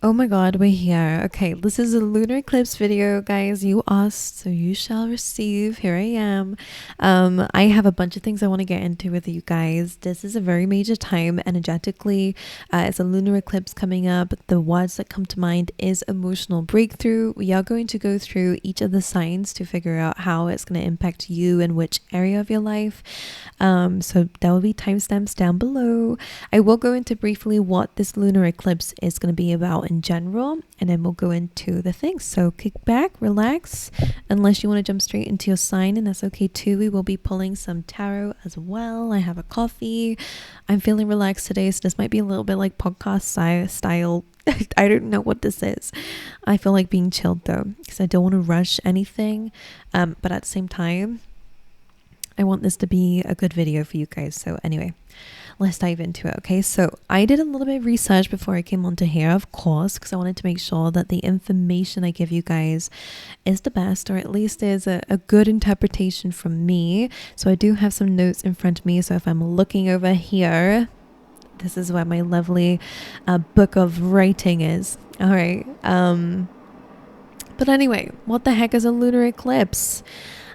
Oh my god, we're here. Okay, this is a lunar eclipse video, guys. You asked, so you shall receive. Here I am. I have a bunch of things I want to get into with you guys. This is a very major time energetically. It's a lunar eclipse coming up. The words that come to mind is emotional breakthrough. We are going to go through each of the signs to figure out how it's going to impact you in which area of your life. So there will be timestamps down below. I will go into briefly what this lunar eclipse is going to be about in general, and then we'll go into the things. So kick back, relax, unless you want to jump straight into your sign, and that's okay too. We will be pulling some tarot as well. I have a coffee. I'm feeling relaxed today, so this might be a little bit like podcast style. I don't know what this is. I feel like being chilled though, because I don't want to rush anything, but at the same time I want this to be a good video for you guys. So anyway, let's dive into it. Okay, so I did a little bit of research before I came onto here, of course, because I wanted to make sure that the information I give you guys is the best, or at least is a good interpretation from me. So I do have some notes in front of me. So if I'm looking over here, this is where my lovely book of writing is. All right. But anyway, what the heck is a lunar eclipse?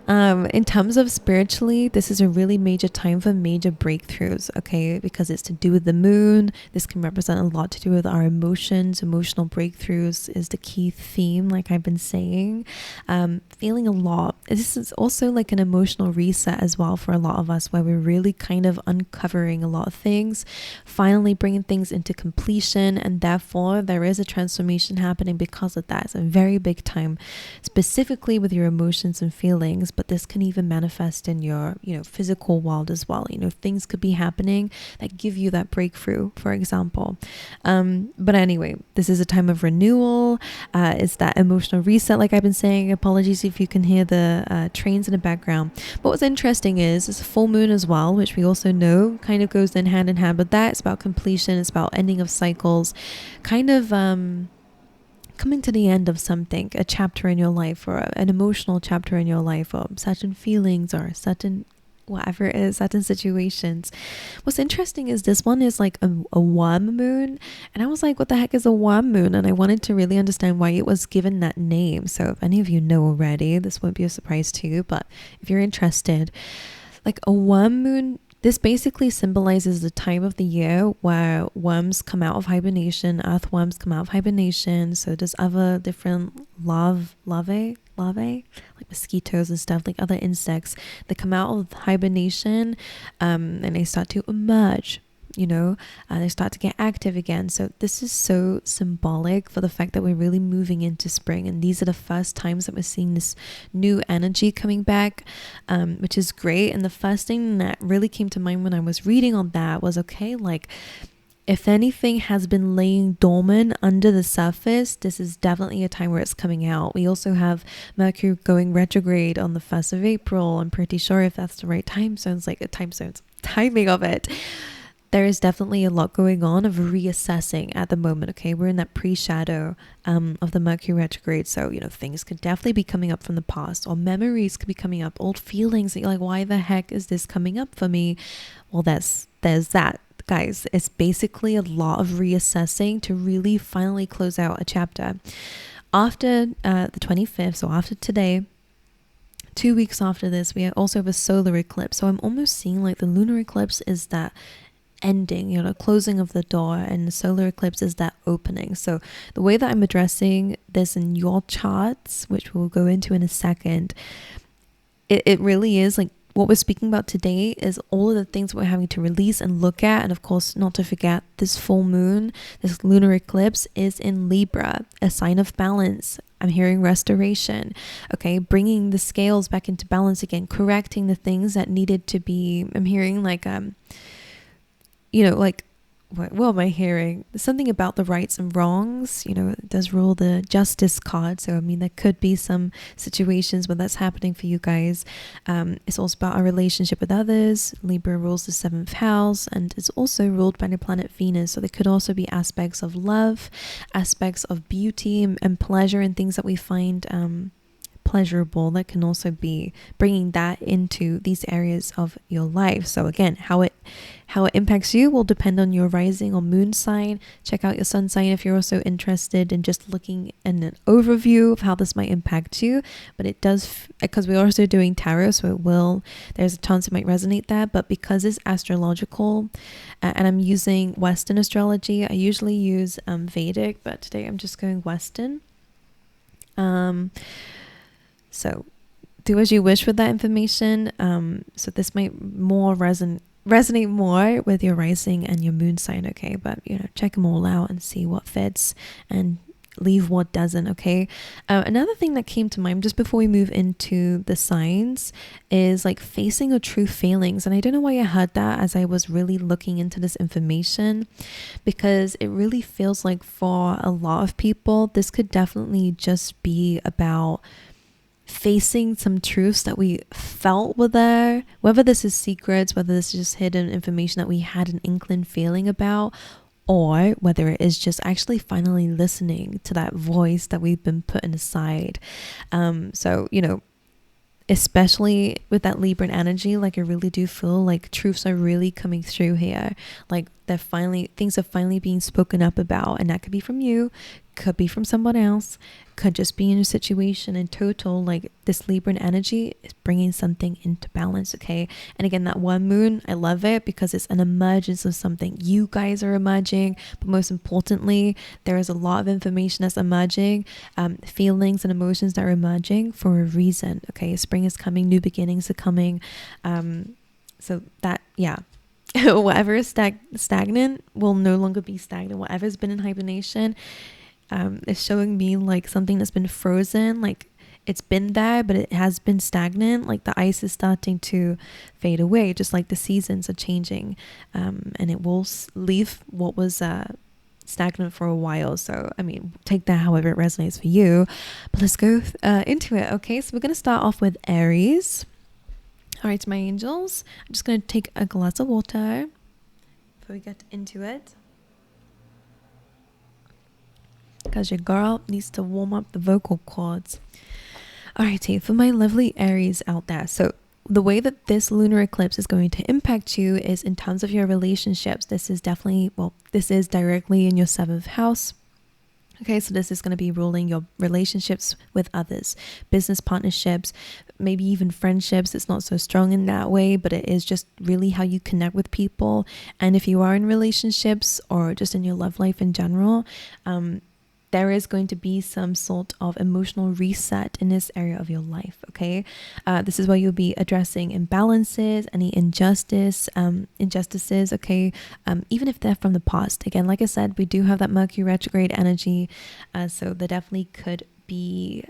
In terms of spiritually, this is a really major time for major breakthroughs, okay, because it's to do with the moon. This can represent a lot to do with our emotions. Emotional breakthroughs is the key theme, like I've been saying. Feeling a lot. This is also like an emotional reset as well for a lot of us, where we're really kind of uncovering a lot of things, finally bringing things into completion, and therefore there is a transformation happening because of that. It's a very big time, specifically with your emotions and feelings, but this can even manifest in your, physical world as well. Things could be happening that give you that breakthrough, for example. But anyway, this is a time of renewal. It's that emotional reset, like I've been saying. Apologies if you can hear the trains in the background. But what's interesting is it's a full moon as well, which we also know kind of goes in hand, but that it's about completion. It's about ending of cycles, kind of coming to the end of something, a chapter in your life, or an emotional chapter in your life, or certain feelings, or certain whatever it is, certain situations. What's interesting is this one is like a worm moon, and I was like, what the heck is a worm moon? And I wanted to really understand why it was given that name. So if any of you know already, this won't be a surprise to you, but if you're interested, like a worm moon, this basically symbolizes the time of the year where worms come out of hibernation, earthworms come out of hibernation. So there's other different larvae, like mosquitoes and stuff, like other insects that come out of hibernation, and they start to emerge. They start to get active again. So this is so symbolic for the fact that we're really moving into spring, and these are the first times that we're seeing this new energy coming back, which is great. And the first thing that really came to mind when I was reading on that was, okay, like if anything has been laying dormant under the surface, this is definitely a time where it's coming out. We also have Mercury going retrograde on the 1st of April. I'm pretty sure if that's the right timing of it. There is definitely a lot going on of reassessing at the moment. Okay, we're in that pre-shadow of the Mercury retrograde. So, things could definitely be coming up from the past, or memories could be coming up, old feelings that you're like, why the heck is this coming up for me? Well, there's that, guys. It's basically a lot of reassessing to really finally close out a chapter. After the 25th, so after today, 2 weeks after this, we also have a solar eclipse. So I'm almost seeing like the lunar eclipse is that ending, closing of the door, and the solar eclipse is that opening. So the way that I'm addressing this in your charts, which we'll go into in a second, it really is like what we're speaking about today is all of the things we're having to release and look at. And of course, not to forget, this full moon, this lunar eclipse is in Libra, a sign of balance. I'm hearing restoration, okay, bringing the scales back into balance again, correcting the things that needed to be. I'm hearing like what am I hearing? Something about the rights and wrongs. It does rule the justice card. So, there could be some situations where that's happening for you guys. It's also about our relationship with others. Libra rules the 7th house, and it's also ruled by the planet Venus. So there could also be aspects of love, aspects of beauty and pleasure, and things that we find pleasurable that can also be bringing that into these areas of your life. So again, how it impacts you will depend on your rising or moon sign. Check out your sun sign if you're also interested in just looking in an overview of how this might impact you. But it does, because we're also doing tarot, so there's a chance it might resonate there. But because it's astrological, and I'm using Western astrology, I usually use Vedic, but today I'm just going Western. So do as you wish with that information. So this might more resonate more with your rising and your moon sign, okay? But check them all out and see what fits and leave what doesn't, okay? Another thing that came to mind just before we move into the signs is like facing your true feelings. And I don't know why I heard that as I was really looking into this information, because it really feels like for a lot of people this could definitely just be about facing some truths that we felt were there, whether this is secrets, whether this is just hidden information that we had an inkling feeling about, or whether it is just actually finally listening to that voice that we've been putting aside. So especially with that Libra energy, like I really do feel like truths are really coming through here. Like things are finally being spoken up about, and that could be from you, could be from someone else, could just be in a situation. In total, like this Libra energy is bringing something into balance, okay? And again, that one moon, I love it because it's an emergence of something. You guys are emerging, but most importantly, there is a lot of information that's emerging, feelings and emotions that are emerging for a reason, okay? Spring is coming, new beginnings are coming. So that, yeah. Whatever is stagnant will no longer be stagnant. Whatever's been in hibernation is showing me like something that's been frozen, like it's been there but it has been stagnant. Like the ice is starting to fade away, just like the seasons are changing, and it will leave what was stagnant for a while. So I mean, take that however it resonates for you, but let's go into it. Okay, so we're going to start off with Aries. All right, my angels, I'm just going to take a glass of water before we get into it, because your girl needs to warm up the vocal cords. Alrighty, for my lovely Aries out there. So the way that this lunar eclipse is going to impact you is in terms of your relationships. This is directly in your 7th house. Okay, so this is going to be ruling your relationships with others, business partnerships, maybe even friendships. It's not so strong in that way, but it is just really how you connect with people. And if you are in relationships or just in your love life in general, there is going to be some sort of emotional reset in this area of your life, okay? This is where you'll be addressing imbalances, any injustices, okay? Even if they're from the past. Again, like I said, we do have that Mercury retrograde energy, so there definitely could be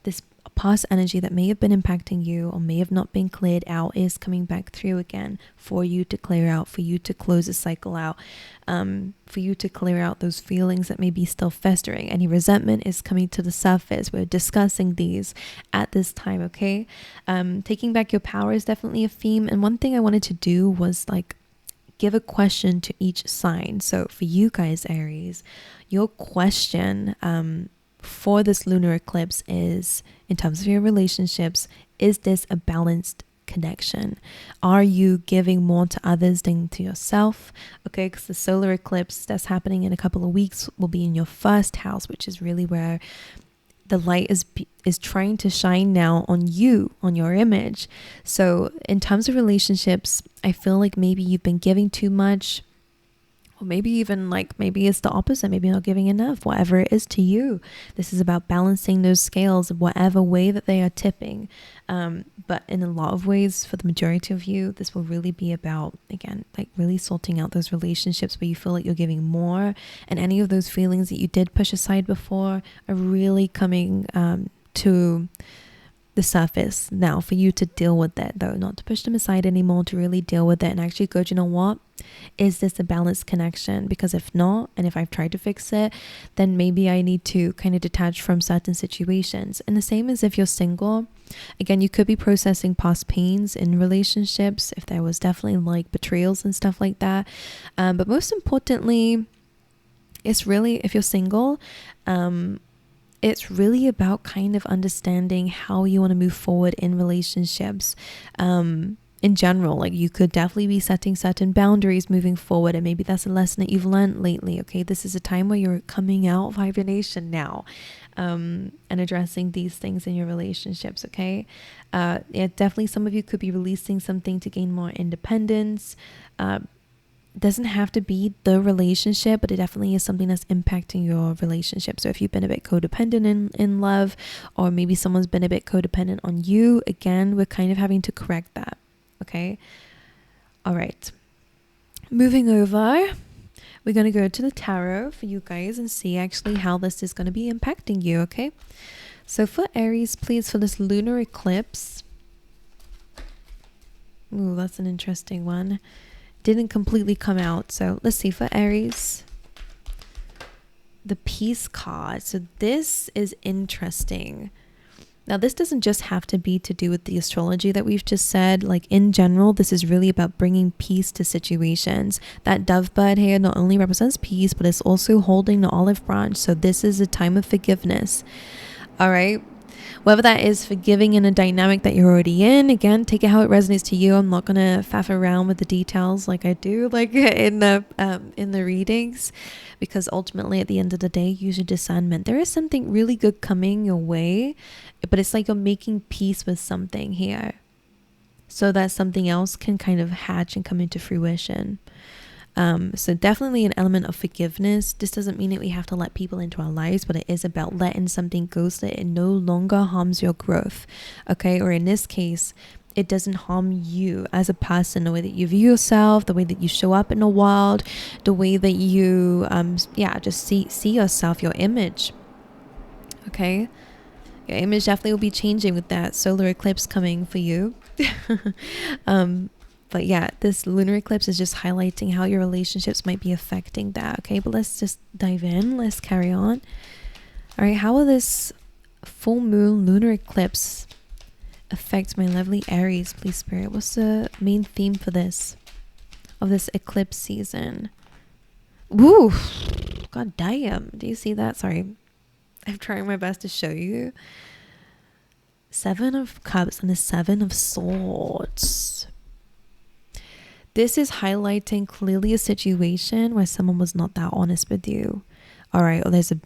this past energy that may have been impacting you or may have not been cleared out is coming back through again for you to clear out, for you to close the cycle out, for you to clear out those feelings that may be still festering. Any resentment is coming to the surface. We're discussing these at this time, okay? Taking back your power is definitely a theme. And one thing I wanted to do was like give a question to each sign. So for you guys, Aries, your question for this lunar eclipse is, in terms of your relationships, is this a balanced connection? Are you giving more to others than to yourself? Okay, because the solar eclipse that's happening in a couple of weeks will be in your 1st house, which is really where the light is trying to shine now on you, on your image. So in terms of relationships, I feel like maybe you've been giving too much, or maybe even like maybe it's the opposite, maybe not giving enough. Whatever it is to you, this is about balancing those scales of whatever way that they are tipping. But in a lot of ways, for the majority of you, this will really be about, again, like really sorting out those relationships where you feel like you're giving more, and any of those feelings that you did push aside before are really coming to the surface now for you to deal with it, though, not to push them aside anymore, to really deal with it and actually go, do you know what? Is this a balanced connection? Because if not, and if I've tried to fix it, then maybe I need to kind of detach from certain situations. And the same as if you're single. Again, you could be processing past pains in relationships, if there was definitely like betrayals and stuff like that. But most importantly, it's really, if you're single, it's really about kind of understanding how you want to move forward in relationships. In general, like you could definitely be setting certain boundaries moving forward, and maybe that's a lesson that you've learned lately. Okay, this is a time where you're coming out of hibernation now, and addressing these things in your relationships. Okay, yeah, definitely some of you could be releasing something to gain more independence. Doesn't have to be the relationship, but it definitely is something that's impacting your relationship. So if you've been a bit codependent in love, or maybe someone's been a bit codependent on you, again, we're kind of having to correct that. Okay. All right. Moving over, we're going to go to the tarot for you guys and see actually how this is going to be impacting you. Okay. So for Aries, please, for this lunar eclipse. Ooh, that's an interesting one. Didn't completely come out. So let's see for Aries. The Peace card. So this is interesting. Now, this doesn't just have to be to do with the astrology that we've just said. Like in general, this is really about bringing peace to situations. That dove bird here not only represents peace, but it's also holding the olive branch. So this is a time of forgiveness. All right. Whether that is forgiving in a dynamic that you're already in, again, take it how it resonates to you. I'm not gonna faff around with the details like I do, like in the readings, because ultimately, at the end of the day, use your discernment. There is something really good coming your way, but it's like you're making peace with something here, so that something else can kind of hatch and come into fruition. So definitely an element of forgiveness. This doesn't mean that we have to let people into our lives, but it is about letting something go so that it no longer harms your growth. Okay. Or in this case, it doesn't harm you as a person, the way that you view yourself, the way that you show up in the world, the way that you, just see yourself, your image. Okay. Your image definitely will be changing with that solar eclipse coming for you. But yeah, this lunar eclipse is just highlighting how your relationships might be affecting that. Okay, but let's just dive in. Let's carry on. All right, how will this full moon lunar eclipse affect my lovely Aries, please, Spirit? What's the main theme for this, of this eclipse season? Woo! God damn. Do you see that? Sorry. I'm trying my best to show you. 7 of Cups and the 7 of Swords. This is highlighting clearly a situation where someone was not that honest with you. All right, or there's a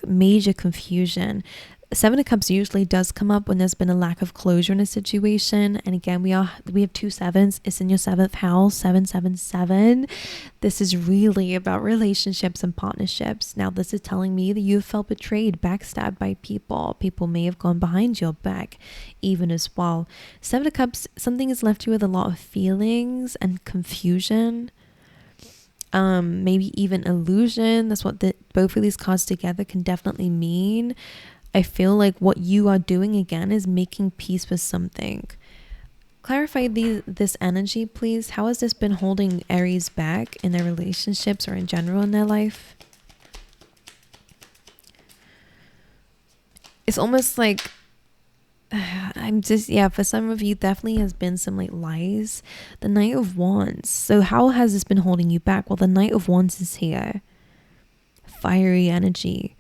major confusion. 7 of Cups usually does come up when there's been a lack of closure in a situation. And again, we have 2 7s. It's in your 7th house, 777. This is really about relationships and partnerships. Now, this is telling me that you felt betrayed, backstabbed by people. People may have gone behind your back even as well. 7 of Cups, something has left you with a lot of feelings and confusion. Maybe even illusion. That's what both of these cards together can definitely mean. I feel like what you are doing again is making peace with something. Clarify this energy, please. How has this been holding Aries back in their relationships or in general in their life? It's almost like for some of you, definitely has been some lies. The Knight of Wands. So how has this been holding you back? Well, the Knight of Wands is here. Fiery energy.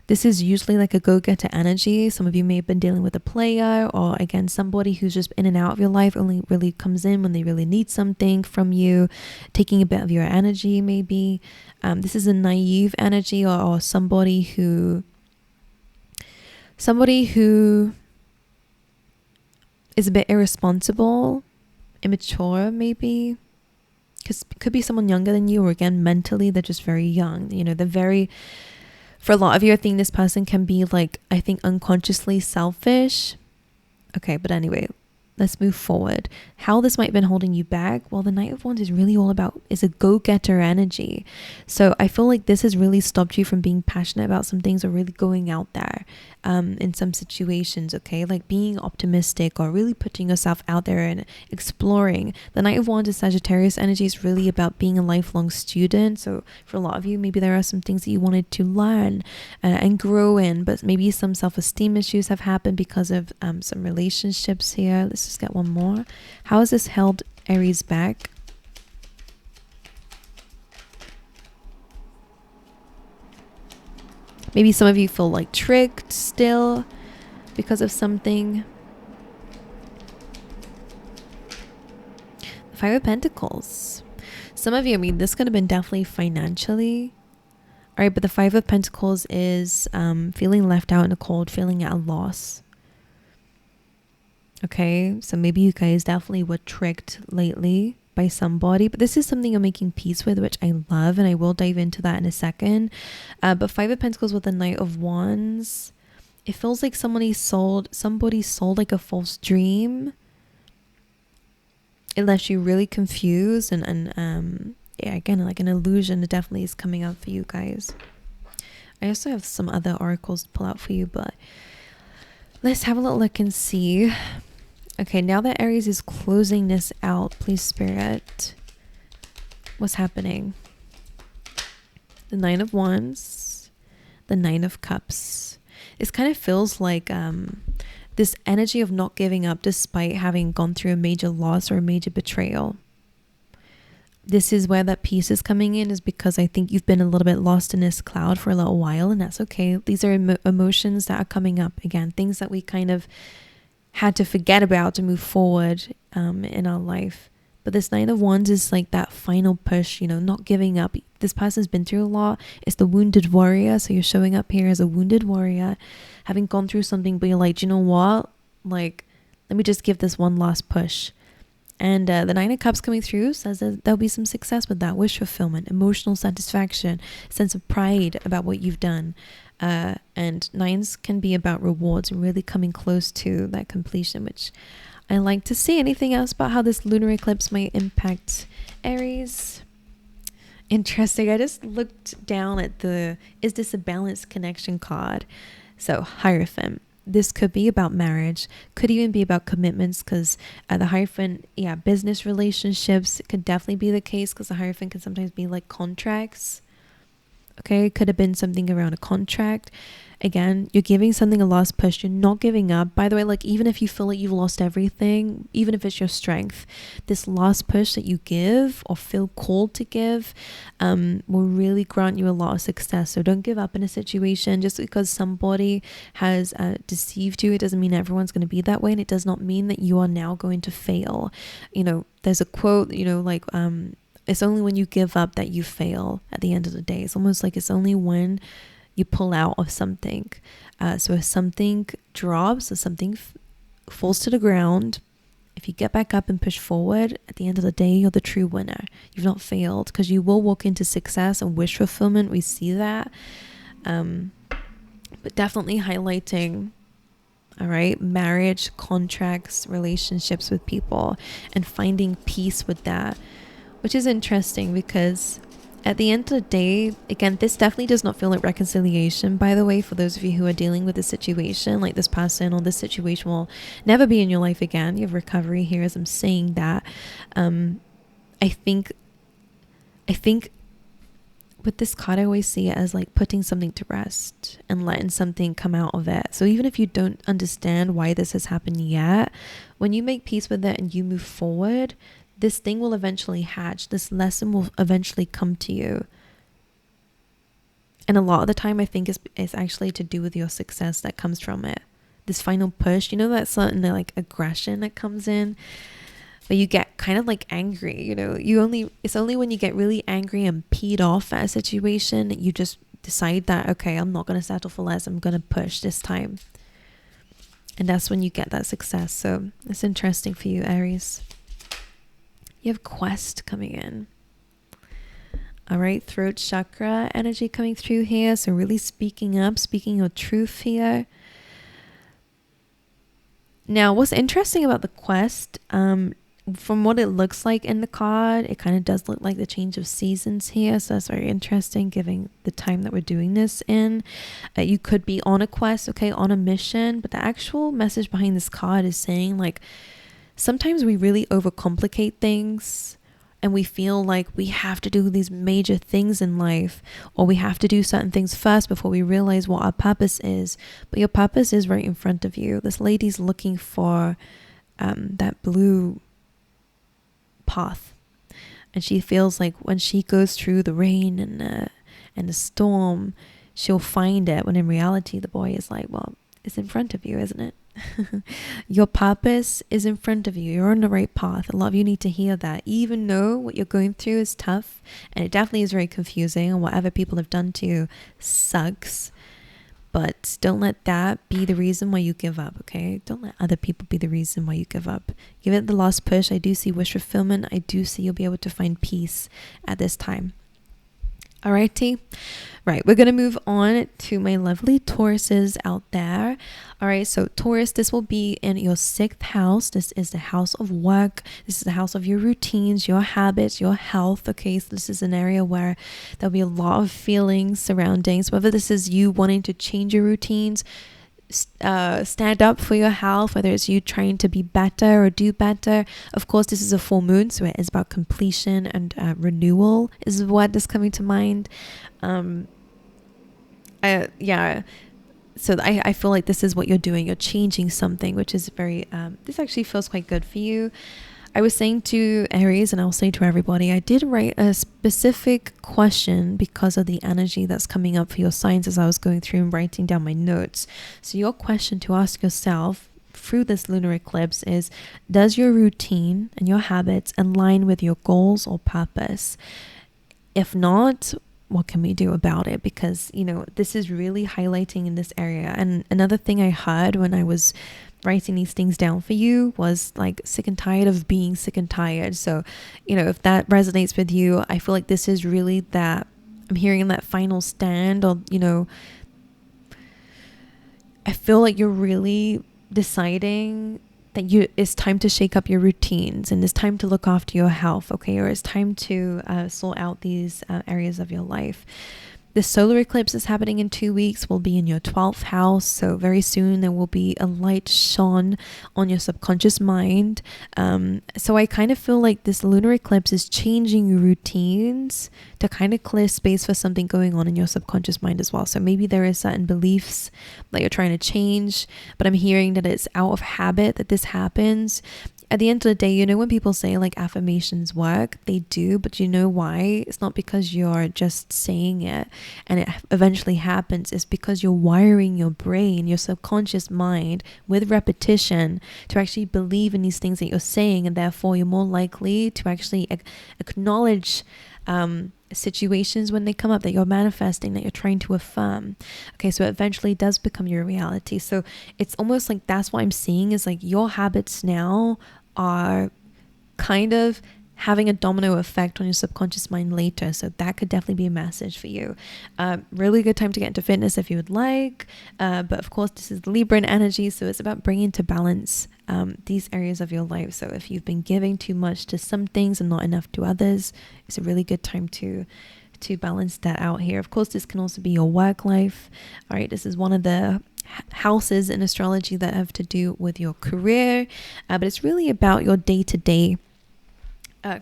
This is usually like a go-getter energy. Some of you may have been dealing with a player, or again, somebody who's just in and out of your life, only really comes in when they really need something from you, taking a bit of your energy maybe. This is a naive energy, or somebody who is a bit irresponsible, immature maybe. Because it could be someone younger than you, or again, mentally, they're just very young. For a lot of you, I think this person can be unconsciously selfish. Okay, but anyway, let's move forward. How this might have been holding you back? Well, the Knight of Wands is really all about, is a go-getter energy. So I feel like this has really stopped you from being passionate about some things, or really going out there in some situations, okay? Like being optimistic, or really putting yourself out there and exploring. The Knight of Wands is Sagittarius energy. Is really about being a lifelong student. So for a lot of you, maybe there are some things that you wanted to learn and grow in, but maybe some self-esteem issues have happened because of some relationships here. Let's just get one more. How has this held Aries back? Maybe some of you feel like tricked still because of something. Five of Pentacles. Some of you, I mean, this could have been definitely financially. All right, but the Five of Pentacles is feeling left out in the cold, feeling at a loss. Okay, so maybe you guys definitely were tricked lately by somebody, but this is something you're making peace with, which I love, and I will dive into that in a second. But Five of Pentacles with the Knight of Wands, it feels like somebody sold like a false dream. It left you really confused, and yeah, again, like an illusion definitely is coming up for you guys. I also have some other oracles to pull out for you, but let's have a little look and see. Okay, now that Aries is closing this out, please, Spirit, what's happening? The Nine of Wands, the Nine of Cups. This kind of feels like this energy of not giving up despite having gone through a major loss or a major betrayal. This is where that peace is coming in, is because I think you've been a little bit lost in this cloud for a little while, and that's okay. These are emotions that are coming up again, things that we kind of had to forget about to move forward in our life. But this Nine of Wands is like that final push, you know, not giving up. This person's been through a lot. It's the wounded warrior. So you're showing up here as a wounded warrior, having gone through something, but you're like, you know what? Like, let me just give this one last push. And the Nine of Cups coming through says that there'll be some success with that. Wish fulfillment, emotional satisfaction, sense of pride about what you've done. And nines can be about rewards and really coming close to that completion, which I like to see. Anything else about how this lunar eclipse might impact Aries? Interesting. I just looked down at the is this a balanced connection card? So Hierophant. This could be about marriage, could even be about commitments, because the Hierophant, yeah, business relationships could definitely be the case, because the Hierophant can sometimes be like contracts. Okay, it could have been something around a contract. Again, you're giving something a last push. You're not giving up. By the way, like, even if you feel like you've lost everything, even if it's your strength, this last push that you give or feel called to give will really grant you a lot of success. So don't give up in a situation. Just because somebody has deceived you, it doesn't mean everyone's going to be that way, and it does not mean that you are now going to fail. You know, there's a quote, you know, like it's only when you give up that you fail at the end of the day. It's almost like it's only when you pull out of something. So if something drops or something falls to the ground, if you get back up and push forward, at the end of the day, you're the true winner. You've not failed, because you will walk into success and wish fulfillment. We see that. But definitely highlighting, all right, marriage, contracts, relationships with people, and finding peace with that. Which is interesting, because at the end of the day, again, this definitely does not feel like reconciliation, by the way, for those of you who are dealing with a situation like this person or this situation will never be in your life again. You have recovery here as I'm saying that. I think with this card, I always see it as like putting something to rest and letting something come out of it. So even if you don't understand why this has happened yet, when you make peace with it and you move forward, this thing will eventually hatch. This lesson will eventually come to you. And a lot of the time, I think it's actually to do with your success that comes from it. This final push, you know, that certain like aggression that comes in, but you get kind of like angry, you know, it's only when you get really angry and peed off at a situation that you just decide that, okay, I'm not going to settle for less. I'm going to push this time. And that's when you get that success. So it's interesting for you, Aries. You have Quest coming in. All right, throat chakra energy coming through here. So really speaking up, speaking your truth here. Now, what's interesting about the Quest, from what it looks like in the card, it kind of does look like the change of seasons here. So that's very interesting, given the time that we're doing this in. You could be on a quest, okay, on a mission. But the actual message behind this card is saying, like, sometimes we really overcomplicate things, and we feel like we have to do these major things in life, or we have to do certain things first before we realize what our purpose is. But your purpose is right in front of you. This lady's looking for that blue path, and she feels like when she goes through the rain and the storm, she'll find it, when in reality the boy is like, well, it's in front of you, isn't it? Your purpose is in front of you. You're on the right path. A lot of you need to hear that, even though what you're going through is tough, and it definitely is very confusing, and whatever people have done to you sucks. But don't let that be the reason why you give up, okay? Don't let other people be the reason why you give up. Give it the last push. I do see wish fulfillment. I do see you'll be able to find peace at this time. Alrighty, right, we're gonna move on to my lovely Tauruses out there. All right, so Taurus, this will be in your 6th house. This is the house of work. This is the house of your routines, your habits, your health. Okay, so this is an area where there'll be a lot of feelings surrounding. So whether this is you wanting to change your routines, stand up for your health, whether it's you trying to be better or do better. Of course, this is a full moon, so it is about completion and renewal is what is coming to mind. So I feel like this is what you're doing. You're changing something, which is very this actually feels quite good for you. I was saying to Aries, and I'll say to everybody, I did write a specific question because of the energy that's coming up for your signs as I was going through and writing down my notes. So your question to ask yourself through this lunar eclipse is, does your routine and your habits align with your goals or purpose? If not, what can we do about it? Because, you know, this is really highlighting in this area. And another thing I heard when I was writing these things down for you was like sick and tired of being sick and tired. So, you know, if that resonates with you, I feel like this is really that I'm hearing that final stand, or, you know, I feel like you're really deciding that it's time to shake up your routines, and it's time to look after your health, okay? Or it's time to sort out these areas of your life. The solar eclipse is happening in 2 weeks, will be in your 12th house. So very soon there will be a light shone on your subconscious mind. So I kind of feel like this lunar eclipse is changing your routines to kind of clear space for something going on in your subconscious mind as well. So maybe there is certain beliefs that you're trying to change, but I'm hearing that it's out of habit that this happens. At the end of the day, you know, when people say like affirmations work, they do, but you know why? It's not because you're just saying it and it eventually happens. It's because you're wiring your brain, your subconscious mind with repetition to actually believe in these things that you're saying, and therefore you're more likely to actually acknowledge situations when they come up that you're manifesting, that you're trying to affirm. Okay, so it eventually does become your reality. So it's almost like that's what I'm seeing is like your habits now are kind of having a domino effect on your subconscious mind later. So that could definitely be a message for you. Really good time to get into fitness if you would like. But of course, this is Libran energy. So it's about bringing to balance these areas of your life. So if you've been giving too much to some things and not enough to others, it's a really good time to balance that out here. Of course, this can also be your work life. All right, this is one of the houses in astrology that have to do with your career, but it's really about your day-to-day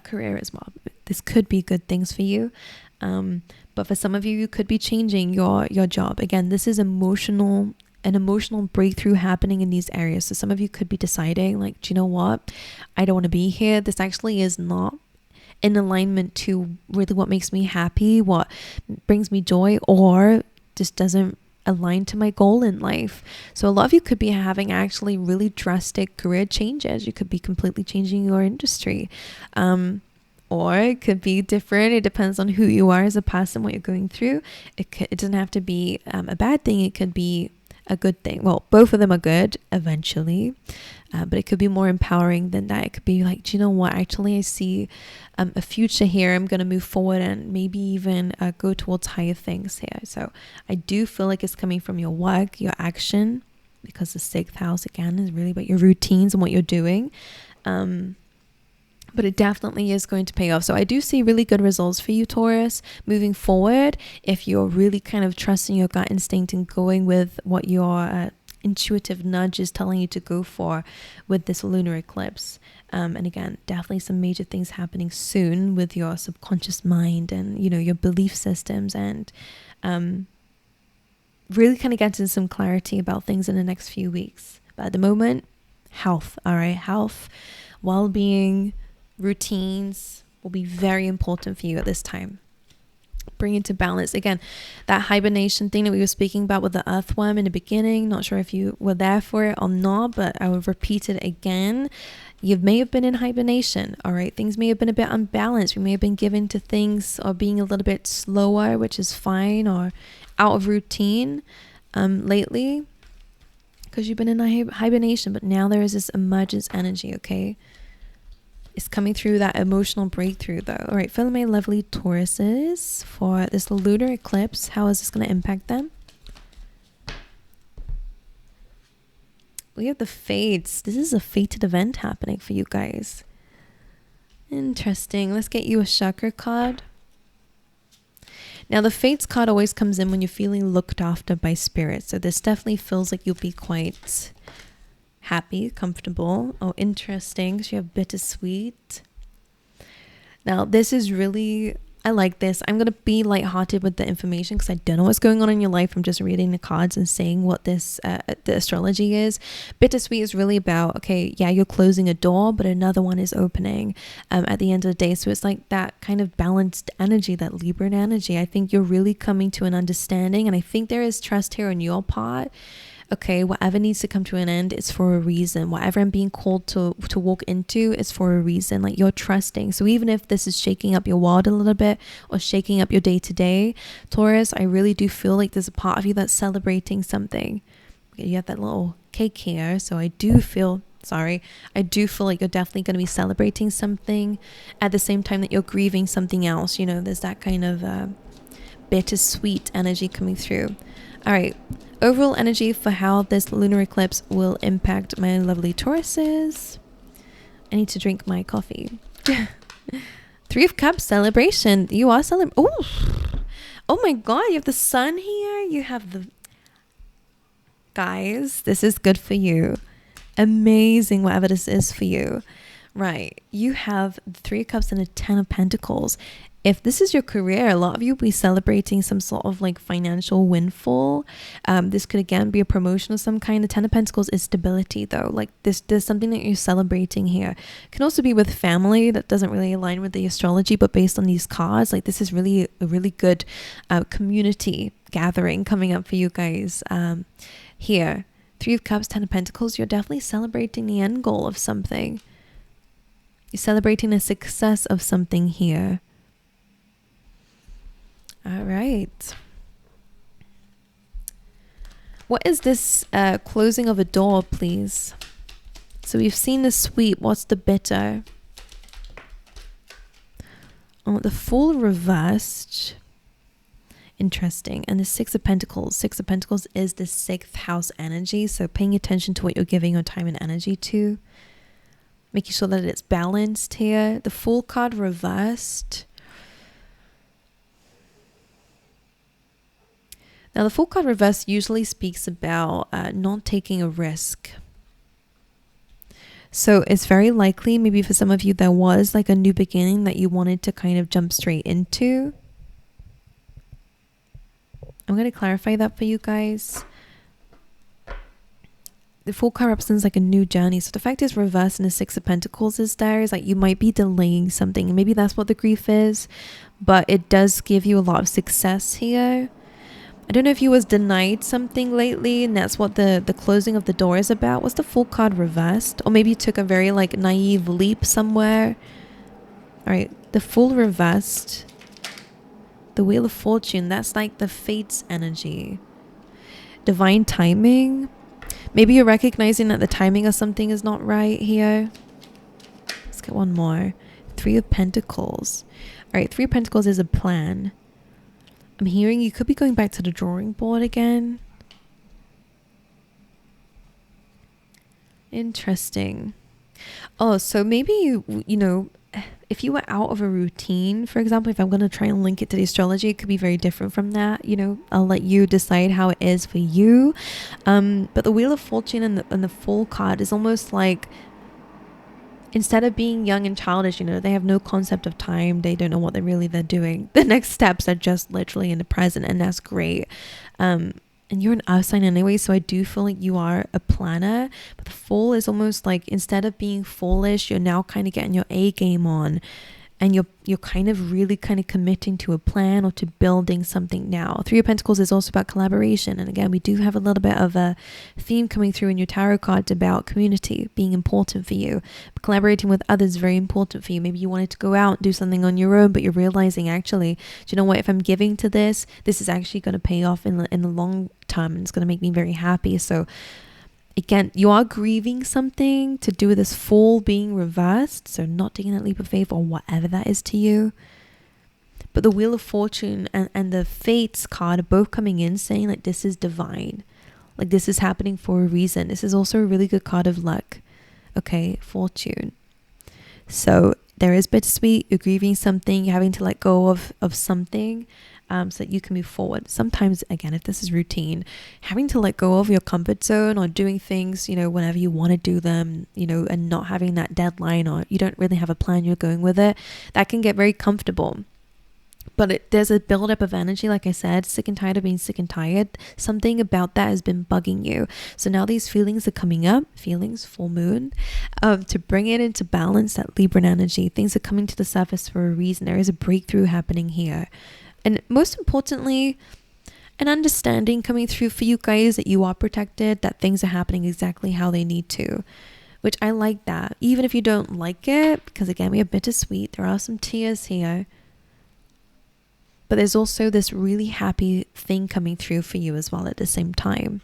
career as well. This could be good things for you, but for some of you, you could be changing your job. Again, this is an emotional breakthrough happening in these areas. So some of you could be deciding like, do you know what? I don't want to be here. This actually is not in alignment to really what makes me happy, what brings me joy, or just doesn't align to my goal in life. So a lot of you could be having actually really drastic career changes. You could be completely changing your industry, or it could be different. It depends on who you are as a person, what you're going through. It doesn't have to be a bad thing. It could be a good thing. Well, both of them are good eventually, but it could be more empowering than that. It could be like, do you know what? Actually, I see a future here. I'm going to move forward and maybe even go towards higher things here. So I do feel like it's coming from your work, your action, because the 6th house again is really about your routines and what you're doing. But it definitely is going to pay off. So I do see really good results for you, Taurus, moving forward. If you're really kind of trusting your gut instinct and going with what your intuitive nudge is telling you to go for with this lunar eclipse. And again, definitely some major things happening soon with your subconscious mind and, you know, your belief systems, and really kind of get into some clarity about things in the next few weeks. But at the moment, health, all right? Health, well-being, routines will be very important for you at this time. bring into balance. Again, that hibernation thing that we were speaking about with the earthworm in the beginning, not sure if you were there for it or not, but I will repeat it again. You may have been in hibernation, all right? Things may have been a bit unbalanced. We may have been given to things or being a little bit slower, which is fine, or out of routine lately because you've been in hibernation. But now there is this emergence energy, okay? It's coming through that emotional breakthrough though. All right, for my lovely Tauruses, for this lunar eclipse, how is this going to impact them? We have the fates. This is a fated event happening for you guys. Interesting. Let's get you a chakra card. Now the fates card always comes in when you're feeling looked after by spirit. So this definitely feels like you'll be quite happy, comfortable. Oh, interesting. So you have bittersweet. Now this is really, I like this. I'm going to be lighthearted with the information because I don't know what's going on in your life. I'm just reading the cards and saying what this the astrology is. Bittersweet is really about, okay, yeah, you're closing a door, but another one is opening at the end of the day. So it's like that kind of balanced energy, that Libran energy. I think you're really coming to an understanding, and I think there is trust here on your part. Okay, whatever needs to come to an end, it's for a reason. Whatever I'm being called to walk into is for a reason. Like, you're trusting. So even if this is shaking up your world a little bit or shaking up your day to day, Taurus, I really do feel like there's a part of you that's celebrating something. You have that little cake here. So I do feel like you're definitely going to be celebrating something at the same time that you're grieving something else. You know, there's that kind of bittersweet energy coming through. All right. Overall energy for how this lunar eclipse will impact my lovely Tauruses. I need to drink my coffee. 3 of Cups celebration. You are celebrating. Oh my God. You have the sun here. You have the... Guys, this is good for you. Amazing, whatever this is for you. Right. You have the 3 of Cups and a 10 of Pentacles. If this is your career, a lot of you will be celebrating some sort of like financial windfall. This could again be a promotion of some kind. The 10 of Pentacles is stability though. Like there's something that you're celebrating here. It can also be with family that doesn't really align with the astrology, but based on these cards, like this is really a really good community gathering coming up for you guys here. 3 of Cups, 10 of Pentacles, you're definitely celebrating the end goal of something. You're celebrating the success of something here. All right. What is this closing of a door, please? So we've seen the sweet. What's the bitter? Oh, the Fool reversed. Interesting. And the 6 of Pentacles. 6 of Pentacles is the 6th house energy. So paying attention to what you're giving your time and energy to. Making sure that it's balanced here. The Fool card reversed. Now, the Fool card reverse usually speaks about not taking a risk. So it's very likely, maybe for some of you, there was like a new beginning that you wanted to kind of jump straight into. I'm going to clarify that for you guys. The Fool card represents like a new journey. So the fact is reversed and the 6 of Pentacles is there. Is like you might be delaying something. And maybe that's what the grief is. But it does give you a lot of success here. I don't know if you was denied something lately and that's what the closing of the door is about. Was the Fool card reversed? Or maybe you took a very like naive leap somewhere. All right, the Fool reversed. The Wheel of Fortune, that's like the fates energy. Divine timing. Maybe you're recognizing that the timing of something is not right here. Let's get one more. 3 of Pentacles. All right, 3 of Pentacles is a plan. I'm hearing you could be going back to the drawing board again. Interesting. Oh, so maybe you know, if you were out of a routine, for example, if I'm going to try and link it to the astrology, it could be very different from that. You know, I'll let you decide how it is for you. But the Wheel of Fortune and the Fool card is almost like, instead of being young and childish, you know, they have no concept of time. They don't know what they're doing. The next steps are just literally in the present, and that's great. And you're an earth sign anyway, so I do feel like you are a planner. But the Fool is almost like, instead of being foolish, you're now kind of getting your A game on. and you're kind of really kind of committing to a plan or to building something now. Three of Pentacles is also about collaboration, and again, we do have a little bit of a theme coming through in your tarot cards about community being important for you. Collaborating with others is very important for you. Maybe you wanted to go out and do something on your own, but you're realizing, actually, do you know what, if I'm giving to this is actually going to pay off in the long term, and it's going to make me very happy. So again, you are grieving something to do with this Fool being reversed, so not taking that leap of faith or whatever that is to you. But the Wheel of Fortune and the Fates card are both coming in saying like this is divine. Like this is happening for a reason. This is also a really good card of luck. Okay, Fortune. So there is bittersweet, you're grieving something, you're having to let go of something. So that you can move forward. Sometimes, again, if this is routine, having to let go of your comfort zone or doing things, whenever you want to do them, and not having that deadline, or you don't really have a plan, you're going with it, that can get very comfortable. But there's a buildup of energy, like I said, sick and tired of being sick and tired. Something about that has been bugging you. So now these feelings are coming up, full moon, to bring it into balance, that Libran energy. Things are coming to the surface for a reason. There is a breakthrough happening here. And most importantly, an understanding coming through for you guys that you are protected, that things are happening exactly how they need to, which I like that. Even if you don't like it, because again, we have bittersweet, there are some tears here. But there's also this really happy thing coming through for you as well at the same time.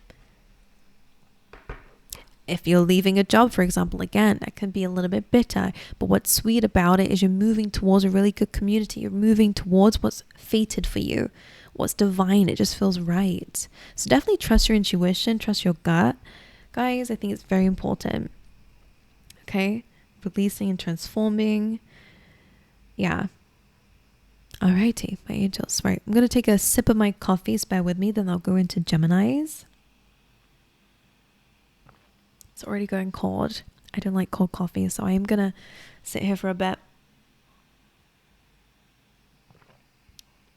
If you're leaving a job, for example, again, that can be a little bit bitter. But what's sweet about it is you're moving towards a really good community. You're moving towards what's fated for you, what's divine. It just feels right. So definitely trust your intuition, trust your gut. Guys, I think it's very important. Okay? Releasing and transforming. Yeah. Alrighty, my angels. Right, I'm going to take a sip of my coffee. So bear with me, then I'll go into Geminis. It's already going cold. I don't like cold coffee, so I am gonna sit here for a bit.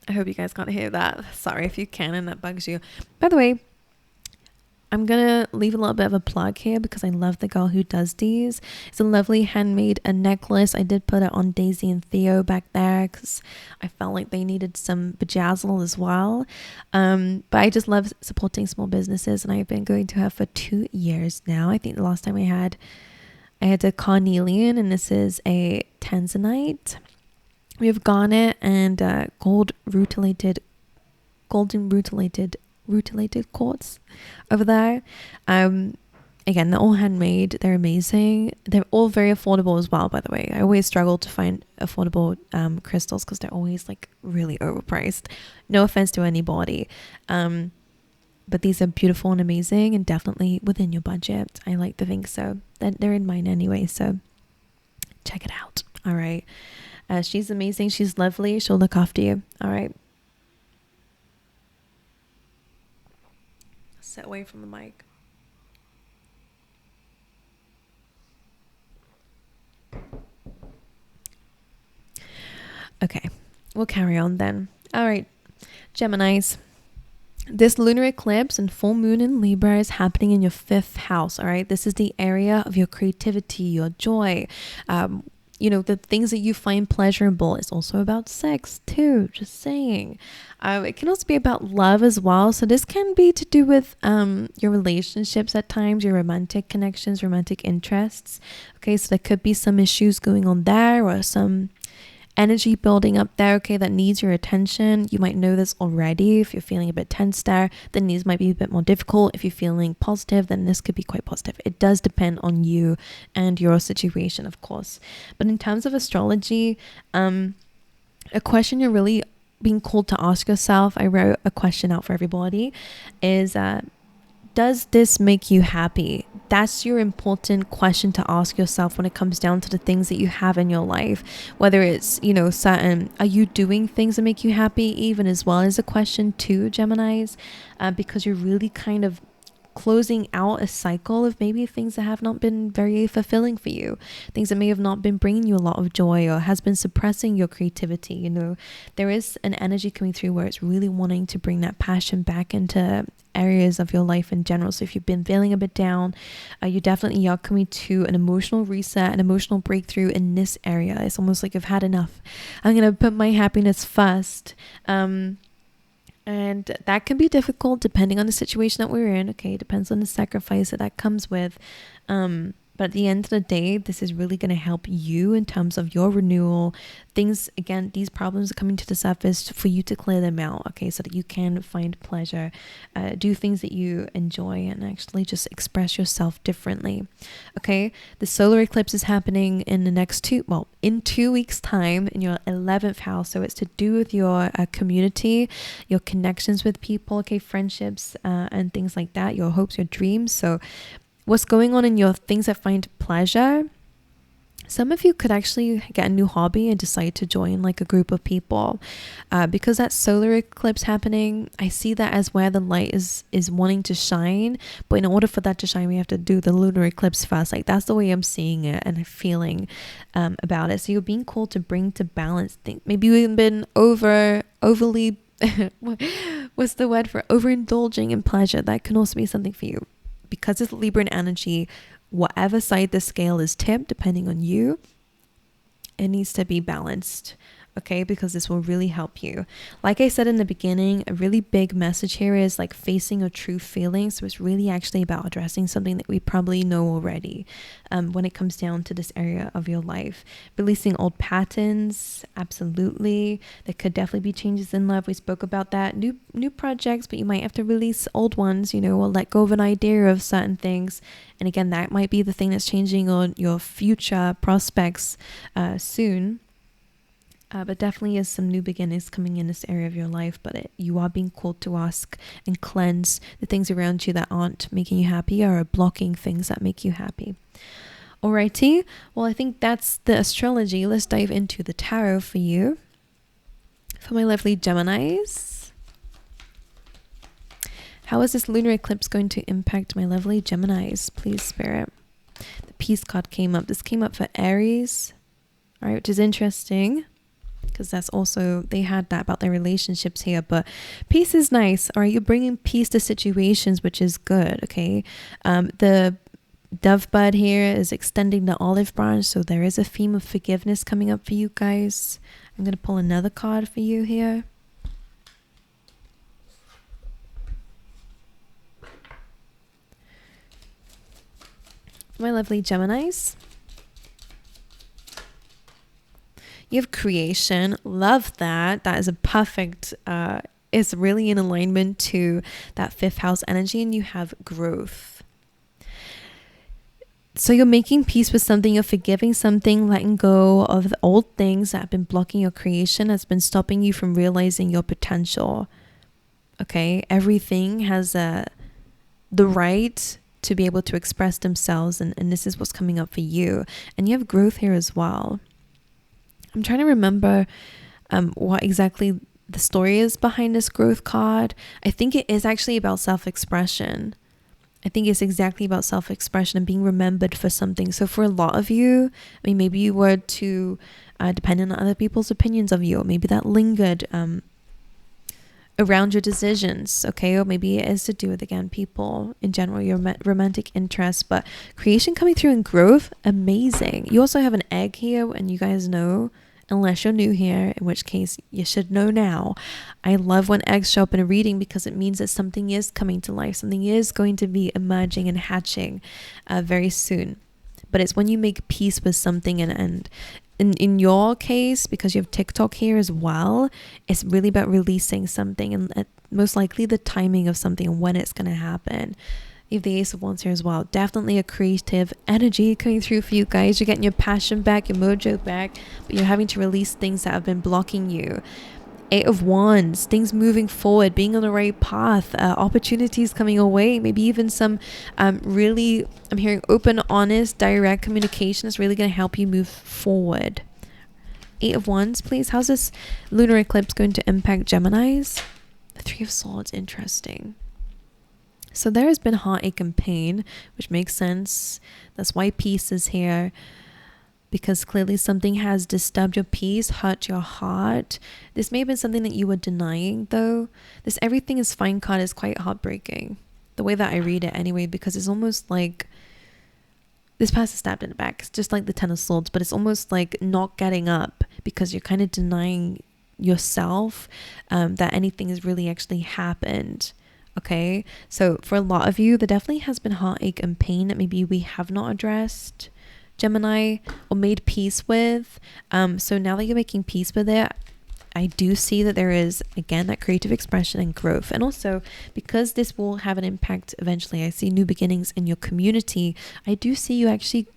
I hope you guys can't hear that. Sorry if you can and that bugs you. By the way, I'm gonna leave a little bit of a plug here because I love the girl who does these. It's a lovely handmade necklace. I did put it on Daisy and Theo back there because I felt like they needed some bejazzle as well. But I just love supporting small businesses, and I've been going to her for 2 years now. I think the last time I had a carnelian, and this is a tanzanite. We have garnet and golden rutilated quartz over there. Again, they're all handmade. They're amazing. They're all very affordable as well, by the way. I always struggle to find affordable crystals because they're always like really overpriced. No offense to anybody. But these are beautiful and amazing and definitely within your budget. I like to think so. They're in mine anyway, so check it out. All right. She's amazing. She's lovely. She'll look after you. All right. Sit away from the mic. Okay, we'll carry on then. All right, Geminis. This lunar eclipse and full moon in Libra is happening in your 5th house. All right, this is the area of your creativity, your joy. The things that you find pleasurable. It's also about sex too, just saying. It can also be about love as well. So this can be to do with your relationships at times, your romantic connections, romantic interests. Okay, so there could be some issues going on there or some energy building up there, okay, that needs your attention. You might know this already. If you're feeling a bit tense there, then these might be a bit more difficult. If you're feeling positive, then this could be quite positive. It does depend on you and your situation, of course. But in terms of astrology, a question you're really being called to ask yourself, I wrote a question out for everybody, is does this make you happy? That's your important question to ask yourself when it comes down to the things that you have in your life. Whether it's, certain, are you doing things that make you happy? Even as well as a question to Geminis, because you're really kind of closing out a cycle of maybe things that have not been very fulfilling for you, things that may have not been bringing you a lot of joy or has been suppressing your creativity. You know, there is an energy coming through where it's really wanting to bring that passion back into areas of your life in general. So if you've been feeling a bit down, you definitely are coming to an emotional reset, an emotional breakthrough in this area. It's almost like I've had enough. I'm going to put my happiness first. And that can be difficult depending on the situation that we're in. Okay, it depends on the sacrifice that comes with. But at the end of the day, this is really going to help you in terms of your renewal. Things, again, these problems are coming to the surface for you to clear them out, okay, so that you can find pleasure, do things that you enjoy, and actually just express yourself differently, okay? The solar eclipse is happening in the next in 2 weeks' time in your 11th house. So it's to do with your community, your connections with people, okay, friendships, and things like that, your hopes, your dreams. So what's going on in your things that find pleasure, some of you could actually get a new hobby and decide to join like a group of people, because that solar eclipse happening, I see that as where the light is wanting to shine. But in order for that to shine, we have to do the lunar eclipse first. Like, that's the way I'm seeing it and feeling about it. So you're being called to bring to balance things. Maybe you've been overly what's the word for overindulging in pleasure. That can also be something for you. Because it's Libra energy, whatever side the scale is tipped, depending on you, it needs to be balanced, okay? Because this will really help you. Like I said in the beginning, a really big message here is like facing your true feelings. So it's really actually about addressing something that we probably know already when it comes down to this area of your life. Releasing old patterns, absolutely. There could definitely be changes in love. We spoke about that. New projects, but you might have to release old ones, you know, or let go of an idea of certain things. And again, that might be the thing that's changing on your future prospects soon. But definitely is some new beginnings coming in this area of your life. But you are being called to ask and cleanse the things around you that aren't making you happy or are blocking things that make you happy. Alrighty, well, I think that's the astrology. Let's dive into the tarot for you. For my lovely Geminis, how is this lunar eclipse going to impact my lovely Geminis? Please, Spirit. The Peace card came up. This came up for Aries, all right, which is interesting, because that's also, they had that about their relationships here. But peace is nice. All right, you're bringing peace to situations, which is good. Okay, the dove bud here is extending the olive branch, so there is a theme of forgiveness coming up for you guys. I'm going to pull another card for you here. My lovely Geminis, you have creation. Love that. That is a perfect, it's really in alignment to that 5th house energy, and you have growth. So you're making peace with something, you're forgiving something, letting go of the old things that have been blocking your creation, that's been stopping you from realizing your potential. Okay, everything has the right to be able to express themselves, and this is what's coming up for you. And you have growth here as well. I'm trying to remember what exactly the story is behind this growth card. I think it is actually about self-expression. I think it's exactly about self-expression and being remembered for something. So for a lot of you, I mean, maybe you were to depend on other people's opinions of you, or maybe that lingered around your decisions, okay? Or maybe it is to do with, again, people in general, your romantic interests. But creation coming through in growth, amazing. You also have an egg here, and you guys know, unless you're new here, in which case you should know now. I love when eggs show up in a reading, because it means that something is coming to life. Something is going to be emerging and hatching very soon. But it's when you make peace with something, and in your case, because you have TikTok here as well, it's really about releasing something, and most likely the timing of something and when it's going to happen. You have the Ace of Wands here as well. Definitely a creative energy coming through for you guys. You're getting your passion back, your mojo back, but you're having to release things that have been blocking you. 8 of Wands, things moving forward, being on the right path, opportunities coming away, maybe even some really, I'm hearing open, honest, direct communication is really going to help you move forward. 8 of Wands, please. How's this lunar eclipse going to impact Geminis? The 3 of Swords, interesting. So there has been heartache and pain, which makes sense. That's why peace is here. Because clearly something has disturbed your peace, hurt your heart. This may have been something that you were denying though. This everything is fine card is quite heartbreaking. The way that I read it anyway, because it's almost like this person stabbed in the back. It's just like the Ten of Swords, but it's almost like not getting up because you're kind of denying yourself that anything has really actually happened. Okay, so for a lot of you, there definitely has been heartache and pain that maybe we have not addressed, Gemini, or made peace with. So now that you're making peace with it, I do see that there is, again, that creative expression and growth. And also, because this will have an impact eventually, I see new beginnings in your community. I do see you actually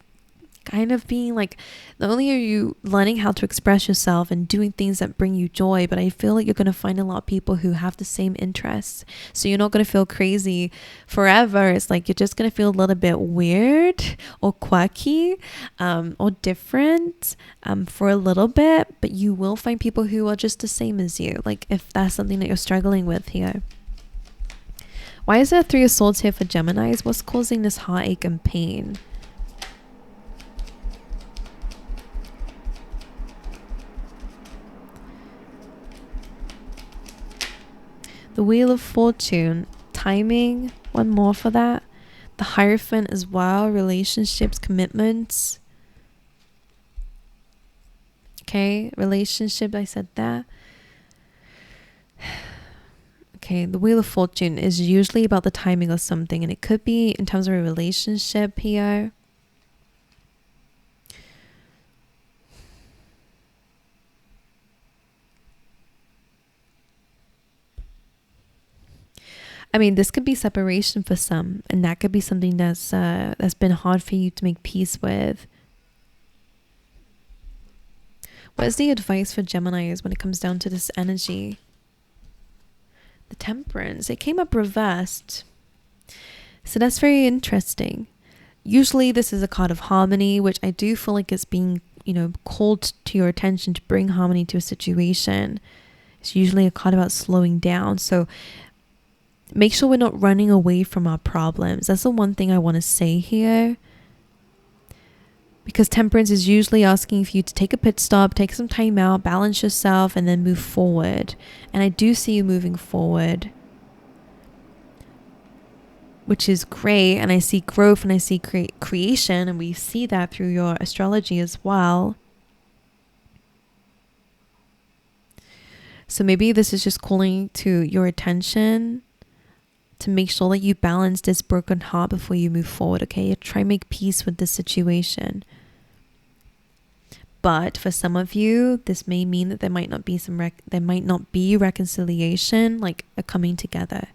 kind of being like, not only are you learning how to express yourself and doing things that bring you joy, but I feel like you're going to find a lot of people who have the same interests. So you're not going to feel crazy forever. It's like you're just going to feel a little bit weird or quirky or different for a little bit, but you will find people who are just the same as you, like if that's something that you're struggling with here. Why is there 3 of Swords here for Geminis? What's causing this heartache and pain? The Wheel of Fortune, timing, one more for that. The Hierophant as well, relationships, commitments. Okay, relationship, I said that. Okay, the Wheel of Fortune is usually about the timing of something, and it could be in terms of a relationship here. I mean, this could be separation for some, and that could be something that's been hard for you to make peace with. What is the advice for Geminis when it comes down to this energy? The Temperance. It came up reversed. So that's very interesting. Usually this is a card of harmony, which I do feel like is being, called to your attention to bring harmony to a situation. It's usually a card about slowing down. So make sure we're not running away from our problems. That's the one thing I want to say here. Because Temperance is usually asking for you to take a pit stop, take some time out, balance yourself, and then move forward. And I do see you moving forward, which is great. And I see growth and I see creation. And we see that through your astrology as well. So maybe this is just calling to your attention to make sure that you balance this broken heart before you move forward, okay? Try and make peace with this situation. But for some of you, this may mean that there might not be reconciliation, like a coming together.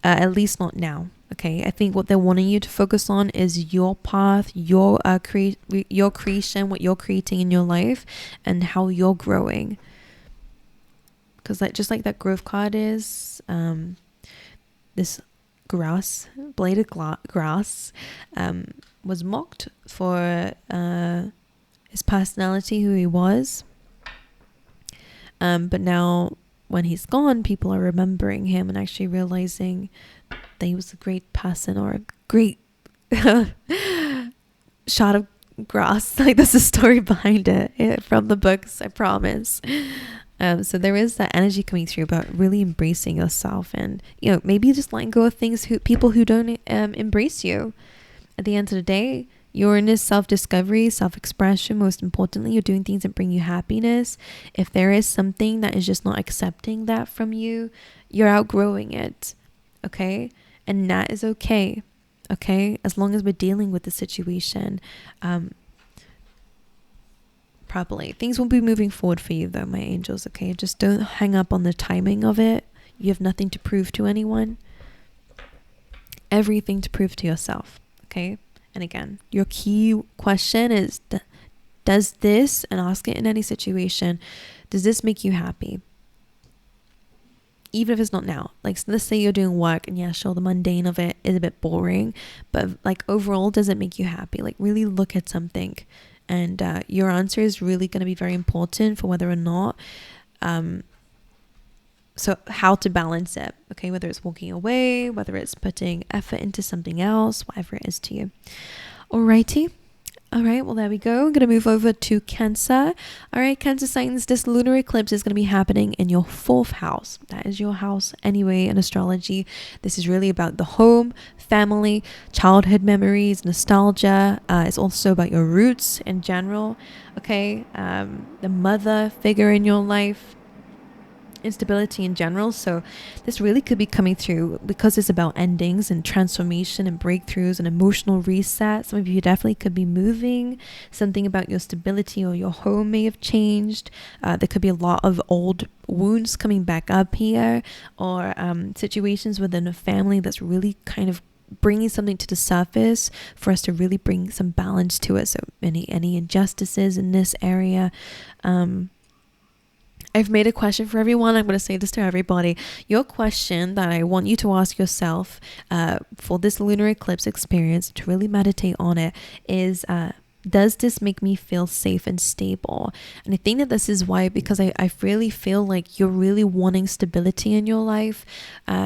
At least not now, okay? I think what they're wanting you to focus on is your path, your creation, what you're creating in your life, and how you're growing. Because just like that growth card is, this bladed grass, was mocked for his personality, who he was. But now when he's gone, people are remembering him and actually realizing that he was a great person or a great shot of grass. Like, there's a story behind it from the books, I promise. So there is that energy coming through about really embracing yourself, and maybe just letting go of people who don't embrace you. At the end of the day, you're in this self-discovery, self-expression. Most importantly, you're doing things that bring you happiness. If there is something that is just not accepting that from you, you're outgrowing it, okay? And that is okay, as long as we're dealing with the situation properly. Things will be moving forward for you though, my angels, okay? Just don't hang up on the timing of it. You have nothing to prove to anyone. Everything to prove to yourself, okay? And again, your key question is, does this, and ask it in any situation, does this make you happy? Even if it's not now. Like, let's say you're doing work and yeah, sure, the mundane of it is a bit boring, but like overall, does it make you happy? Like, really look at something. And your answer is really going to be very important for whether or not So how to balance it, okay? Whether it's walking away, whether it's putting effort into something else, whatever it is to you. Alrighty. All right, well, there we go. I'm going to move over to Cancer. All right, Cancer signs, this lunar eclipse is going to be happening in your 4th house. That is your house anyway in astrology. This is really about the home, family, childhood memories, nostalgia. It's also about your roots in general, okay? The mother figure in your life, instability in general. So this really could be coming through because it's about endings and transformation and breakthroughs and emotional reset. Some of you definitely could be moving. Something about your stability or your home may have changed. There could be a lot of old wounds coming back up here, or situations within a family that's really kind of bringing something to the surface for us to really bring some balance to it. So any injustices in this area. I've made a question for everyone. I'm going to say this to everybody. Your question that I want you to ask yourself for this lunar eclipse experience, to really meditate on it, is does this make me feel safe and stable? And I think that this is why, because I really feel like you're really wanting stability in your life.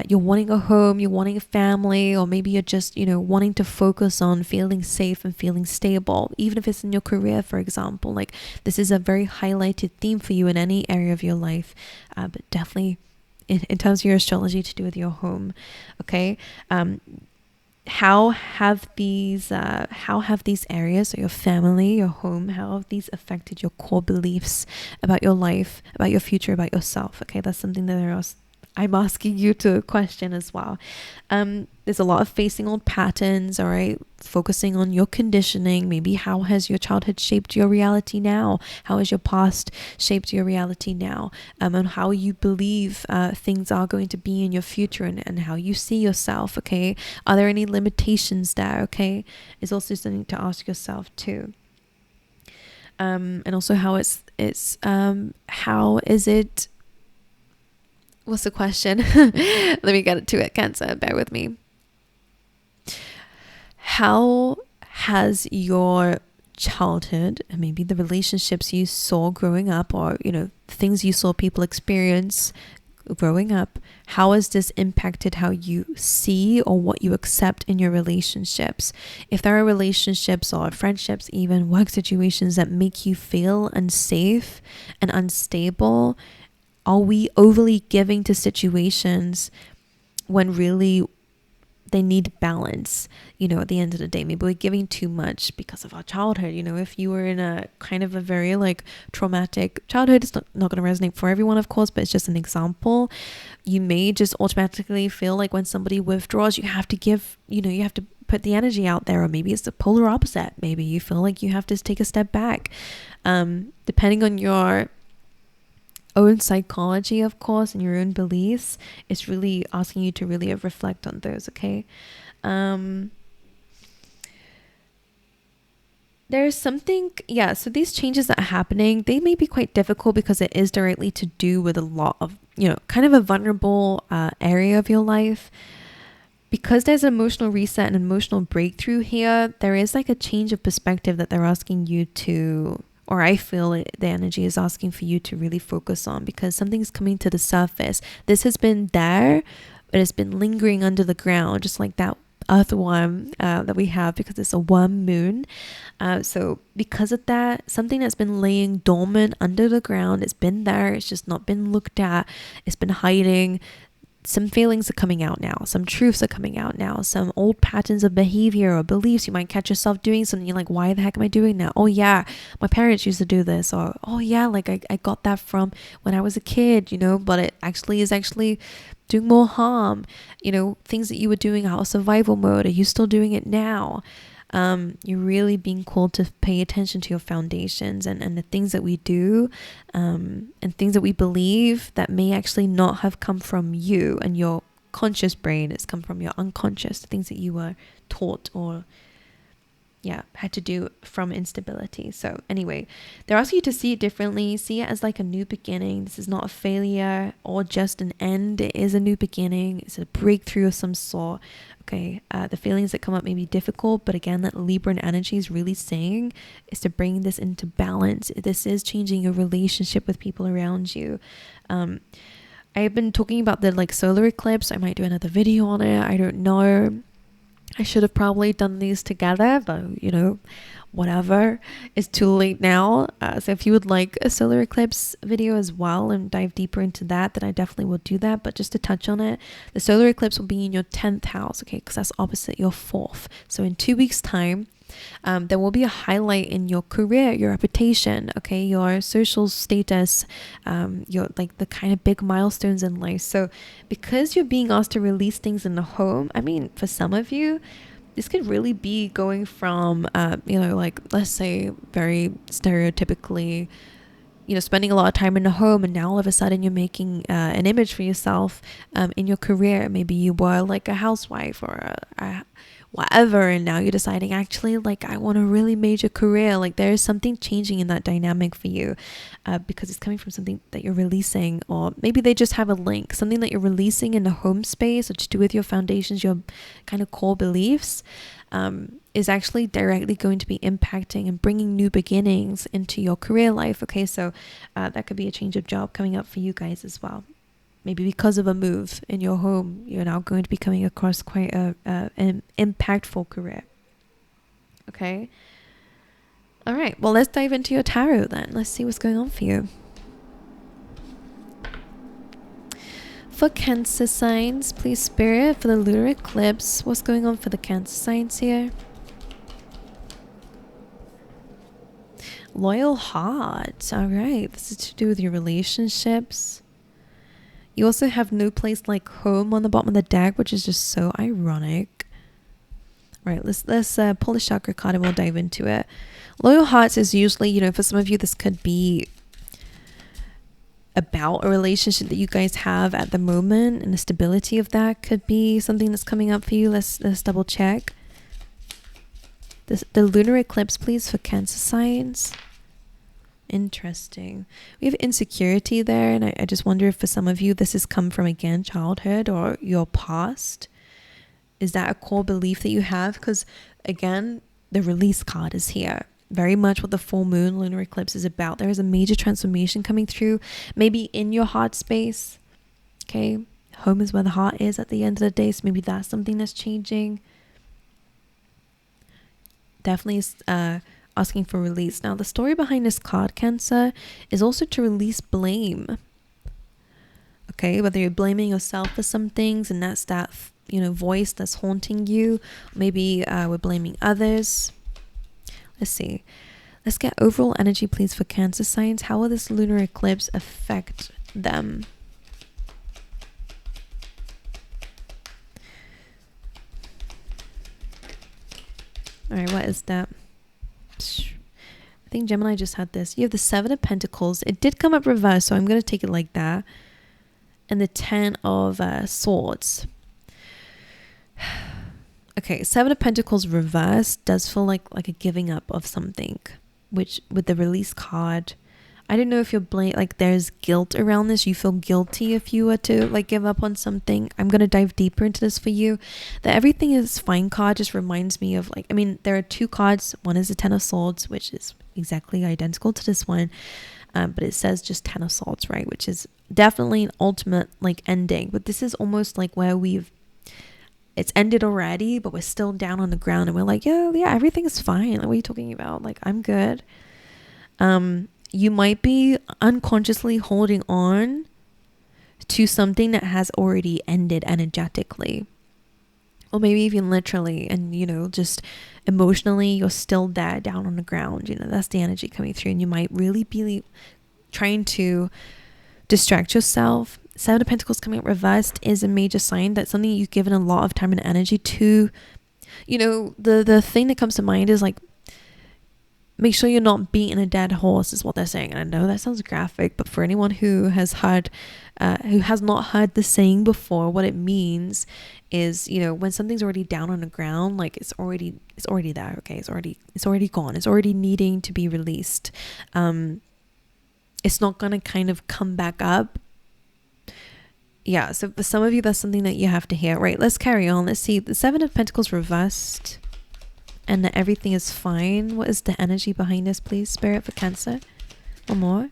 You're wanting a home, you're wanting a family, or maybe you're just, wanting to focus on feeling safe and feeling stable, even if it's in your career, for example. Like, this is a very highlighted theme for you in any area of your life, but definitely in terms of your astrology, to do with your home. Okay. How have these areas, or your family, your home, how have these affected your core beliefs about your life, about your future, about yourself? Okay, that's something that I'm asking you to question as well. There's a lot of facing old patterns, all right? Focusing on your conditioning. Maybe how has your childhood shaped your reality now? How has your past shaped your reality now? And how you believe things are going to be in your future, and how you see yourself, okay? Are there any limitations there, okay? It's also something to ask yourself too. And also how how is it, what's the question? Let me get to it, Cancer. Bear with me. How has your childhood, and maybe the relationships you saw growing up, or, things you saw people experience growing up, how has this impacted how you see or what you accept in your relationships? If there are relationships or friendships, even work situations that make you feel unsafe and unstable, are we overly giving to situations when really they need balance? At the end of the day, maybe we're giving too much because of our childhood. If you were in a kind of a very traumatic childhood, it's not going to resonate for everyone, of course, but it's just an example. You may just automatically feel like when somebody withdraws, you have to give, you have to put the energy out there. Or maybe it's the polar opposite. Maybe you feel like you have to take a step back. Depending on your own psychology, of course, and your own beliefs, it's really asking you to really reflect on those, okay? There's something, so these changes that are happening, they may be quite difficult because it is directly to do with a lot of, kind of a vulnerable area of your life. Because there's an emotional reset and emotional breakthrough here, there is a change of perspective that they're asking you to, or I feel the energy is asking for you to really focus on, because something's coming to the surface. This has been there, but it's been lingering under the ground, just like that earthworm that we have, because it's a worm moon. So because of that, something that's been laying dormant under the ground, it's been there, it's just not been looked at, it's been hiding. Some feelings are coming out now. Some truths are coming out now. Some old patterns of behavior or beliefs. You might catch yourself doing something. You're like, why the heck am I doing that? Oh yeah, my parents used to do this. Or, oh yeah, I got that from when I was a kid, but it is actually doing more harm. Things that you were doing out of survival mode. Are you still doing it now? You're really being called to pay attention to your foundations and the things that we do, and things that we believe that may actually not have come from you and your conscious brain. It's come from your unconscious, the things that you were taught or had to do from instability. So anyway, they're asking you to see it differently, see it as a new beginning. This is not a failure or just an end. It is a new beginning. It's a breakthrough of some sort. Okay, the feelings that come up may be difficult, but again, that Libran energy is really saying is to bring this into balance. This is changing your relationship with people around you. I've been talking about the like solar eclipse. I might do another video on it. I don't know. I should have probably done these together, but you know, whatever. It's too late now. So if you would like a solar eclipse video as well and dive deeper into that, then I definitely will do that. But just to touch on it, the solar eclipse will be in your 10th house, okay, because that's opposite your 4th. So in 2 weeks time, there will be a highlight in your career, your reputation, okay, your social status, your like the kind of big milestones in life. So because you're being asked to release things in the home, I mean, for some of you, this could really be going from, you know, like, let's say very stereotypically, you know, spending a lot of time in the home, and now all of a sudden you're making an image for yourself in your career. Maybe you were like a housewife or a whatever, and now you're deciding, actually, like, I want a really major career. Like, there is something changing in that dynamic for you because it's coming from something that you're releasing, or maybe they just have a link, something that you're releasing in the home space, or to do with your foundations, your kind of core beliefs, is actually directly going to be impacting and bringing new beginnings into your career life. Okay, so that could be a change of job coming up for you guys as well. Maybe because of a move in your home, you're now going to be coming across quite an impactful career. Okay. All right. Well, let's dive into your tarot then. Let's see what's going on for you. For Cancer signs, please, Spirit, for the lunar eclipse, what's going on for the Cancer signs here? Loyal heart. All right. This is to do with your relationships. You also have no place like home on the bottom of the deck, which is just so ironic. All right, let's pull the chakra card and we'll dive into it. Loyal hearts is usually, you know, for some of you, this could be about a relationship that you guys have at the moment, and the stability of that could be something that's coming up for you. Let's double check. The lunar eclipse, please, for Cancer signs. Interesting. We have insecurity there, and I just wonder if for some of you this has come from, again, childhood or your past. Is that a core belief that you have? Because again, the release card is here. Very much what the full moon lunar eclipse is about. There is a major transformation coming through, maybe in your heart space. Okay, home is where the heart is at the end of the day, so maybe that's something that's changing. Definitely asking for release. Now, the story behind this card, Cancer, is also to release blame. Okay, whether you're blaming yourself for some things, and that's that, you know, voice that's haunting you. Maybe we're blaming others. Let's see. Let's get overall energy, please, for Cancer signs. How will this lunar eclipse affect them? All right, what is that? I think Gemini just had this. You have the 7 of Pentacles. It did come up reverse, so I'm going to take it like that. And the 10 of Swords. Okay, 7 of Pentacles reversed does feel like a giving up of something, which with the release card, I don't know if you're like there's guilt around this. You feel guilty if you were to like give up on something. I'm going to dive deeper into this for you. The everything is fine card just reminds me of, like, I mean, there are 2 cards. One is the 10 of Swords, which is exactly identical to this one. But it says just 10 of Swords, right? Which is definitely an ultimate like ending. But this is almost like where it's ended already, but we're still down on the ground and we're like, yeah, everything is fine. Like, what are you talking about? Like, I'm good. You might be unconsciously holding on to something that has already ended energetically, or maybe even literally, and you know, just emotionally you're still there down on the ground. You know, that's the energy coming through, and you might really be trying to distract yourself. 7 of Pentacles coming up reversed is a major sign that something you've given a lot of time and energy to. You know, the thing that comes to mind is like, make sure you're not beating a dead horse, is what they're saying. And I know that sounds graphic, but for anyone who has not heard the saying before, what it means is, you know, when something's already down on the ground, like it's already there. Okay, it's already gone. It's already needing to be released. It's not gonna kind of come back up. Yeah, so for some of you, that's something that you have to hear. Right, let's carry on. Let's see. The 7 of Pentacles reversed, and that everything is fine. What is the energy behind this, please, Spirit, for Cancer? One more.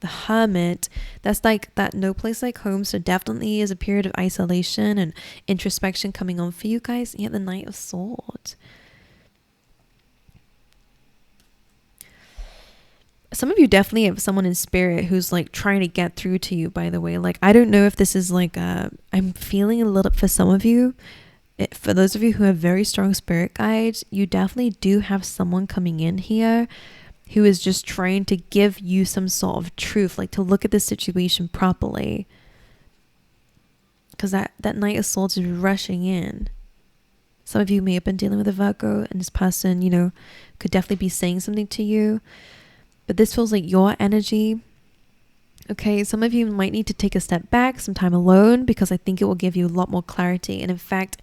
The Hermit, that's like that no place like home. So definitely is a period of isolation and introspection coming on for you guys. Yeah, the Knight of Swords. Some of you definitely have someone in spirit who's like trying to get through to you, by the way. Like, I don't know if this is like I'm feeling a little, for some of you, for those of you who have very strong spirit guides, you definitely do have someone coming in here who is just trying to give you some sort of truth, like to look at the situation properly. Because that Knight of Swords is rushing in. Some of you may have been dealing with a Virgo, and this person, you know, could definitely be saying something to you. But this feels like your energy. Okay, some of you might need to take a step back, some time alone, because I think it will give you a lot more clarity. And in fact,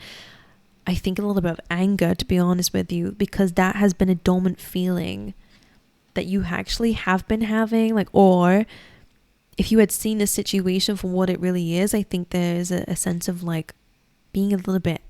I think a little bit of anger, to be honest with you, because that has been a dormant feeling that you actually have been having. Like, or if you had seen the situation for what it really is, I think there's a sense of like being a little bit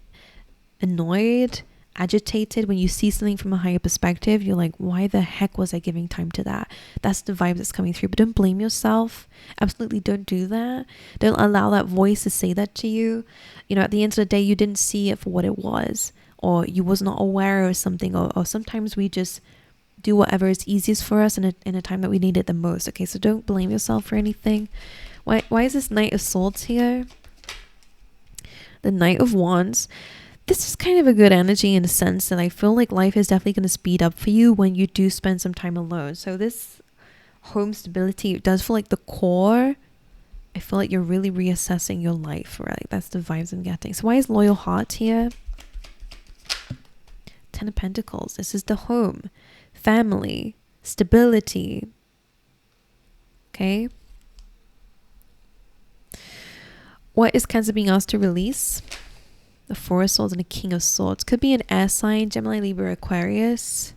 annoyed, agitated when you see something from a higher perspective. You're like, why the heck was I giving time to that? That's the vibe that's coming through. But don't blame yourself. Absolutely don't do that. Don't allow that voice to say that to you. You know, at the end of the day, you didn't see it for what it was, or you was not aware of something, or sometimes we just do whatever is easiest for us in a time that we need it the most. Okay, so don't blame yourself for anything. Why is this Knight of Swords here? The Knight of Wands. This is kind of a good energy in a sense that I feel like life is definitely going to speed up for you when you do spend some time alone. So this home stability, it does feel like the core. I feel like you're really reassessing your life, right? That's the vibes I'm getting. So why is Loyal Heart here? Ten of Pentacles. This is the home, family, stability. Okay. What is Cancer being asked to release? The Four of Swords and the King of Swords. Could be an air sign, Gemini, Libra, Aquarius.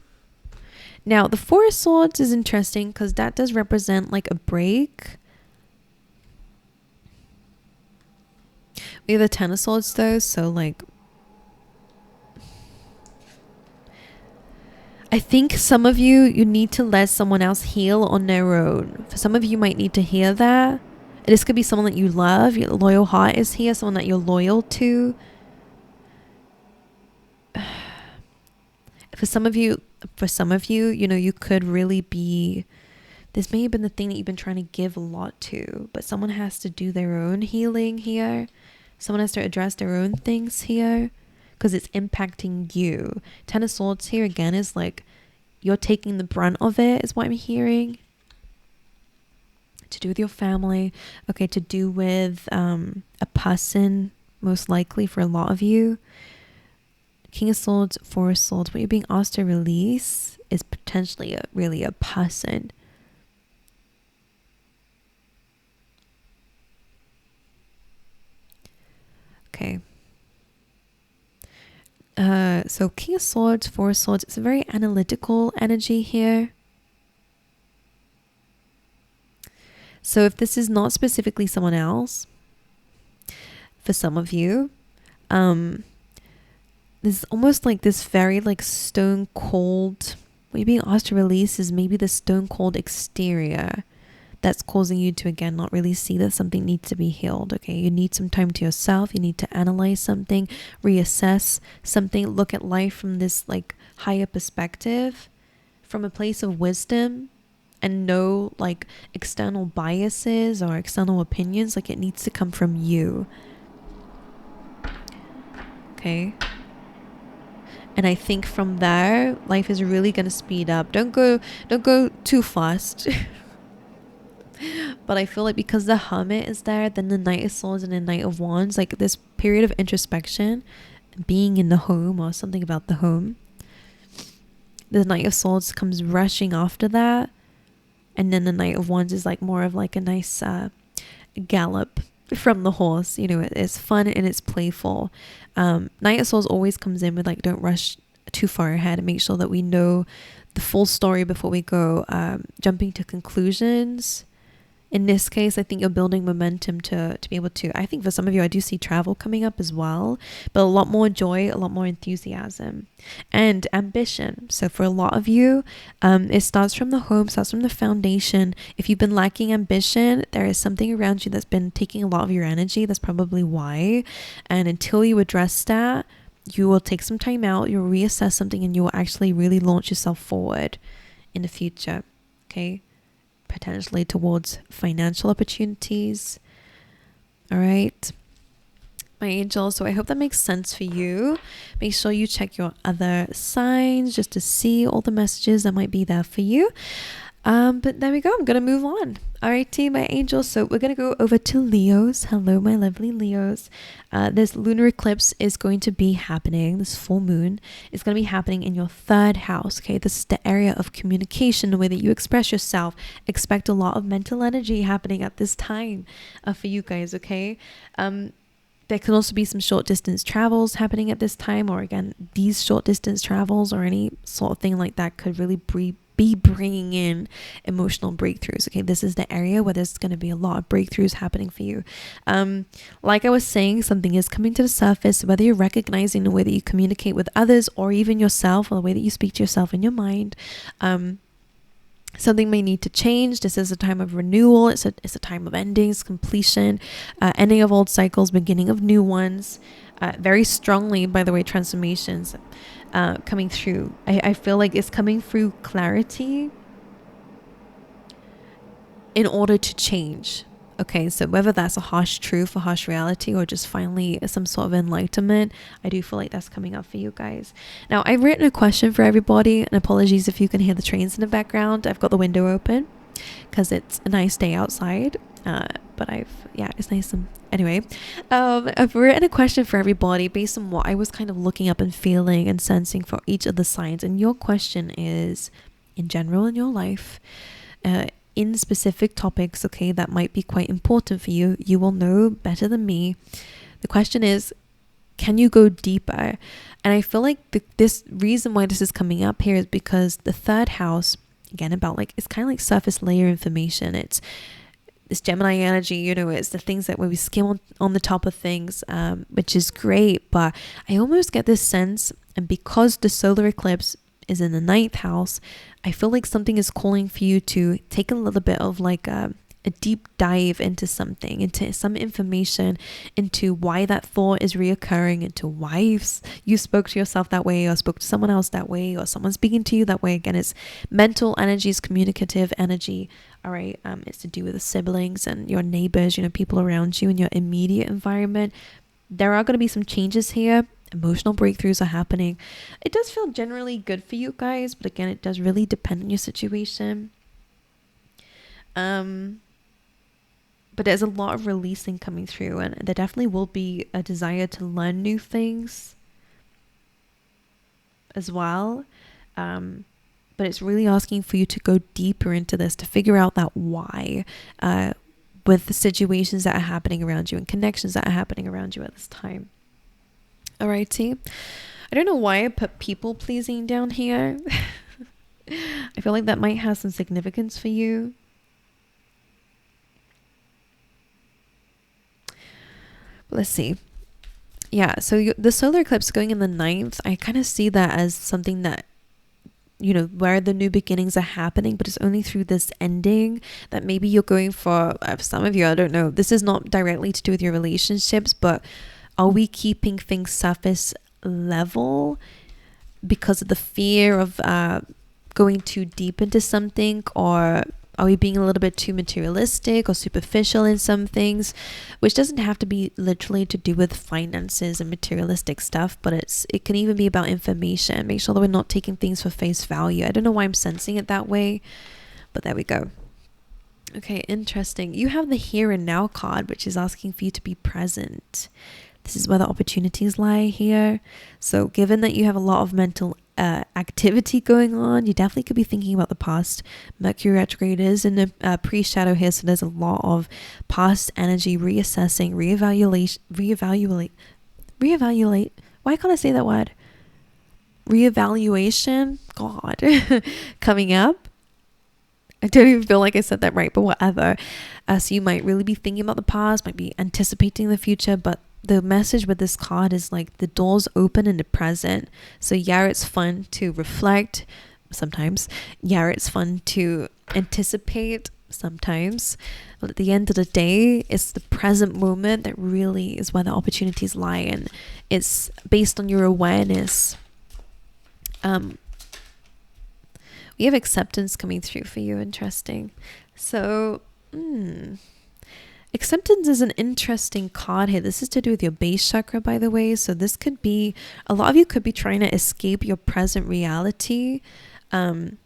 Now, the Four of Swords is interesting because that does represent like a break. We have the Ten of Swords though, so like, I think some of you need to let someone else heal on their own. For some of you might need to hear that. This could be someone that you love. Your loyal heart is here, someone that you're loyal to. For some of you, you know, you could really be, this may have been the thing that you've been trying to give a lot to, but someone has to do their own healing here. Someone has to address their own things here because it's impacting you. Ten of Swords here again is like you're taking the brunt of it, is what I'm hearing. To do with your family. Okay, to do with a person, most likely for a lot of you. King of Swords, Four of Swords. What you're being asked to release is potentially really a person. Okay. So King of Swords, Four of Swords. It's a very analytical energy here. So if this is not specifically someone else, for some of you, there's almost like this very like stone cold, what you're being asked to release is maybe the stone cold exterior that's causing you to again not really see that something needs to be healed. Okay, you need some time to yourself. You need to analyze something, reassess something, look at life from this like higher perspective, from a place of wisdom, and no like external biases or external opinions. Like it needs to come from you. Okay. And I think from there, life is really going to speed up. Don't go too fast. But I feel like because the Hermit is there, then the Knight of Swords and the Knight of Wands, like this period of introspection, being in the home or something about the home. The Knight of Swords comes rushing after that. And then the Knight of Wands is like more of like a nice gallop from the horse. You know, it's fun and it's playful. Knight of Swords always comes in with like, don't rush too far ahead and make sure that we know the full story before we go jumping to conclusions. In this case, I think you're building momentum to be able to, I think for some of you, I do see travel coming up as well, but a lot more joy, a lot more enthusiasm and ambition. So for a lot of you, it starts from the home, starts from the foundation. If you've been lacking ambition, there is something around you that's been taking a lot of your energy. That's probably why. And until you address that, you will take some time out, you'll reassess something, and you will actually really launch yourself forward in the future. Okay, potentially towards financial opportunities. All right, my angels. So I hope that makes sense for you. Make sure you check your other signs just to see all the messages that might be there for you. But there we go. I'm gonna move on. All right, team, my angels. So we're gonna go over to Leos. Hello, my lovely Leos. This lunar eclipse is going to be happening. This full moon is going to be happening in your third house. Okay, this is the area of communication, the way that you express yourself. Expect a lot of mental energy happening at this time for you guys. Okay. There can also be some short distance travels happening at this time, or again, these short distance travels or any sort of thing like that could really be bringing in emotional breakthroughs. Okay, this is the area where there's going to be a lot of breakthroughs happening for you. Like I was saying, something is coming to the surface, whether you're recognizing the way that you communicate with others or even yourself, or the way that you speak to yourself in your mind. Something may need to change. This is a time of renewal. It's a time of endings, completion, ending of old cycles, beginning of new ones. Very strongly, by the way, transformations coming through. I feel like it's coming through clarity in order to change. Okay, so whether that's a harsh truth, a harsh reality, or just finally some sort of enlightenment, I do feel like that's coming up for you guys. Now, I've written a question for everybody, and apologies if you can hear the trains in the background. I've got the window open because it's a nice day outside. But it's nice. Anyway, I've written a question for everybody based on what I was kind of looking up and feeling and sensing for each of the signs. And your question is, in general in your life, in specific topics, okay, that might be quite important for you. You will know better than me. The question is, can you go deeper? And I feel like this reason why this is coming up here is because the third house, again, about like, it's kind of like surface layer information. It's this Gemini energy, you know, it's the things that we skim on the top of things, which is great. But I almost get this sense, and because the solar eclipse is in the 9th house, I feel like something is calling for you to take a little bit of like a deep dive into something, into some information, into why that thought is reoccurring, into why you spoke to yourself that way, or spoke to someone else that way, or someone speaking to you that way. Again, it's mental energy, it's communicative energy. All right, it's to do with the siblings and your neighbors, you know, people around you in your immediate environment. There are going to be some changes here. Emotional breakthroughs are happening. It does feel generally good for you guys, but again, it does really depend on your situation. But there's a lot of releasing coming through, and there definitely will be a desire to learn new things as well. But it's really asking for you to go deeper into this, to figure out that why, with the situations that are happening around you and connections that are happening around you at this time. Alrighty. I don't know why I put people pleasing down here. I feel like that might have some significance for you. But let's see. Yeah, so the solar eclipse going in the 9th, I kind of see that as something that, you know, where the new beginnings are happening, but it's only through this ending that maybe you're going for some of you, I don't know. This is not directly to do with your relationships, but are we keeping things surface level because of the fear of going too deep into something, or are we being a little bit too materialistic or superficial in some things, which doesn't have to be literally to do with finances and materialistic stuff, but it can even be about information. Make sure that we're not taking things for face value. I don't know why I'm sensing it that way, but there we go. Okay, interesting. You have the here and now card, which is asking for you to be present. This is where the opportunities lie here. So given that you have a lot of mental activity going on, you definitely could be thinking about the past. Mercury retrograde is in the pre-shadow here, so there's a lot of past energy, reassessing, reevaluate. Why can't I say that word? Reevaluation, God, coming up. I don't even feel like I said that right, but whatever. So you might really be thinking about the past, might be anticipating the future, but the message with this card is like the doors open in the present. So yeah, it's fun to reflect sometimes. Yeah, it's fun to anticipate sometimes. But at the end of the day, it's the present moment that really is where the opportunities lie, and it's based on your awareness. We have acceptance coming through for you. Interesting. So acceptance is an interesting card here. This is to do with your base chakra, by the way. So this could be, a lot of you could be trying to escape your present reality. And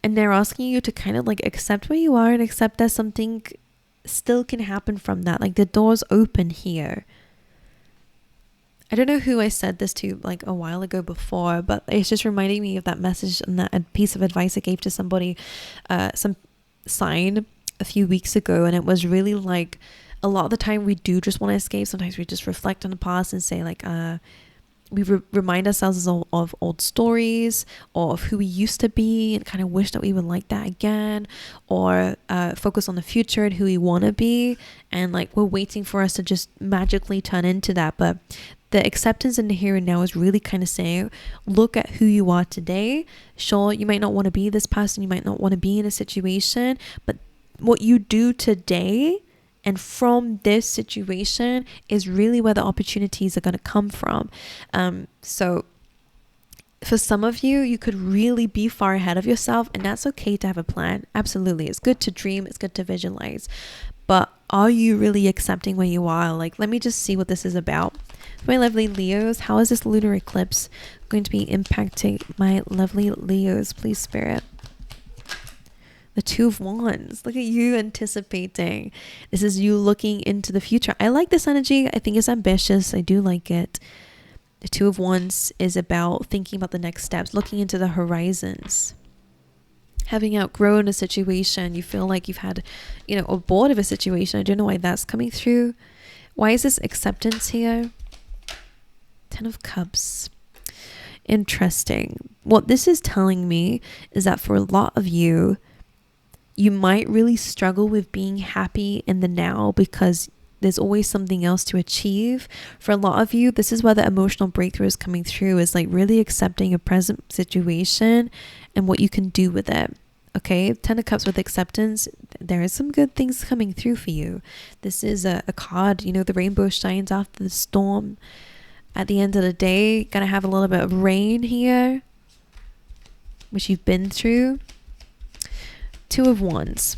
they're asking you to kind of like accept where you are and accept that something still can happen from that. Like the door's open here. I don't know who I said this to like a while ago before, but it's just reminding me of that message and that piece of advice I gave to somebody, some sign a few weeks ago. And it was really like, a lot of the time we do just want to escape. Sometimes we just reflect on the past and say like, we remind ourselves of old stories or of who we used to be and kind of wish that we would like that again, or focus on the future and who we want to be, and like we're waiting for us to just magically turn into that. But the acceptance in the here and now is really kind of saying, look at who you are today. Sure, you might not want to be this person, you might not want to be in a situation, but what you do today and from this situation is really where the opportunities are going to come from. So for some of you, you could really be far ahead of yourself, and that's okay to have a plan. Absolutely. It's good to dream. It's good to visualize. But are you really accepting where you are? Like, let me just see what this is about. For my lovely Leos, how is this lunar eclipse going to be impacting my lovely Leos? Please, Spirit. The Two of Wands. Look at you anticipating. This is you looking into the future. I like this energy. I think it's ambitious. I do like it. The Two of Wands is about thinking about the next steps, looking into the horizons. Having outgrown a situation, you feel like you've had, or bored of a situation. I don't know why that's coming through. Why is this acceptance here? Ten of Cups. Interesting. What this is telling me is that for a lot of you, you might really struggle with being happy in the now because there's always something else to achieve. For a lot of you, this is where the emotional breakthrough is coming through, is like really accepting a present situation and what you can do with it. Okay, Ten of Cups with acceptance, there is some good things coming through for you. This is a card, the rainbow shines after the storm. At the end of the day, gonna have a little bit of rain here, which you've been through. Two of Wands.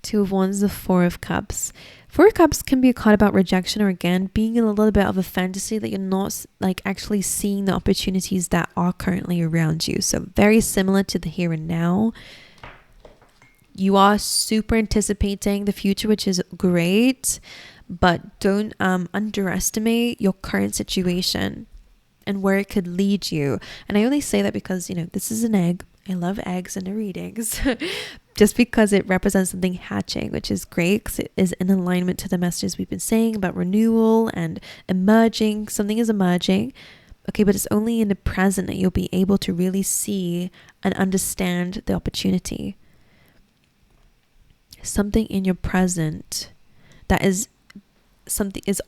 Two of Wands, the Four of Cups. Four of Cups can be a card about rejection, or again, being in a little bit of a fantasy that you're not like actually seeing the opportunities that are currently around you. So very similar to the here and now. You are super anticipating the future, which is great, but don't underestimate your current situation and where it could lead you. And I only say that because, this is an egg. I love eggs in the readings. Just because it represents something hatching, which is great because it is in alignment to the messages we've been saying about renewal and emerging. Something is emerging. Okay, but it's only in the present that you'll be able to really see and understand the opportunity. Something in your present that is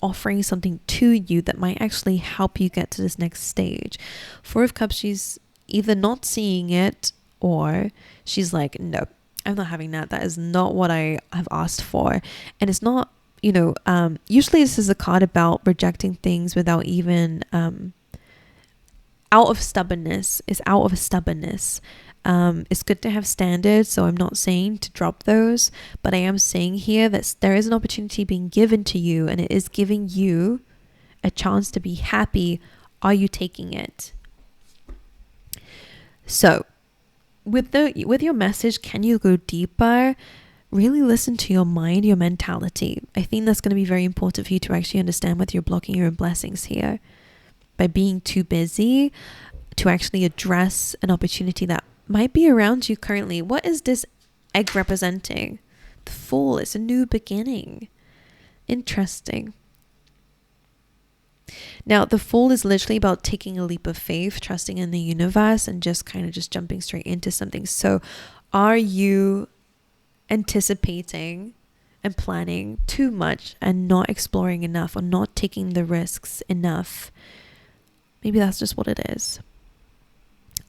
offering something to you that might actually help you get to this next stage. Four of Cups, she's either not seeing it or she's like, no, I'm not having that. That is not what I have asked for. And it's not, usually this is a card about rejecting things without even, out of stubbornness. It's out of stubbornness. It's good to have standards, so I'm not saying to drop those, but I am saying here that there is an opportunity being given to you, and it is giving you a chance to be happy. Are you taking it? So with your message, can you go deeper? Really listen to your mind, your mentality. I think that's going to be very important for you to actually understand whether you're blocking your blessings here by being too busy to actually address an opportunity that might be around you currently. What is this egg representing? The Fool. It's a new beginning. Interesting. Now, the Fool is literally about taking a leap of faith, trusting in the universe, and just kind of just jumping straight into something. So are you anticipating and planning too much and not exploring enough, or not taking the risks enough? Maybe that's just what it is.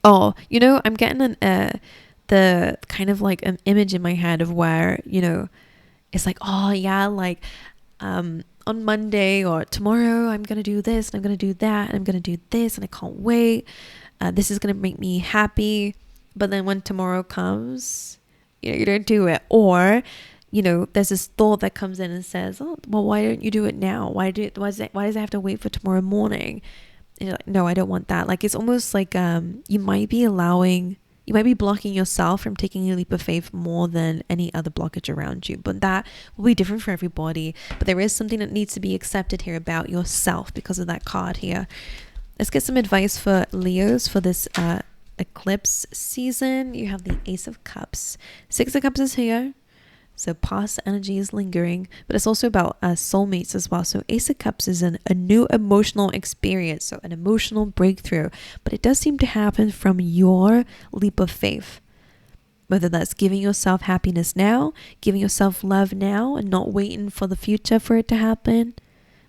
Oh, I'm getting the kind of like an image in my head of where, it's like, oh yeah, like on Monday or tomorrow I'm gonna do this and I'm gonna do that and I'm gonna do this and I can't wait. This is gonna make me happy. But then when tomorrow comes, you don't do it. Or there's this thought that comes in and says, oh, well, why don't you do it now? Why does it have to wait for tomorrow morning? And you're like, no, I don't want that. Like, it's almost like you might be blocking yourself from taking a leap of faith more than any other blockage around you. But that will be different for everybody. But there is something that needs to be accepted here about yourself because of that card here. Let's get some advice for Leos for this eclipse season. You have the Ace of Cups. Six of Cups is here. So past energy is lingering, but it's also about soulmates as well. So Ace of Cups is a new emotional experience, so an emotional breakthrough, but it does seem to happen from your leap of faith. Whether that's giving yourself happiness now, giving yourself love now, and not waiting for the future for it to happen,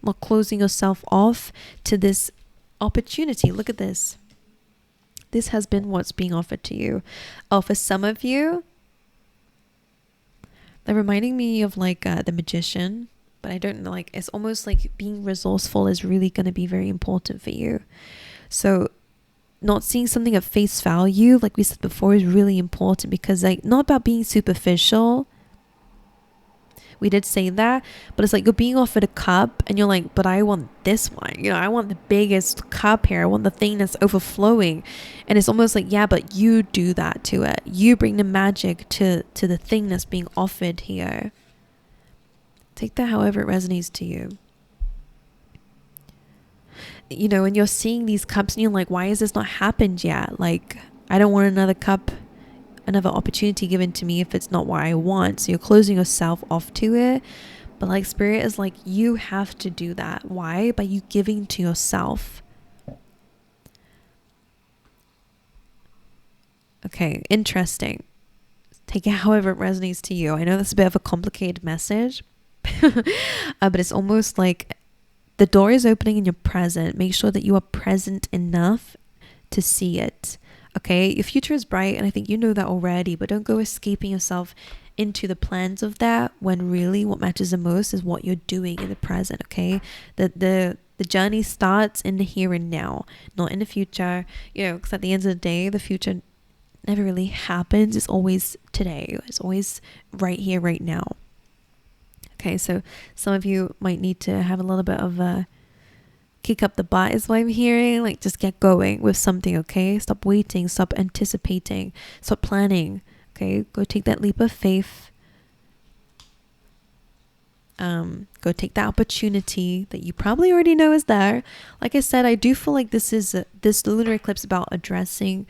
not closing yourself off to this opportunity. Look at this. This has been what's being offered to you. Oh, for some of you, they're reminding me of like the Magician, but I don't know, like it's almost like being resourceful is really going to be very important for you. So not seeing something at face value, like we said before, is really important, because like not about being superficial. We did say that, but it's like you're being offered a cup and you're like, but I want this one. I want the biggest cup here. I want the thing that's overflowing. And it's almost like, yeah, but you do that to it. You bring the magic to the thing that's being offered here. Take that however it resonates to you. And you're seeing these cups and you're like, why has this not happened yet? Like, I don't want another cup, another opportunity given to me if it's not what I want. So you're closing yourself off to it. But like Spirit is like, you have to do that. Why? By you giving to yourself. Okay, interesting. Take it however it resonates to you. I know that's a bit of a complicated message, but it's almost like the door is opening in your present. Make sure that you are present enough to see it. Okay, your future is bright, and I think you know that already, but don't go escaping yourself into the plans of that when really what matters the most is what you're doing in the present. Okay, the journey starts in the here and now, not in the future, because at the end of the day, the future never really happens. It's always today. It's always right here, right now. Okay, so some of you might need to have a little bit of a kick up the butt is what I'm hearing. Like, just get going with something. Okay, stop waiting, stop anticipating, stop planning. Okay, go take that leap of faith. Go take that opportunity that you probably already know is there. Like I said, I do feel like this lunar eclipse about addressing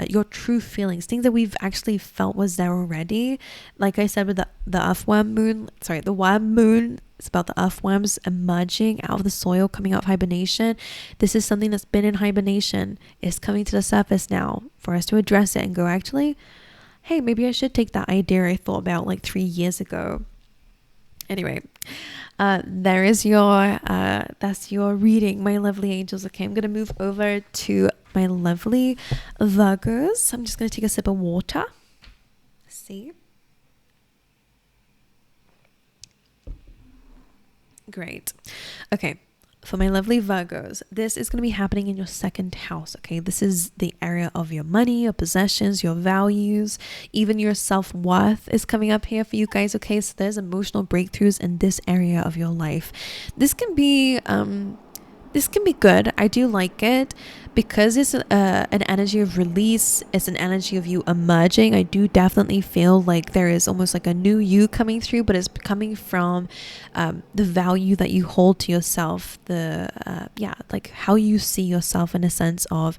your true feelings, things that we've actually felt was there already. Like I said with the earthworm moon, the worm moon, it's about the earthworms emerging out of the soil, coming out of hibernation. This is something that's been in hibernation. It's coming to the surface now for us to address it and go, actually, hey, maybe I should take that idea I thought about like 3 years ago. Anyway, there is that's your reading, my lovely angels. Okay, I'm gonna move over to my lovely Virgos. I'm just gonna take a sip of water. See, great. Okay, for my lovely Virgos, this is going to be happening in your second house. Okay, this is the area of your money, your possessions, your values, even your self-worth is coming up here for you guys. Okay, so there's emotional breakthroughs in this area of your life. This can be good. I do like it because it's an energy of release. It's an energy of you emerging. I do definitely feel like there is almost like a new you coming through, but it's coming from the value that you hold to yourself, like how you see yourself in a sense of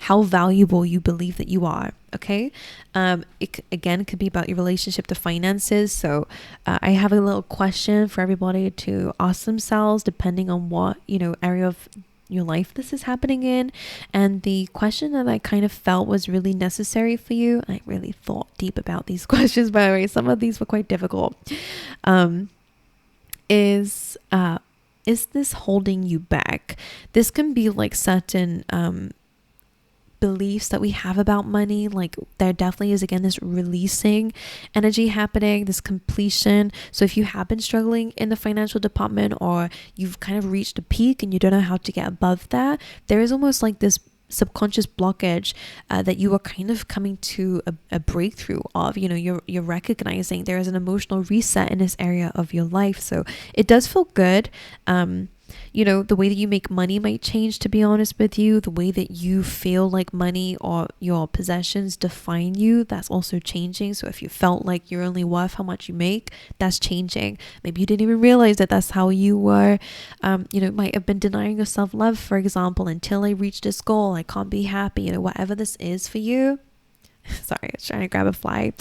how valuable you believe that you are. Okay. Again, could be about your relationship to finances. So I have a little question for everybody to ask themselves, depending on what, area of your life this is happening in. And the question that I kind of felt was really necessary for you, I really thought deep about these questions, by the way, some of these were quite difficult, is this holding you back? This can be like certain beliefs that we have about money. Like there definitely is, again, this releasing energy happening, this completion. So if you have been struggling in the financial department, or you've kind of reached a peak and you don't know how to get above that, there is almost like this subconscious blockage that you are kind of coming to a breakthrough of. You're recognizing there is an emotional reset in this area of your life. So it does feel good. The way that you make money might change, to be honest with you. The way that you feel like money or your possessions define you, that's also changing. So if you felt like you're only worth how much you make, that's changing. Maybe you didn't even realize that that's how you were. Might have been denying yourself love, for example, until I reach this goal, I can't be happy. Whatever this is for you. Sorry, I was trying to grab a fly.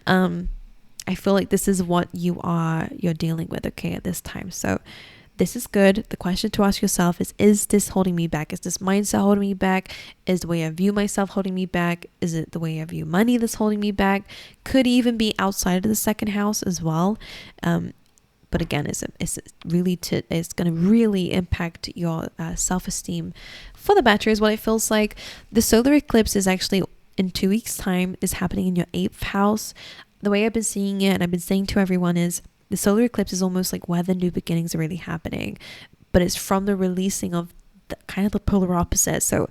I feel like this is what you're dealing with, okay, at this time. So this is good. The question to ask yourself is this holding me back? Is this mindset holding me back? Is the way I view myself holding me back? Is it the way I view money that's holding me back? Could even be outside of the second house as well. But again, it's going to really impact your self-esteem for the better, is what it feels like. The solar eclipse is actually in 2 weeks' time, is happening in your 8th house. The way I've been seeing it, and I've been saying to everyone, is the solar eclipse is almost like where the new beginnings are really happening, but it's from the releasing of the polar opposite. So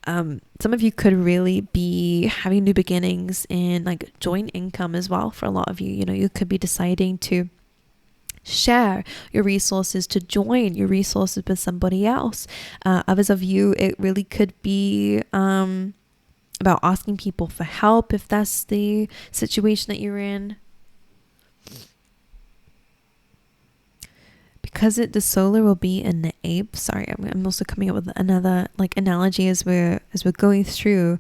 some of you could really be having new beginnings in like joint income as well. For a lot of you, you could be deciding to share your resources, to join your resources with somebody else. Others of you, it really could be about asking people for help, if that's the situation that you're in. Because the solar will be in the 8th. Sorry, I'm also coming up with another like analogy as we're going through.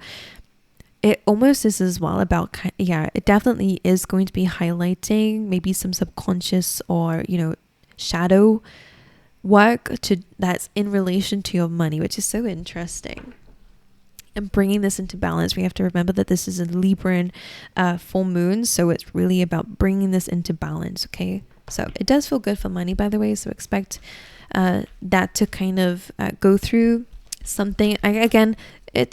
It almost is as well about, it definitely is going to be highlighting maybe some subconscious or shadow work that's in relation to your money, which is so interesting. And bringing this into balance, we have to remember that this is a Libran full moon, so it's really about bringing this into balance. Okay. So it does feel good for money, by the way. So expect that to kind of go through something. It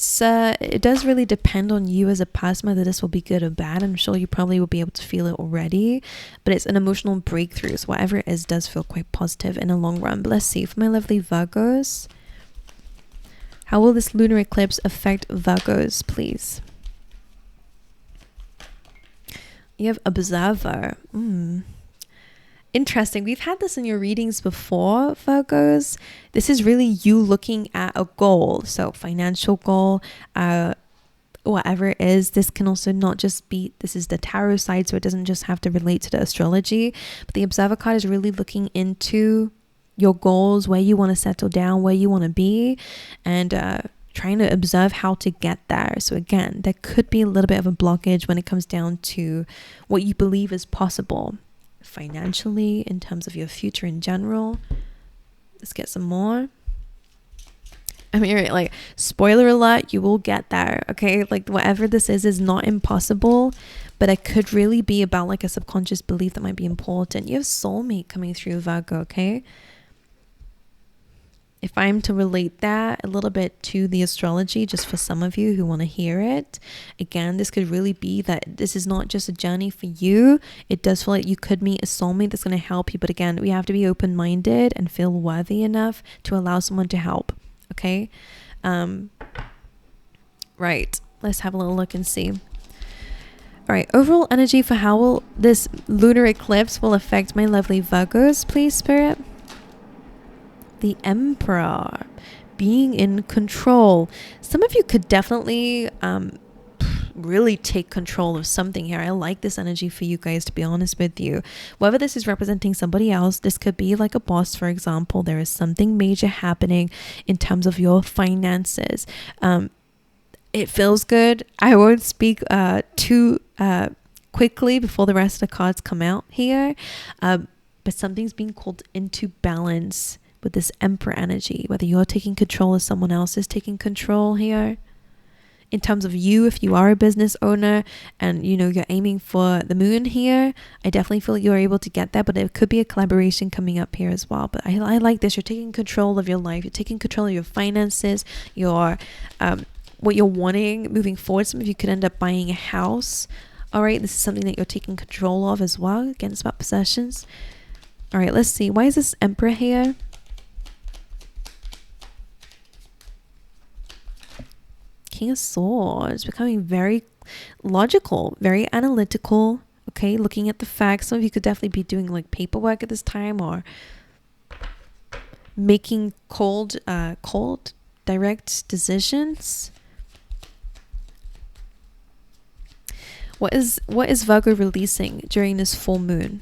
does really depend on you as a person whether this will be good or bad. I'm sure you probably will be able to feel it already, but it's an emotional breakthrough. So whatever it is does feel quite positive in the long run. But let's see, for my lovely Virgos, how will this lunar eclipse affect Virgos, please? You have Observer. Interesting. We've had this in your readings before, Virgos. This is really you looking at a goal. So financial goal, whatever it is. This can also not just be, this is the tarot side, so it doesn't just have to relate to the astrology. But the Observer card is really looking into your goals, where you want to settle down, where you want to be, and trying to observe how to get there. So again, there could be a little bit of a blockage when it comes down to what you believe is possible financially, in terms of your future in general. Let's get some more. I mean, like, spoiler alert, you will get there, okay? Like, whatever this is not impossible, but it could really be about like a subconscious belief that might be important. You have soulmate coming through, Virgo, okay? If I'm to relate that a little bit to the astrology, just for some of you who want to hear it, again, this could really be that this is not just a journey for you. It does feel like you could meet a soulmate that's going to help you. But again, we have to be open-minded and feel worthy enough to allow someone to help. Okay? Right. Let's have a little look and see. All right. Overall energy for how will this lunar eclipse will affect my lovely Virgos, please, Spirit? The Emperor, being in control. Some of you could definitely really take control of something here. I like this energy for you guys, to be honest with you. Whether this is representing somebody else, this could be like a boss, for example. There is something major happening in terms of your finances. it feels good. I won't speak too quickly before the rest of the cards come out here. But something's being called into balance with this Emperor energy, whether you're taking control or someone else is taking control here. In terms of you, if you are a business owner and you know you're aiming for the moon here, I definitely feel you're able to get that, but it could be a collaboration coming up here as well. But I like this. You're taking control of your life. You're taking control of your finances, your what you're wanting moving forward. Some of you could end up buying a house. All right, this is something that you're taking control of as well. Again, it's about possessions. All right, let's see. Why is this Emperor here? King of Swords, becoming very logical, very analytical, okay, looking at the facts. Some of you could definitely be doing like paperwork at this time, or making cold, direct decisions. What is Virgo releasing during this full moon?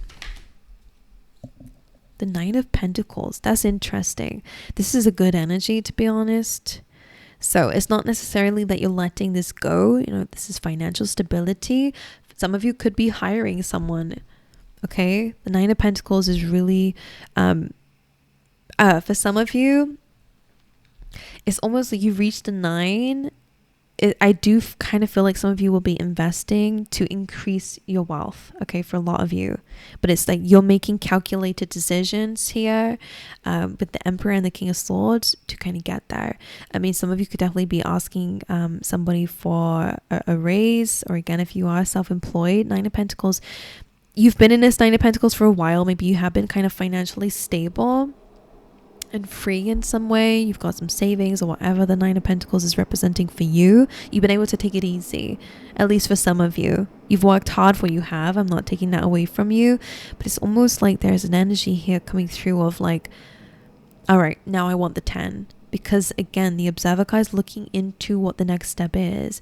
The Nine of Pentacles. That's interesting. This is a good energy, to be honest. So it's not necessarily that you're letting this go. You know, this is financial stability. Some of you could be hiring someone. Okay. The Nine of Pentacles is really, for some of you, it's almost like you've reached the 9. I do kind of feel like some of you will be investing to increase your wealth, okay, for a lot of you. But it's like you're making calculated decisions here with the Emperor and the King of Swords to kind of get there. I mean, some of you could definitely be asking somebody for a raise, or again, if you are self-employed, Nine of Pentacles, you've been in this Nine of Pentacles for a while. Maybe you have been kind of financially stable and free in some way. You've got some savings or whatever the Nine of Pentacles is representing for you. You've been able to take it easy, at least for some of you. You've worked hard for what you have. I'm not taking that away from you, but it's almost like there's an energy here coming through of like, all right, now I want the 10. Because again, the observer card is looking into what the next step is.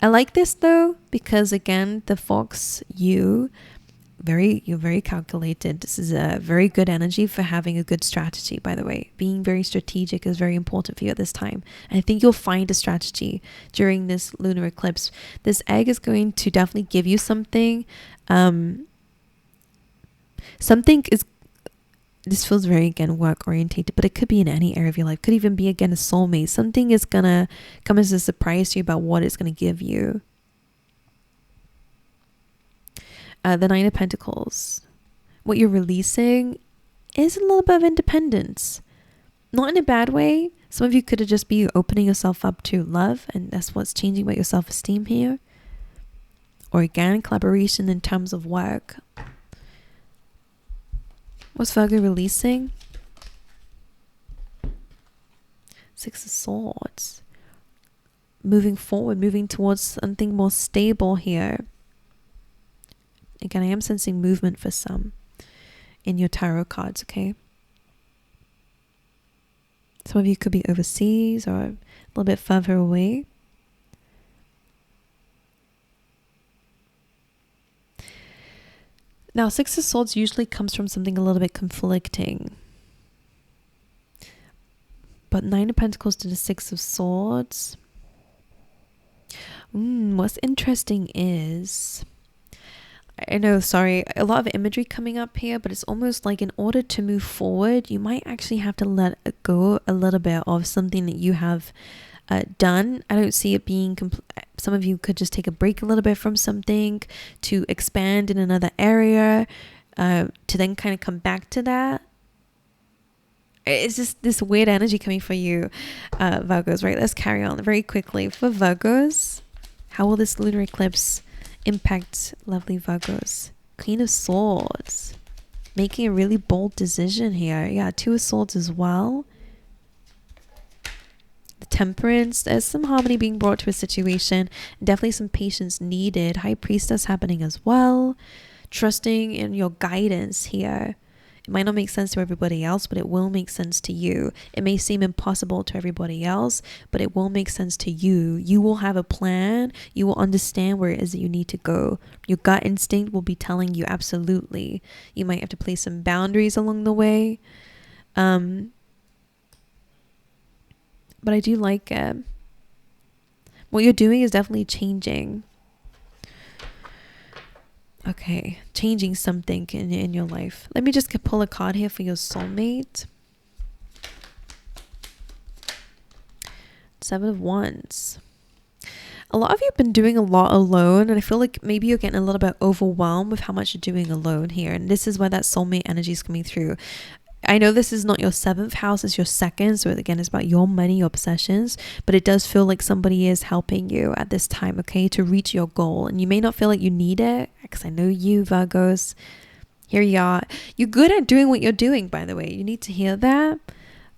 I like this though, because again, the Fox, you're very calculated. This is a very good energy for having a good strategy, by the way. Being very strategic is very important for you at this time. And I think you'll find a strategy during this lunar eclipse. This egg is going to definitely give you something. This feels very, again, work orientated, but it could be in any area of your life. Could even be, again, a soulmate. Something is gonna come as a surprise to you about what it's gonna give you. The Nine of Pentacles. What you're releasing is a little bit of independence. Not in a bad way. Some of you could have just be opening yourself up to love, and that's what's changing about your self-esteem here. Or again, collaboration in terms of work. What's Virgo releasing? Six of Swords. Moving forward, moving towards something more stable here. Again, I am sensing movement for some in your tarot cards, okay? Some of you could be overseas or a little bit further away. Now, Six of Swords usually comes from something a little bit conflicting. But Nine of Pentacles to the Six of Swords. What's interesting is, I know, sorry, a lot of imagery coming up here, but it's almost like in order to move forward, you might actually have to let go a little bit of something that you have done. I don't see it being some of you could just take a break a little bit from something to expand in another area, to then kind of come back to that. It's just this weird energy coming for you, Virgos, right? Let's carry on very quickly. For Virgos, how will this lunar eclipse impact lovely Virgos? Queen of Swords, making a really bold decision here. Yeah, Two of Swords as well. The Temperance, there's some harmony being brought to a situation. Definitely some patience needed. High Priestess happening as well. Trusting in your guidance here. It might not make sense to everybody else, but it will make sense to you. It may seem impossible to everybody else, but it will make sense to you. You will have a plan. You will understand where it is that you need to go. Your gut instinct will be telling you absolutely. You might have to place some boundaries along the way. But I do like it. What you're doing is definitely changing. Okay, changing something in your life. Let me just pull a card here for your soulmate. Seven of Wands. A lot of you have been doing a lot alone, and I feel like maybe you're getting a little bit overwhelmed with how much you're doing alone here. And this is where that soulmate energy is coming through. I know this is not your 7th house, it's your 2nd. So again, it's about your money, your possessions, but it does feel like somebody is helping you at this time, okay, to reach your goal. And you may not feel like you need it, because I know you Virgos, here you are. You're good at doing what you're doing, by the way. You need to hear that.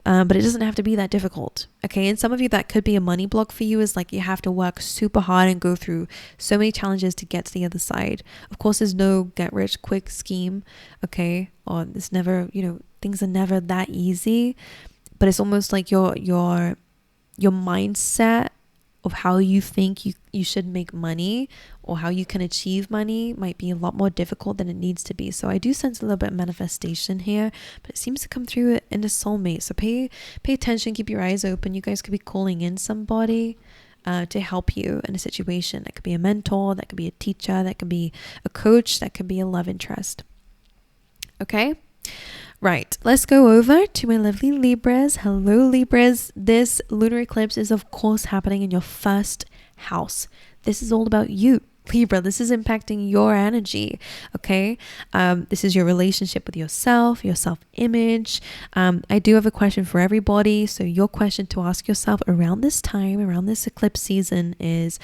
But it doesn't have to be that difficult. Okay. And some of you, that could be a money block for you, is like you have to work super hard and go through so many challenges to get to the other side. Of course, there's no get rich quick scheme. Okay. Or it's never, things are never that easy, but it's almost like your mindset of how you think you should make money or how you can achieve money might be a lot more difficult than it needs to be. So I do sense a little bit of manifestation here, but it seems to come through in a soulmate. So pay attention, keep your eyes open. You guys could be calling in somebody to help you in a situation. That could be a mentor, that could be a teacher, that could be a coach, that could be a love interest. Okay. Right, let's go over to my lovely Libras. Hello, Libras. This lunar eclipse is, of course, happening in your 1st house. This is all about you, Libra. This is impacting your energy, okay? This is your relationship with yourself, your self-image. I do have a question for everybody. So your question to ask yourself around this time, around this eclipse season is,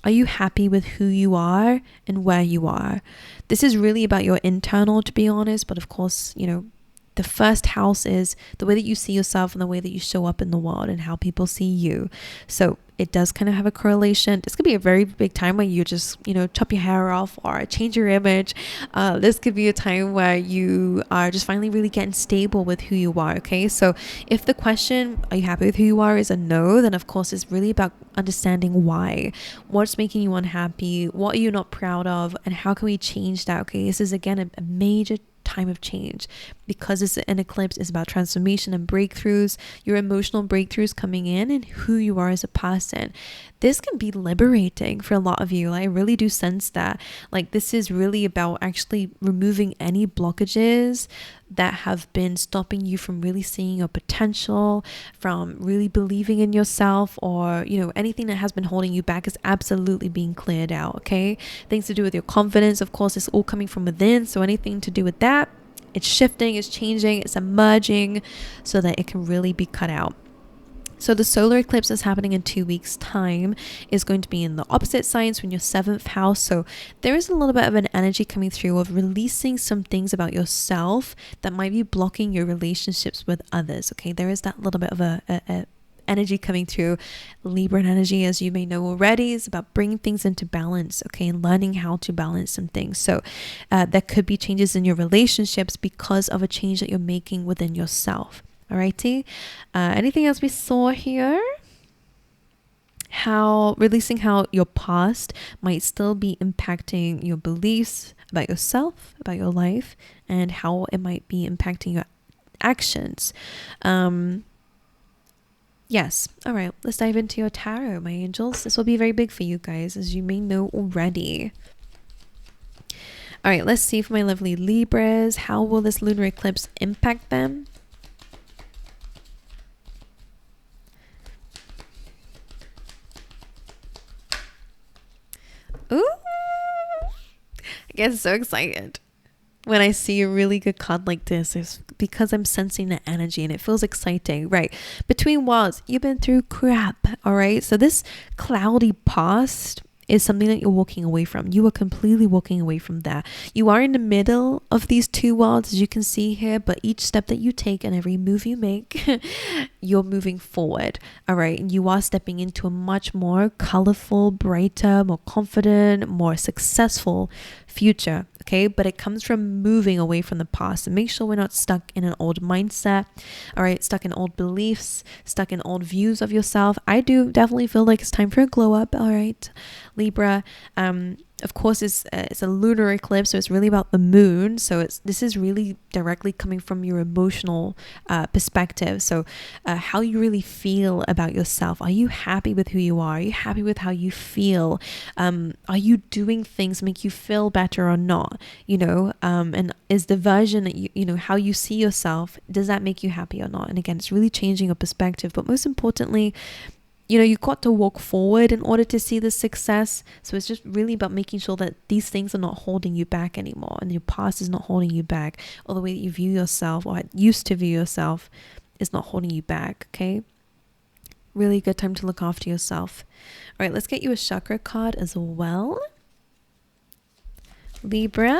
are you happy with who you are and where you are? This is really about your internal, to be honest, but of course, the 1st house is the way that you see yourself and the way that you show up in the world and how people see you. So it does kind of have a correlation. This could be a very big time where you just, chop your hair off or change your image. This could be a time where you are just finally really getting stable with who you are. Okay. So if the question, are you happy with who you are, is a no, then of course it's really about understanding why. What's making you unhappy? What are you not proud of? And how can we change that? Okay. This is again a major time of change, because it's an eclipse. Is about transformation and breakthroughs, your emotional breakthroughs coming in, and who you are as a person. This can be liberating for a lot of you. I really do sense that. Like, this is really about actually removing any blockages that have been stopping you from really seeing your potential, from really believing in yourself, or anything that has been holding you back is absolutely being cleared out. Okay, things to do with your confidence, of course, it's all coming from within. So anything to do with that, it's shifting, it's changing, it's emerging, so that it can really be cut out. So the solar eclipse is happening in 2 weeks' time. Is going to be in the opposite signs from your 7th house. So there is a little bit of an energy coming through of releasing some things about yourself that might be blocking your relationships with others. Okay, there is that little bit of a energy coming through. Libra energy, as you may know already, is about bringing things into balance, okay, and learning how to balance some things. So there could be changes in your relationships because of a change that you're making within yourself. Alrighty. Anything else we saw here? Releasing how your past might still be impacting your beliefs about yourself, about your life, and how it might be impacting your actions. Yes. All right. Let's dive into your tarot, my angels. This will be very big for you guys, as you may know already. All right. Let's see for my lovely Libras. How will this lunar eclipse impact them? Ooh, I get so excited when I see a really good card like this. It's because I'm sensing the energy and it feels exciting, right? Between worlds, you've been through crap, all right? So this cloudy past is something that you're walking away from. You are completely walking away from that. You are in the middle of these two worlds, as you can see here, but each step that you take and every move you make, you're moving forward, all right? And you are stepping into a much more colorful, brighter, more confident, more successful future, okay? But it comes from moving away from the past. And make sure we're not stuck in an old mindset, all right? Stuck in old beliefs, stuck in old views of yourself. I do definitely feel like it's time for a glow up, all right, Libra. Of course, it's a lunar eclipse, so it's really about the moon. So this is really directly coming from your emotional perspective. So how you really feel about yourself. Are you happy with who you are? Are you happy with how you feel? Are you doing things make you feel better or not? And is the version that how you see yourself, does that make you happy or not? And again, it's really changing your perspective. But most importantly, you've got to walk forward in order to see the success. So it's just really about making sure that these things are not holding you back anymore, and your past is not holding you back, or the way that you view yourself or used to view yourself is not holding you back. Okay, really good time to look after yourself. All right, let's get you a chakra card as well. Libra,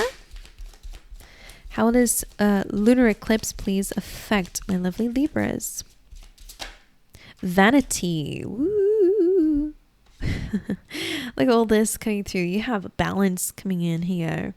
how does lunar eclipse please affect my lovely Libras? Vanity. Woo. Look at all this coming through. You have a balance coming in here.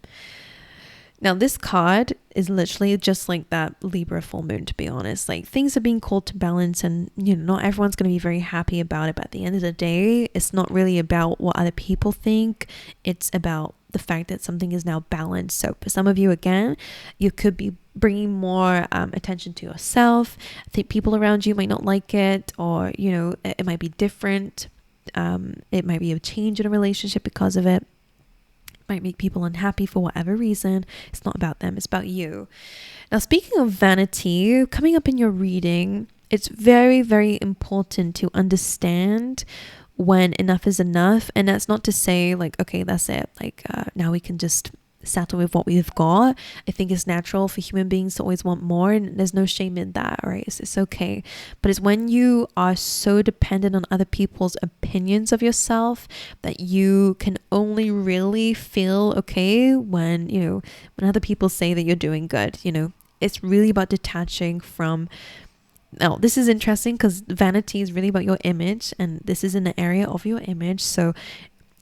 Now this card is literally just like that Libra full moon, to be honest. Like, things are being called to balance, and not everyone's going to be very happy about it, but at the end of the day, it's not really about what other people think. It's about the fact that something is now balanced. So for some of you, again, you could be bringing more attention to yourself. I think people around you might not like it, or it might be different. It might be a change in a relationship because of it. Might make people unhappy for whatever reason. It's not about them, it's about you. Now, speaking of vanity, coming up in your reading, it's very, very important to understand when enough is enough. And that's not to say like, okay, that's it, like now we can just settle with what we've got. I think it's natural for human beings to always want more, and there's no shame in that, right? It's okay. But it's when you are so dependent on other people's opinions of yourself that you can only really feel okay when when other people say that you're doing good. It's really about detaching from. Now, this is interesting because vanity is really about your image, and this is in the area of your image. So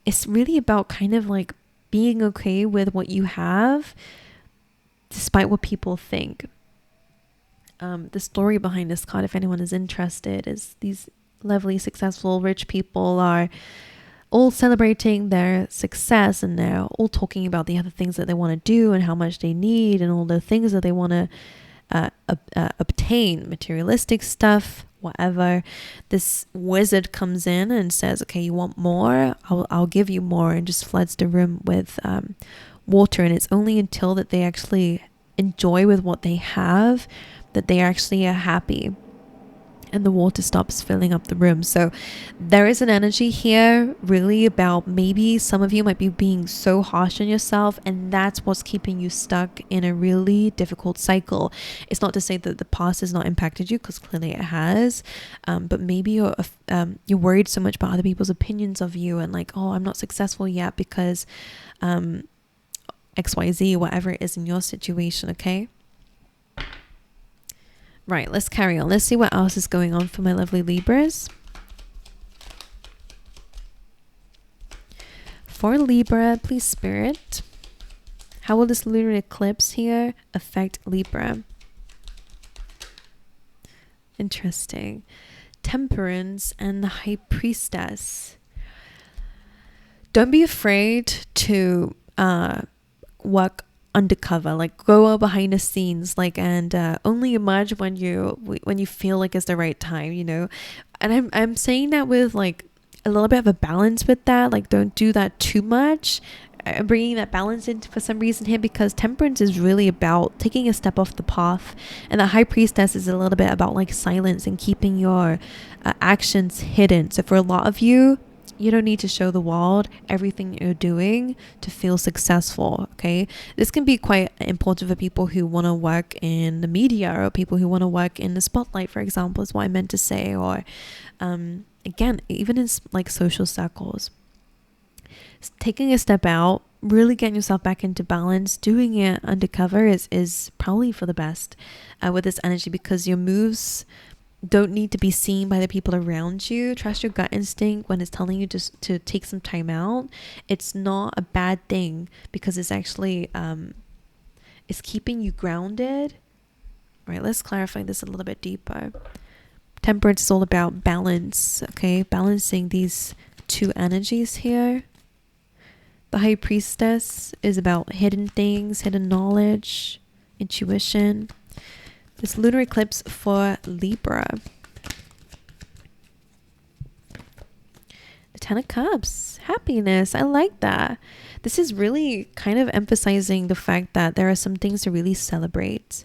it's really about kind of like being okay with what you have despite what people think. The story behind this card, if anyone is interested, is these lovely, successful, rich people are all celebrating their success, and they're all talking about the other things that they want to do and how much they need and all the things that they want to obtain, materialistic stuff, whatever. This wizard comes in and says, okay, you want more? I'll give you more, and just floods the room with water. And it's only until that they actually enjoy with what they have that they actually are happy, and the water stops filling up the room. So there is an energy here really about, maybe some of you might be being so harsh on yourself, and that's what's keeping you stuck in a really difficult cycle. It's not to say that the past has not impacted you, because clearly it has, but maybe you're worried so much about other people's opinions of you, and like, oh, I'm not successful yet because XYZ, whatever it is in your situation. Okay, right, let's carry on. Let's see what else is going on for my lovely Libras. For Libra, please, Spirit, how will this lunar eclipse here affect Libra? Interesting. Temperance and the High Priestess. Don't be afraid to work undercover, like go behind the scenes, like, and only emerge when you feel like it's the right time, and I'm saying that with like a little bit of a balance with that. Like, don't do that too much. I'm bringing that balance in for some reason here, because temperance is really about taking a step off the path, and the High Priestess is a little bit about like silence and keeping your actions hidden. So for a lot of you, you don't need to show the world everything you're doing to feel successful, okay? This can be quite important for people who want to work in the media, or people who want to work in the spotlight, for example, is what I meant to say. Or again, even in like social circles, taking a step out, really getting yourself back into balance, doing it undercover is probably for the best with this energy, because your moves don't need to be seen by the people around you. Trust your gut instinct when it's telling you just to take some time out. It's not a bad thing, because it's actually it's keeping you grounded. All right, let's clarify this a little bit deeper. Temperance is all about balance, okay? Balancing these two energies here. The High Priestess is about hidden things, hidden knowledge, intuition. This lunar eclipse for Libra. The Ten of Cups, happiness. I like that. This is really kind of emphasizing the fact that there are some things to really celebrate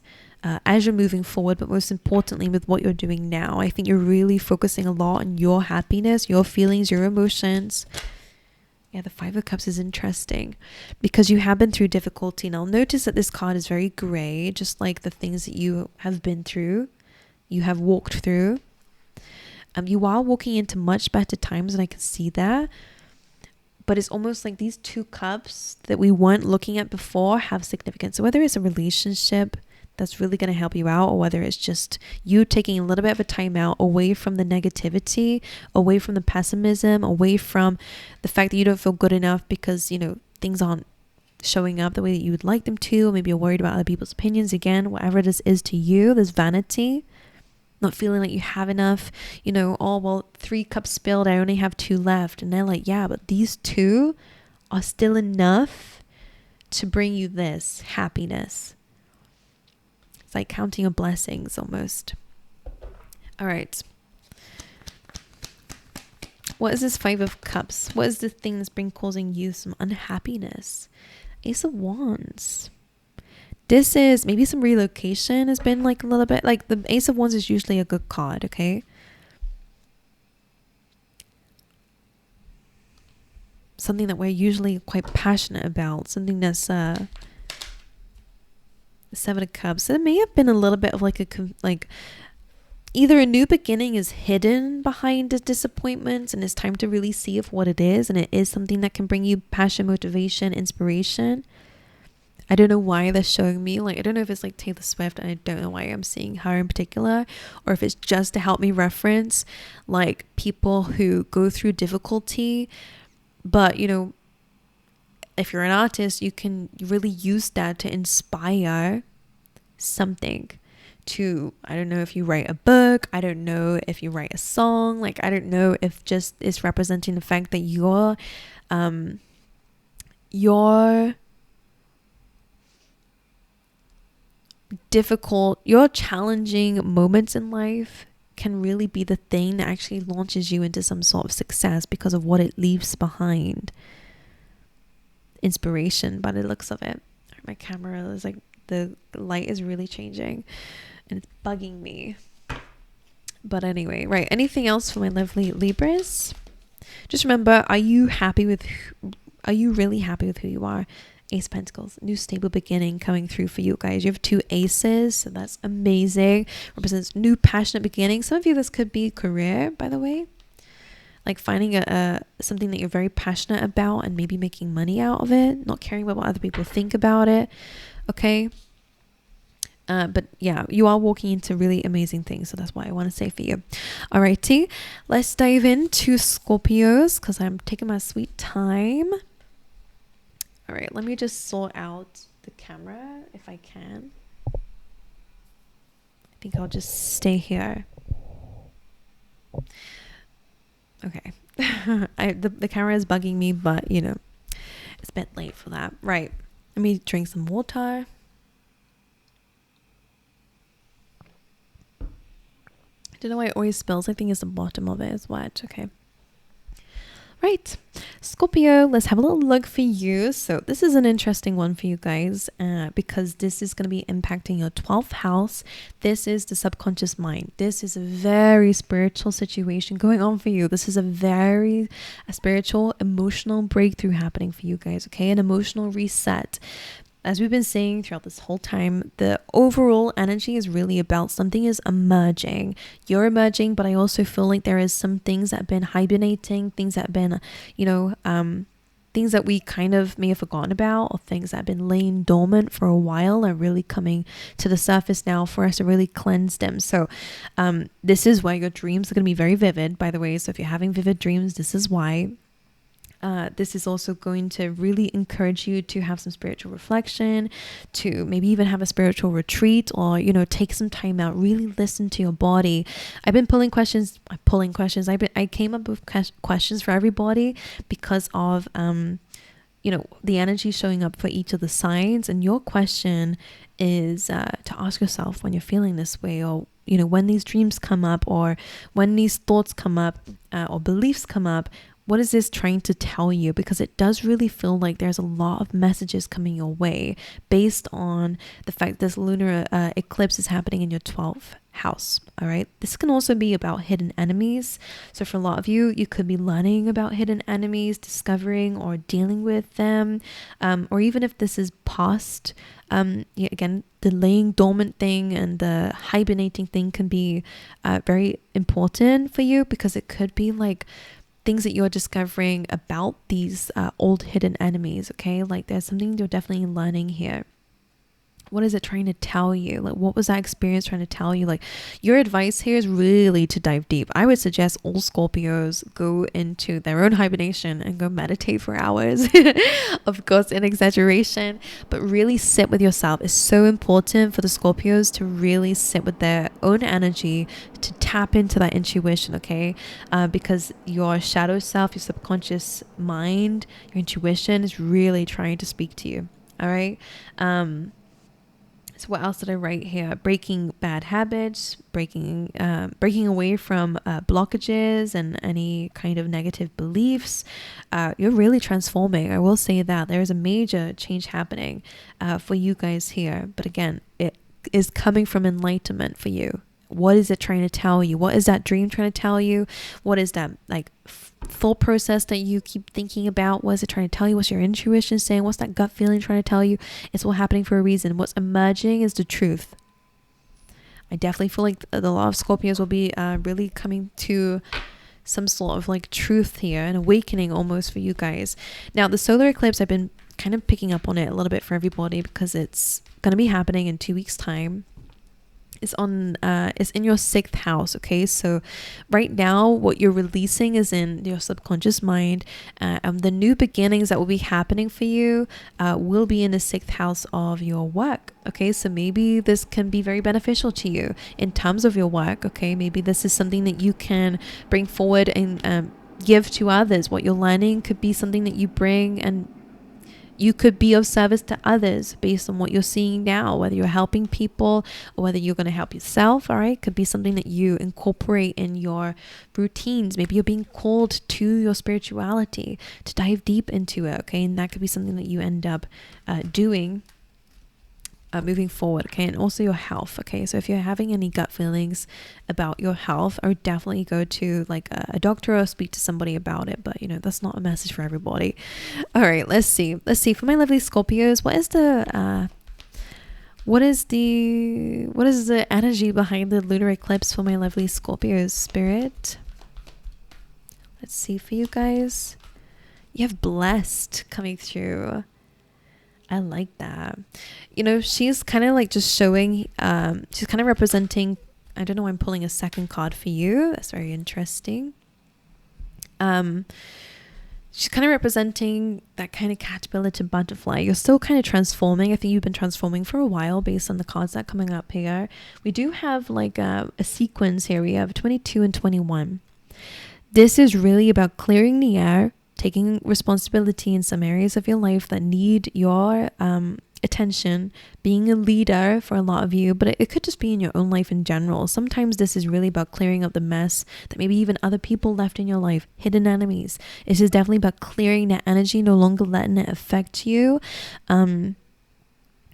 as you're moving forward, but most importantly with what you're doing now. I think you're really focusing a lot on your happiness, your feelings, your emotions. Yeah, the Five of Cups is interesting because you have been through difficulty. Now notice that this card is very gray, just like the things that you have been through, you have walked through. You are walking into much better times, and I can see that. But it's almost like these two cups that we weren't looking at before have significance. So whether it's a relationship that's really going to help you out, or whether it's just you taking a little bit of a time out away from the negativity, away from the pessimism, away from the fact that you don't feel good enough because, you know, things aren't showing up the way that you would like them to, or maybe you're worried about other people's opinions. Again, whatever this is to you, there's vanity, not feeling like you have enough, you know, oh, well, 3 cups spilled, I only have 2 left. And they're like, yeah, but these 2 are still enough to bring you this happiness. It's like counting your blessings almost. All right. What is this 5 of Cups? What is the thing that's been causing you some unhappiness? Ace of Wands. This is maybe some relocation has been like a little bit, like the Ace of Wands is usually a good card, okay? Something that we're usually quite passionate about, something that's the 7 of Cups. So there may have been a little bit of like either a new beginning is hidden behind the disappointments and it's time to really see if what it is, and it is something that can bring you passion, motivation, inspiration. I don't know why they're showing me, like, I don't know if it's like Taylor Swift, and I don't know why I'm seeing her in particular, or if it's just to help me reference like people who go through difficulty. But, you know, if you're an artist, you can really use that to inspire something. To, I don't know if you write a book, I don't know if you write a song, like, I don't know if just it's representing the fact that your difficult, your challenging moments in life can really be the thing that actually launches you into some sort of success because of what it leaves behind. Inspiration by the looks of it. My camera is like, the light is really changing and it's bugging me. But anyway, right, anything else for my lovely Libras? Just remember, are you really happy with who you are? Ace of Pentacles, new stable beginning coming through for you guys. You have 2 aces, so that's amazing. Represents new passionate beginning. Some of you, this could be career, by the way, like finding something that you're very passionate about and maybe making money out of it, not caring about what other people think about it. Okay, but yeah, you are walking into really amazing things, so that's why I want to say for you. Alrighty, let's dive into Scorpios because I'm taking my sweet time. All right, let me just sort out the camera if I can. I think I'll just stay here. Okay. The camera is bugging me, but you know, it's a bit late for that. Right. Let me drink some water. I don't know why it always spills. I think it's the bottom of it is wet. Okay. Right, Scorpio, let's have a little look for you. So this is an interesting one for you guys because this is going to be impacting your 12th house. This is the subconscious mind. This is a very spiritual situation going on for you. This is a spiritual, emotional breakthrough happening for you guys, okay? An emotional reset. As we've been saying throughout this whole time, the overall energy is really about something is emerging. You're emerging, but I also feel like there is some things that have been hibernating, things that have been, you know, things that we kind of may have forgotten about, or things that have been laying dormant for a while are really coming to the surface now for us to really cleanse them. So this is why your dreams are going to be very vivid, by the way. So if you're having vivid dreams, this is why. This is also going to really encourage you to have some spiritual reflection, to maybe even have a spiritual retreat, or, you know, take some time out, really listen to your body. I've been pulling questions. I came up with questions for everybody because of, you you know, the energy showing up for each of the signs. And your question is to ask yourself when you're feeling this way, or, you know, when these dreams come up, or when these thoughts come up, or beliefs come up, what is this trying to tell you? Because it does really feel like there's a lot of messages coming your way based on the fact this lunar eclipse is happening in your 12th house. All right. This can also be about hidden enemies. So for a lot of you, you could be learning about hidden enemies, discovering or dealing with them. Or even if this is past, again, the laying dormant thing and the hibernating thing can be very important for you, because it could be like things that you're discovering about these old hidden enemies. Okay, like there's something you're definitely learning here. What is it trying to tell you? Like, what was that experience trying to tell you? Like, your advice here is really to dive deep. I would suggest all Scorpios go into their own hibernation and go meditate for hours. Of course, in exaggeration, but really sit with yourself. It's so important for the Scorpios to really sit with their own energy, to tap into that intuition, okay? Because your shadow self, your subconscious mind, your intuition is really trying to speak to you. All right. So what else did I write here? Breaking bad habits, breaking away from blockages and any kind of negative beliefs. You're really transforming. I will say that there is a major change happening for you guys here. But again, it is coming from enlightenment for you. What is it trying to tell you? What is that dream trying to tell you? What is that like thought process that you keep thinking about? What is it trying to tell you? What's your intuition saying? What's that gut feeling trying to tell you? It's all happening for a reason. What's emerging is the truth. I definitely feel like a lot of Scorpios will be really coming to some sort of like truth here, an awakening almost for you guys. Now, the solar eclipse, I've been kind of picking up on it a little bit for everybody because it's going to be happening in 2 weeks' time. It's in your 6th house. Okay, so right now what you're releasing is in your subconscious mind. The new beginnings that will be happening for you will be in the 6th house of your work. Okay, so maybe this can be very beneficial to you in terms of your work. Okay, maybe this is something that you can bring forward and give to others. What you're learning could be something that you bring, and you could be of service to others based on what you're seeing now, whether you're helping people or whether you're going to help yourself. All right. Could be something that you incorporate in your routines. Maybe you're being called to your spirituality to dive deep into it. Okay. And that could be something that you end up doing moving forward. Okay. And also your health. Okay. So if you're having any gut feelings about your health, I would definitely go to like a doctor or speak to somebody about it. But you know, that's not a message for everybody. All right. Let's see for my lovely Scorpios, what is the energy behind the lunar eclipse for my lovely Scorpios, spirit? Let's see for you guys. You have blessed coming through. I like that. You know, she's kind of like just showing, she's kind of representing, I don't know why I'm pulling a second card for you. That's very interesting. She's kind of representing that kind of caterpillar to butterfly. You're still kind of transforming. I think you've been transforming for a while based on the cards that are coming up here. We do have like a sequence here. We have 22 and 21. This is really about clearing the air, taking responsibility in some areas of your life that need your attention, being a leader for a lot of you, but it could just be in your own life in general. Sometimes this is really about clearing up the mess that maybe even other people left in your life, hidden enemies. This is definitely about clearing that energy, no longer letting it affect you.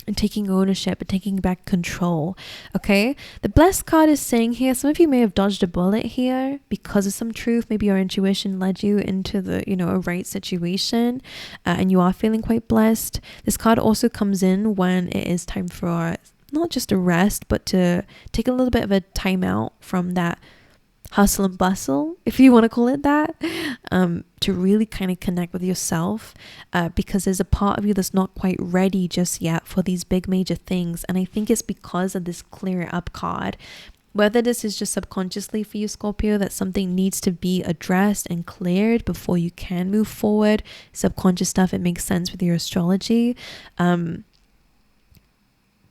And taking ownership and taking back control. Okay, the blessed card is saying here, some of you may have dodged a bullet here because of some truth. Maybe your intuition led you into the, you know, a right situation, and you are feeling quite blessed. This card also comes in when it is time for not just a rest, but to take a little bit of a time out from that hustle and bustle, if you want to call it that, to really kind of connect with yourself, because there's a part of you that's not quite ready just yet for these big major things. And I think it's because of this clear up card. Whether this is just subconsciously for you, Scorpio, that something needs to be addressed and cleared before you can move forward. Subconscious stuff, it makes sense with your astrology.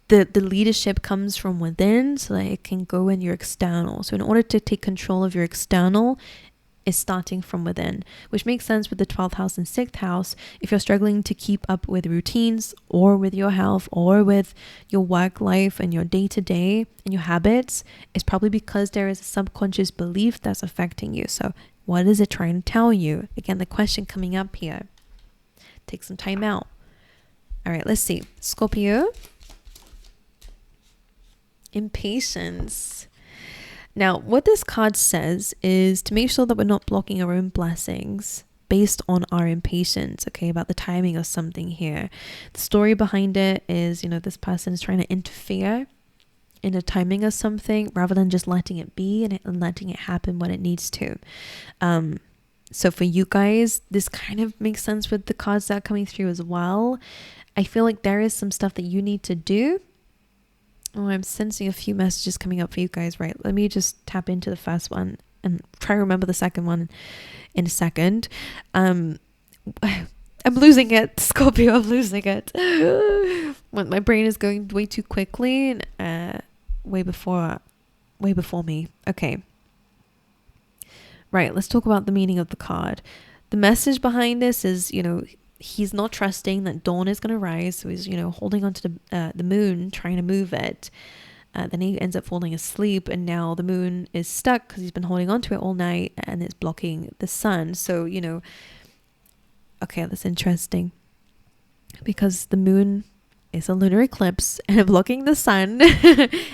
The leadership comes from within so that it can go in your external. So in order to take control of your external, is starting from within, which makes sense with the 12th house and 6th house. If you're struggling to keep up with routines or with your health or with your work life and your day-to-day and your habits, it's probably because there is a subconscious belief that's affecting you. So what is it trying to tell you? Again, the question coming up here. Take some time out. All right, let's see. Scorpio. Impatience. Now, what this card says is to make sure that we're not blocking our own blessings based on our impatience, okay, about the timing of something here. The story behind it is, this person is trying to interfere in the timing of something rather than just letting it be and letting it happen when it needs to. So for you guys, this kind of makes sense with the cards that are coming through as well. I feel like there is some stuff that you need to do. Oh, I'm sensing a few messages coming up for you guys, right? Let me just tap into the first one and try to remember the second one in a second. I'm losing it, Scorpio, I'm losing it. My brain is going way too quickly and way before me. Okay. Right, let's talk about the meaning of the card. The message behind this is, he's not trusting that dawn is going to rise. So he's, holding onto the moon, trying to move it. Then he ends up falling asleep, and now the moon is stuck because he's been holding onto it all night and it's blocking the sun. So, okay, that's interesting because the moon is a lunar eclipse and blocking the sun.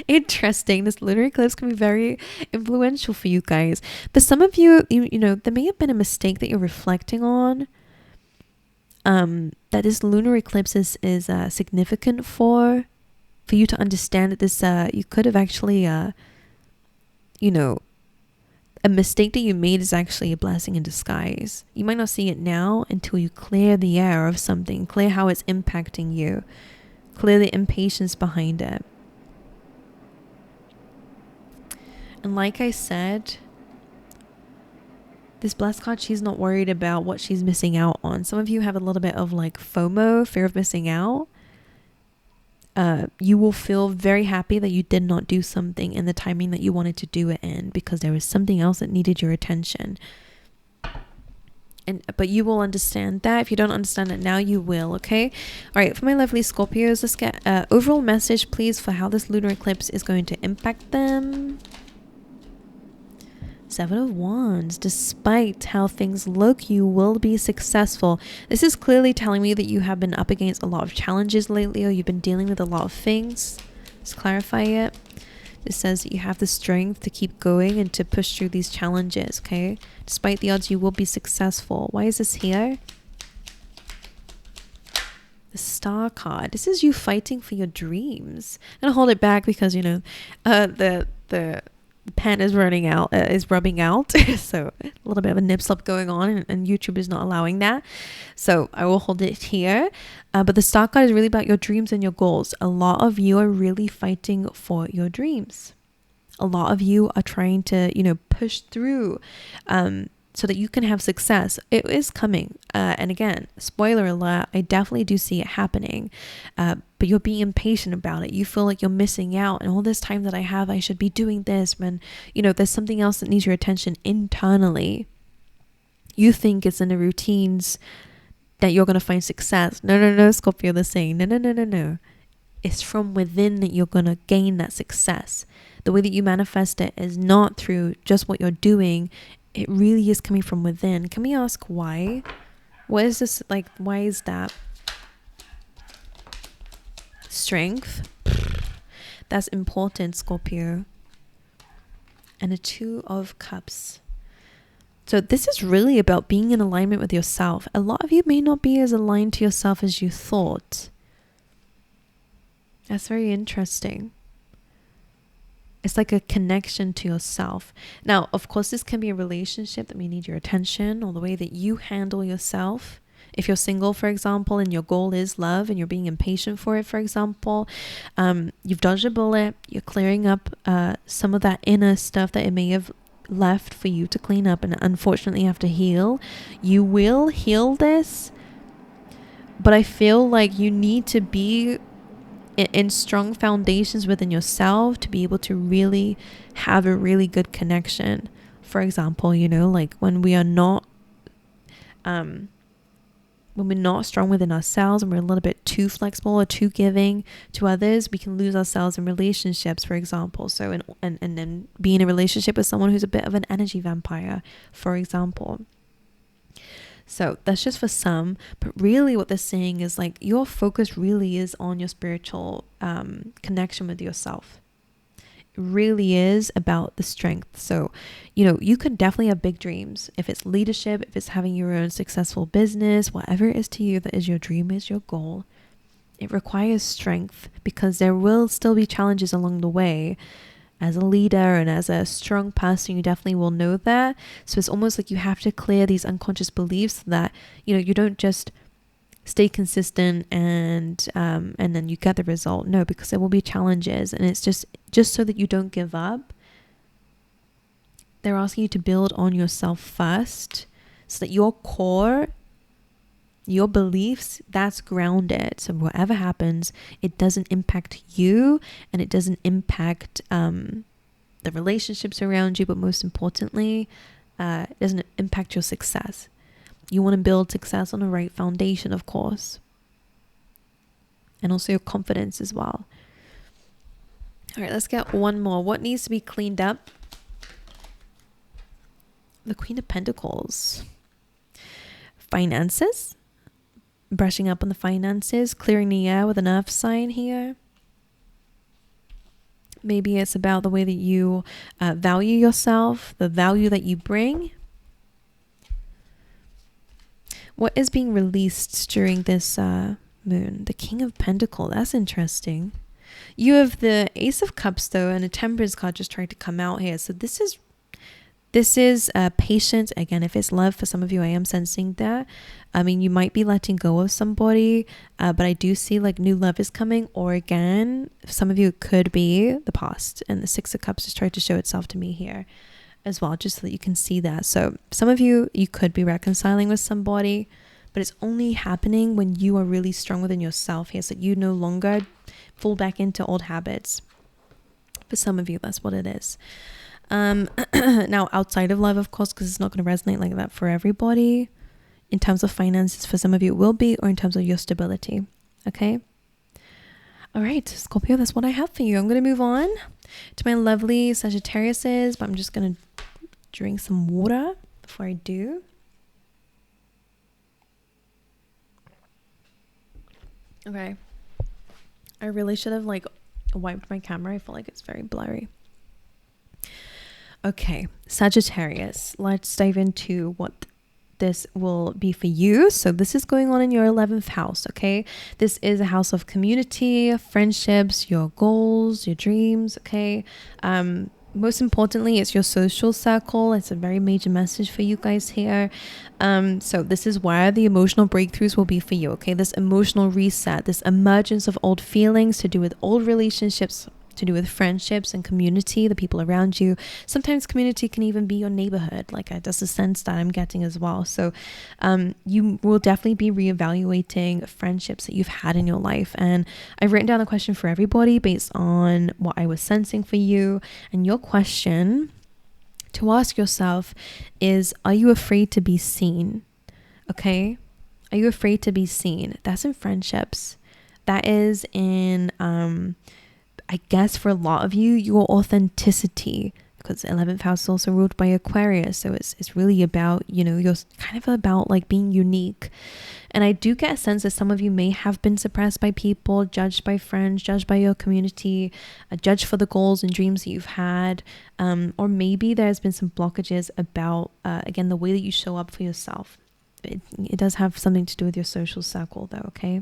Interesting. This lunar eclipse can be very influential for you guys. But some of you, there may have been a mistake that you're reflecting on. That this lunar eclipse is significant for you to understand that this you could have actually a mistake that you made is actually a blessing in disguise. You might not see it now until you clear the air of something, clear how it's impacting you, clear the impatience behind it. And like I said, this blessed card, she's not worried about what she's missing out on. Some of you have a little bit of like FOMO, fear of missing out. You will feel very happy that you did not do something in the timing that you wanted to do it in because there was something else that needed your attention. But you will understand that. If you don't understand it now, you will, okay? All right, for my lovely Scorpios, let's get overall message, please, for how this lunar eclipse is going to impact them. 7 of Wands. Despite how things look, you will be successful. This is clearly telling me that you have been up against a lot of challenges lately, or you've been dealing with a lot of things. Let's clarify it. It says that you have the strength to keep going and to push through these challenges, okay? Despite the odds, you will be successful. Why is this here? The Star card. This is you fighting for your dreams. I'm gonna hold it back because, the pen is running out, is rubbing out. So a little bit of a nip slip going on, and YouTube is not allowing that. So I will hold it here. But the Star card is really about your dreams and your goals. A lot of you are really fighting for your dreams. A lot of you are trying to, push through so that you can have success. It is coming. And again, spoiler alert, I definitely do see it happening. But you're being impatient about it. You feel like you're missing out, and all this time that I have, I should be doing this when, there's something else that needs your attention internally. You think it's in the routines that you're going to find success. No, Scorpio, they're saying, no. It's from within that you're going to gain that success. The way that you manifest it is not through just what you're doing. It really is coming from within. Can we ask why? What is this like? Why is that? Strength. That's important, Scorpio. And a 2 of Cups. So this is really about being in alignment with yourself. A lot of you may not be as aligned to yourself as you thought. That's very interesting. It's like a connection to yourself. Now, of course, this can be a relationship that may need your attention, or the way that you handle yourself. If you're single, for example, and your goal is love and you're being impatient for it, for example, you've dodged a bullet, you're clearing up some of that inner stuff that it may have left for you to clean up and unfortunately have to heal. You will heal this, but I feel like you need to be in strong foundations within yourself to be able to really have a really good connection For example, you know, like when we are not when we're not strong within ourselves and we're a little bit too flexible or too giving to others, we can lose ourselves in relationships, for example. So and then be in a relationship with someone who's a bit of an energy vampire, for example. So that's just for some, but really what they're saying is like your focus really is on your spiritual connection with yourself. Really is about the strength. So, you know, you could definitely have big dreams. If it's leadership, if it's having your own successful business, whatever it is to you that is your dream, is your goal, it requires strength, because there will still be challenges along the way. As a leader and as a strong person, you definitely will know that. So it's almost like you have to clear these unconscious beliefs that, you know, you don't just stay consistent and then you get the result. No, because there will be challenges, and it's just so that you don't give up. They're asking you to build on yourself first, so that your core, your beliefs, that's grounded. So whatever happens, it doesn't impact you, and it doesn't impact the relationships around you, but most importantly, it doesn't impact your success. You want to build success on the right foundation, of course. And also your confidence as well. All right, let's get one more. What needs to be cleaned up? The Queen of Pentacles. Finances. Brushing up on the finances. Clearing the air with an earth sign here. Maybe it's about the way that you value yourself. The value that you bring. What is being released during this moon? The King of Pentacles. That's interesting. You have the Ace of Cups though, and a Temperance card just tried to come out here. So this is patience. Again, if it's love for some of you, I am sensing that. I mean, you might be letting go of somebody, but I do see like new love is coming. Or again, some of you, it could be the past. And the Six of Cups just tried to show itself to me here as well, just so that you can see that. So some of you, you could be reconciling with somebody, but it's only happening when you are really strong within yourself here, so that you no longer fall back into old habits. For some of you, that's what it is. Now outside of love, of course, because it's not going to resonate like that for everybody. In terms of finances, for some of you it will be, or in terms of your stability. Okay. All right, Scorpio, that's what I have for you. I'm going to move on to my lovely Sagittariuses, but I'm just going to drink some water before I do. Okay. I really should have like wiped my camera. I feel like it's very blurry. Okay, Sagittarius. Let's dive into what this will be for you. So this is going on in your 11th house, okay? This is a house of community, friendships, your goals, your dreams, okay? Most importantly, it's your social circle. It's a very major message for you guys here. So this is where the emotional breakthroughs will be for you, okay? This emotional reset, this emergence of old feelings to do with old relationships, to do with friendships and community, the people around you. Sometimes community can even be your neighborhood. Like that's a sense that I'm getting as well. So you will definitely be reevaluating friendships that you've had in your life. And I've written down a question for everybody based on what I was sensing for you. And your question to ask yourself is, are you afraid to be seen? Okay. Are you afraid to be seen? That's in friendships. That is in, I guess for a lot of you, your authenticity, because the 11th house is also ruled by Aquarius. So it's really about, you know, you're kind of about like being unique. And I do get a sense that some of you may have been suppressed by people, judged by friends, judged by your community, judged for the goals and dreams that you've had. Or maybe there's been some blockages about, again, the way that you show up for yourself. It does have something to do with your social circle though, okay?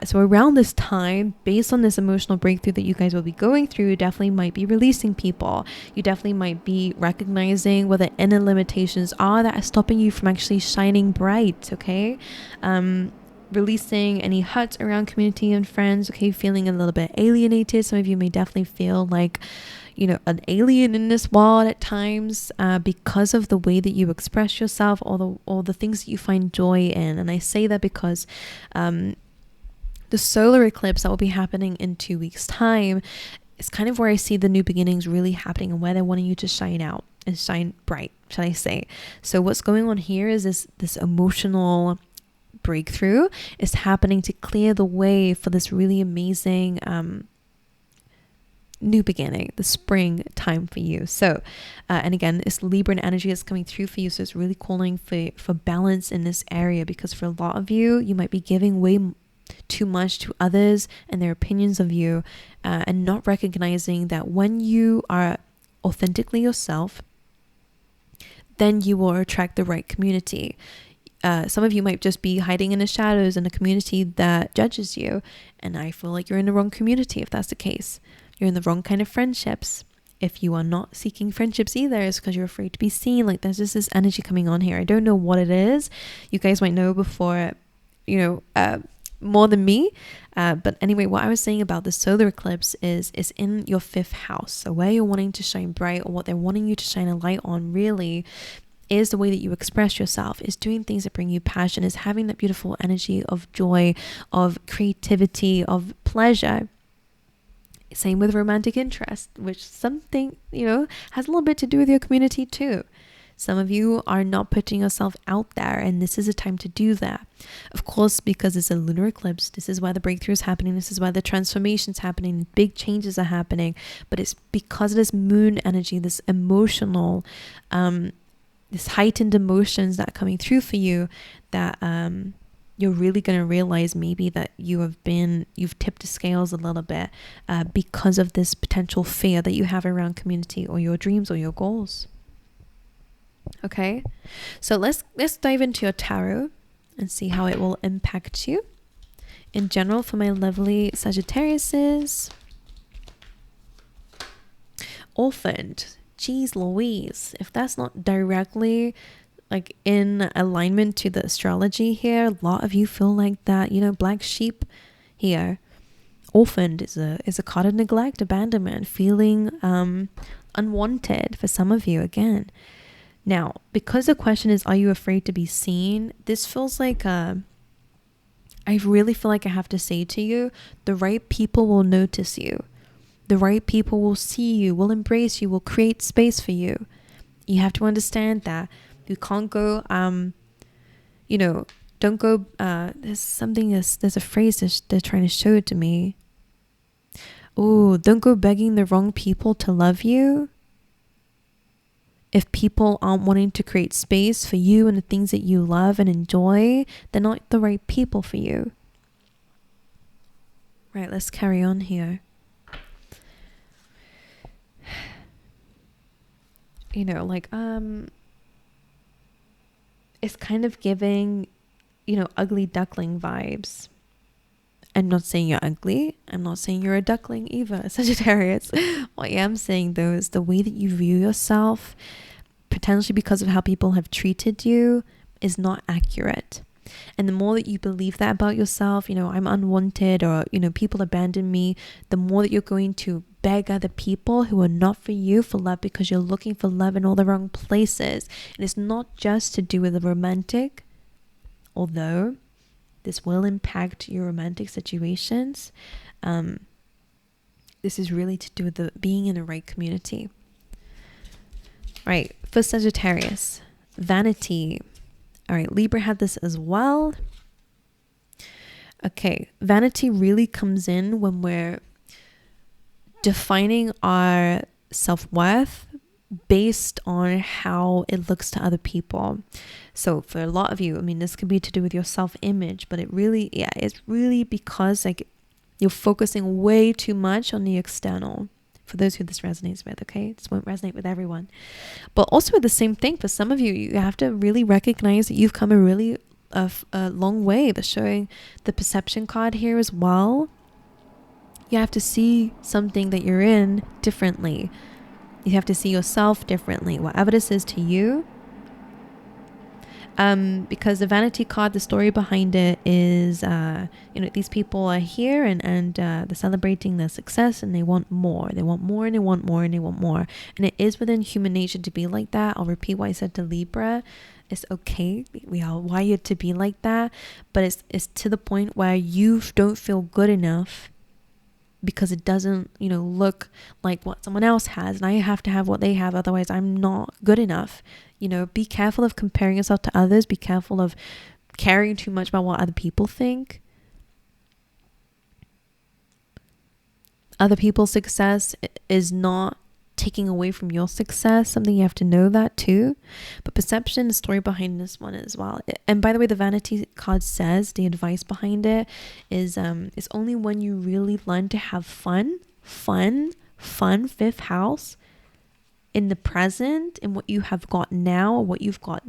So around this time, based on this emotional breakthrough that you guys will be going through, you definitely might be releasing people. You definitely might be recognizing what the inner limitations are that are stopping you from actually shining bright, okay? Releasing any hurts around community and friends, okay? Feeling a little bit alienated. Some of you may definitely feel like, you know, an alien in this world at times because of the way that you express yourself, or the things that you find joy in. And I say that because the solar eclipse that will be happening in 2 weeks' time is kind of where I see the new beginnings really happening and where they're wanting you to shine out. and shine bright, shall I say. So what's going on here is this emotional breakthrough is happening to clear the way for this really amazing new beginning, the spring time for you. So and again, it's Libra energy that's coming through for you, so it's really calling for balance in this area, because for a lot of you, you might be giving way too much to others and their opinions of you, and not recognizing that when you are authentically yourself, then you will attract the right community. Some of you might just be hiding in the shadows in a community that judges you, and I feel like you're in the wrong community if that's the case. You're in the wrong kind of friendships. If you are not seeking friendships either, it's because you're afraid to be seen. Like, there's just this energy coming on here. I don't know what it is. You guys might know before, more than me. But anyway, what I was saying about the solar eclipse is in your 5th house. So where you're wanting to shine bright, or what they're wanting you to shine a light on, really is the way that you express yourself, is doing things that bring you passion, is having that beautiful energy of joy, of creativity, of pleasure. Same with romantic interest, which something, has a little bit to do with your community too. Some of you are not putting yourself out there, and this is a time to do that. Of course, because it's a lunar eclipse, this is where the breakthrough is happening. This is where the transformation's happening. Big changes are happening. But it's because of this moon energy, this emotional, this heightened emotions that are coming through for you, that you're really going to realize maybe that you've tipped the scales a little bit, because of this potential fear that you have around community or your dreams or your goals. Okay, so let's dive into your tarot and see how it will impact you in general for my lovely Sagittariuses. Orphaned. Jeez Louise, if that's not directly like in alignment to the astrology here, a lot of you feel like that, black sheep here. Orphaned is a card of neglect, abandonment, feeling unwanted for some of you again. Now, because the question is, are you afraid to be seen? This feels like I really feel like I have to say to you, the right people will notice you. The right people will see you, will embrace you, will create space for you. You have to understand that. You can't go, don't go, there's a phrase they're trying to show it to me. Oh, don't go begging the wrong people to love you. If people aren't wanting to create space for you and the things that you love and enjoy, they're not the right people for you. Right, let's carry on here. It's kind of giving, ugly duckling vibes. I'm not saying you're ugly. I'm not saying you're a duckling either, Sagittarius. What I am saying though is the way that you view yourself, potentially because of how people have treated you, is not accurate. And the more that you believe that about yourself, I'm unwanted, or, people abandon me, the more that you're going to beg other people who are not for you for love, because you're looking for love in all the wrong places. And it's not just to do with the romantic, although this will impact your romantic situations. This is really to do with the being in the right community. Right, for Sagittarius, vanity. All right, Libra had this as well. Okay, vanity really comes in when we're defining our self-worth based on how it looks to other people. So for a lot of you, this could be to do with your self-image, but it's really because you're focusing way too much on the external. For those who this resonates with, okay? This won't resonate with everyone. But also the same thing for some of you, you have to really recognize that you've come a really long way. They're showing the perception card here as well. You have to see something that you're in differently. You have to see yourself differently, whatever this is to you. Because the vanity card, the story behind it is, these people are here and they're celebrating their success, and they want more. They want more, and they want more, and they want more. And it is within human nature to be like that. I'll repeat what I said to Libra. It's okay. We are wired to be like that. But it's to the point where you don't feel good enough because it doesn't, you know, look like what someone else has, and I have to have what they have, otherwise I'm not good enough. You know, be careful of comparing yourself to others. Be careful of caring too much about what other people think. Other people's success is not taking away from your success, something you have to know that too. But perception, the story behind this one as well. And by the way, the vanity card says the advice behind it is it's only when you really learn to have fun, fifth house, in the present, in what you have got now, or what you've got,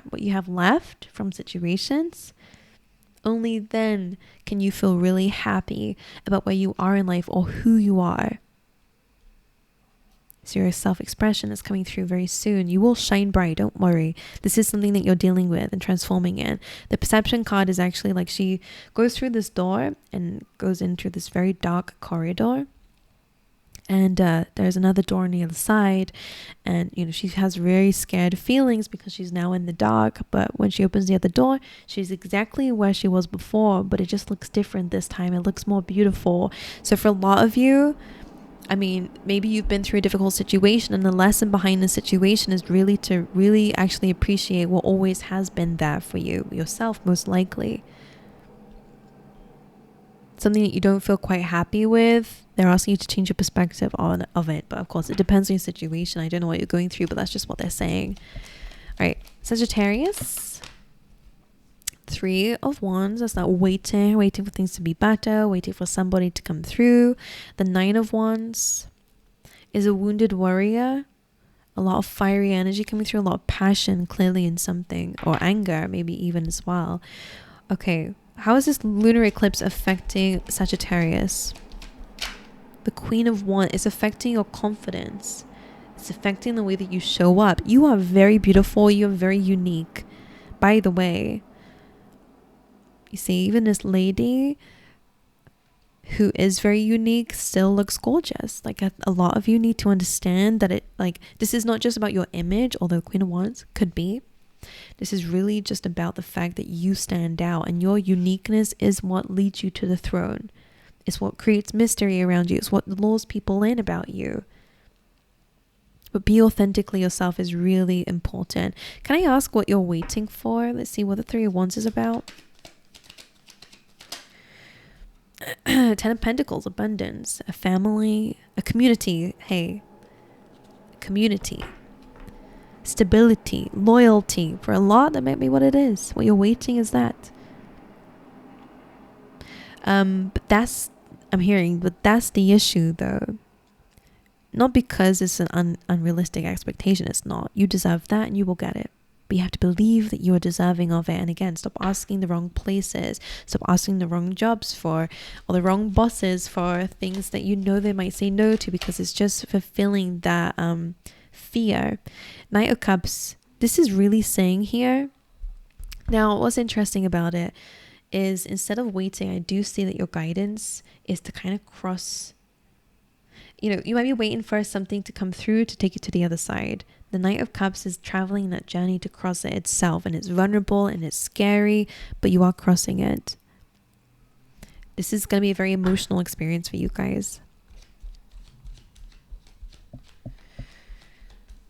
what you have left from situations, only then can you feel really happy about where you are in life or who you are. So your self-expression is coming through very soon. You will shine bright, don't worry. This is something that you're dealing with and transforming in. The perception card is actually like she goes through this door and goes into this very dark corridor. And there's another door on the other side. And, you know, she has very scared feelings because she's now in the dark. But when she opens the other door, she's exactly where she was before. But it just looks different this time. It looks more beautiful. So for a lot of you, I mean, maybe you've been through a difficult situation, and the lesson behind the situation is really to really actually appreciate what always has been there for you, yourself most likely. Something that you don't feel quite happy with, they're asking you to change your perspective of it. But of course, it depends on your situation. I don't know what you're going through, but that's just what they're saying. All right, Sagittarius. 3 of Wands. That's that waiting for things to be better, waiting for somebody to come through. The 9 of Wands is a wounded warrior. A lot of fiery energy coming through, a lot of passion clearly in something, or anger maybe even as well. Okay, how is this lunar eclipse affecting Sagittarius? The Queen of Wands is affecting your confidence. It's affecting the way that you show up. You are very beautiful. You are very unique. By the way, you see, even this lady who is very unique still looks gorgeous. Like a lot of you need to understand that this is not just about your image, although Queen of Wands could be. This is really just about the fact that you stand out, and your uniqueness is what leads you to the throne. It's what creates mystery around you. It's what lures people in about you. But be authentically yourself is really important. Can I ask what you're waiting for? Let's see what the 3 of Wands is about. 10 of Pentacles, abundance, a family, a community. Hey, community, stability, loyalty. For a lot, that might be what it is. What you're waiting is that. But that's the issue though. Not because it's an unrealistic expectation. It's not. You deserve that and you will get it. But you have to believe that you are deserving of it. And again, stop asking the wrong places. Stop asking the wrong jobs for, or the wrong bosses for things that you know they might say no to, because it's just fulfilling that fear. Knight of Cups. This is really saying here. Now, what's interesting about it is instead of waiting, I do see that your guidance is to kind of cross. You know, you might be waiting for something to come through to take you to the other side. The Knight of Cups is traveling that journey to cross it itself, and it's vulnerable and it's scary, but you are crossing it. This is going to be a very emotional experience for you guys.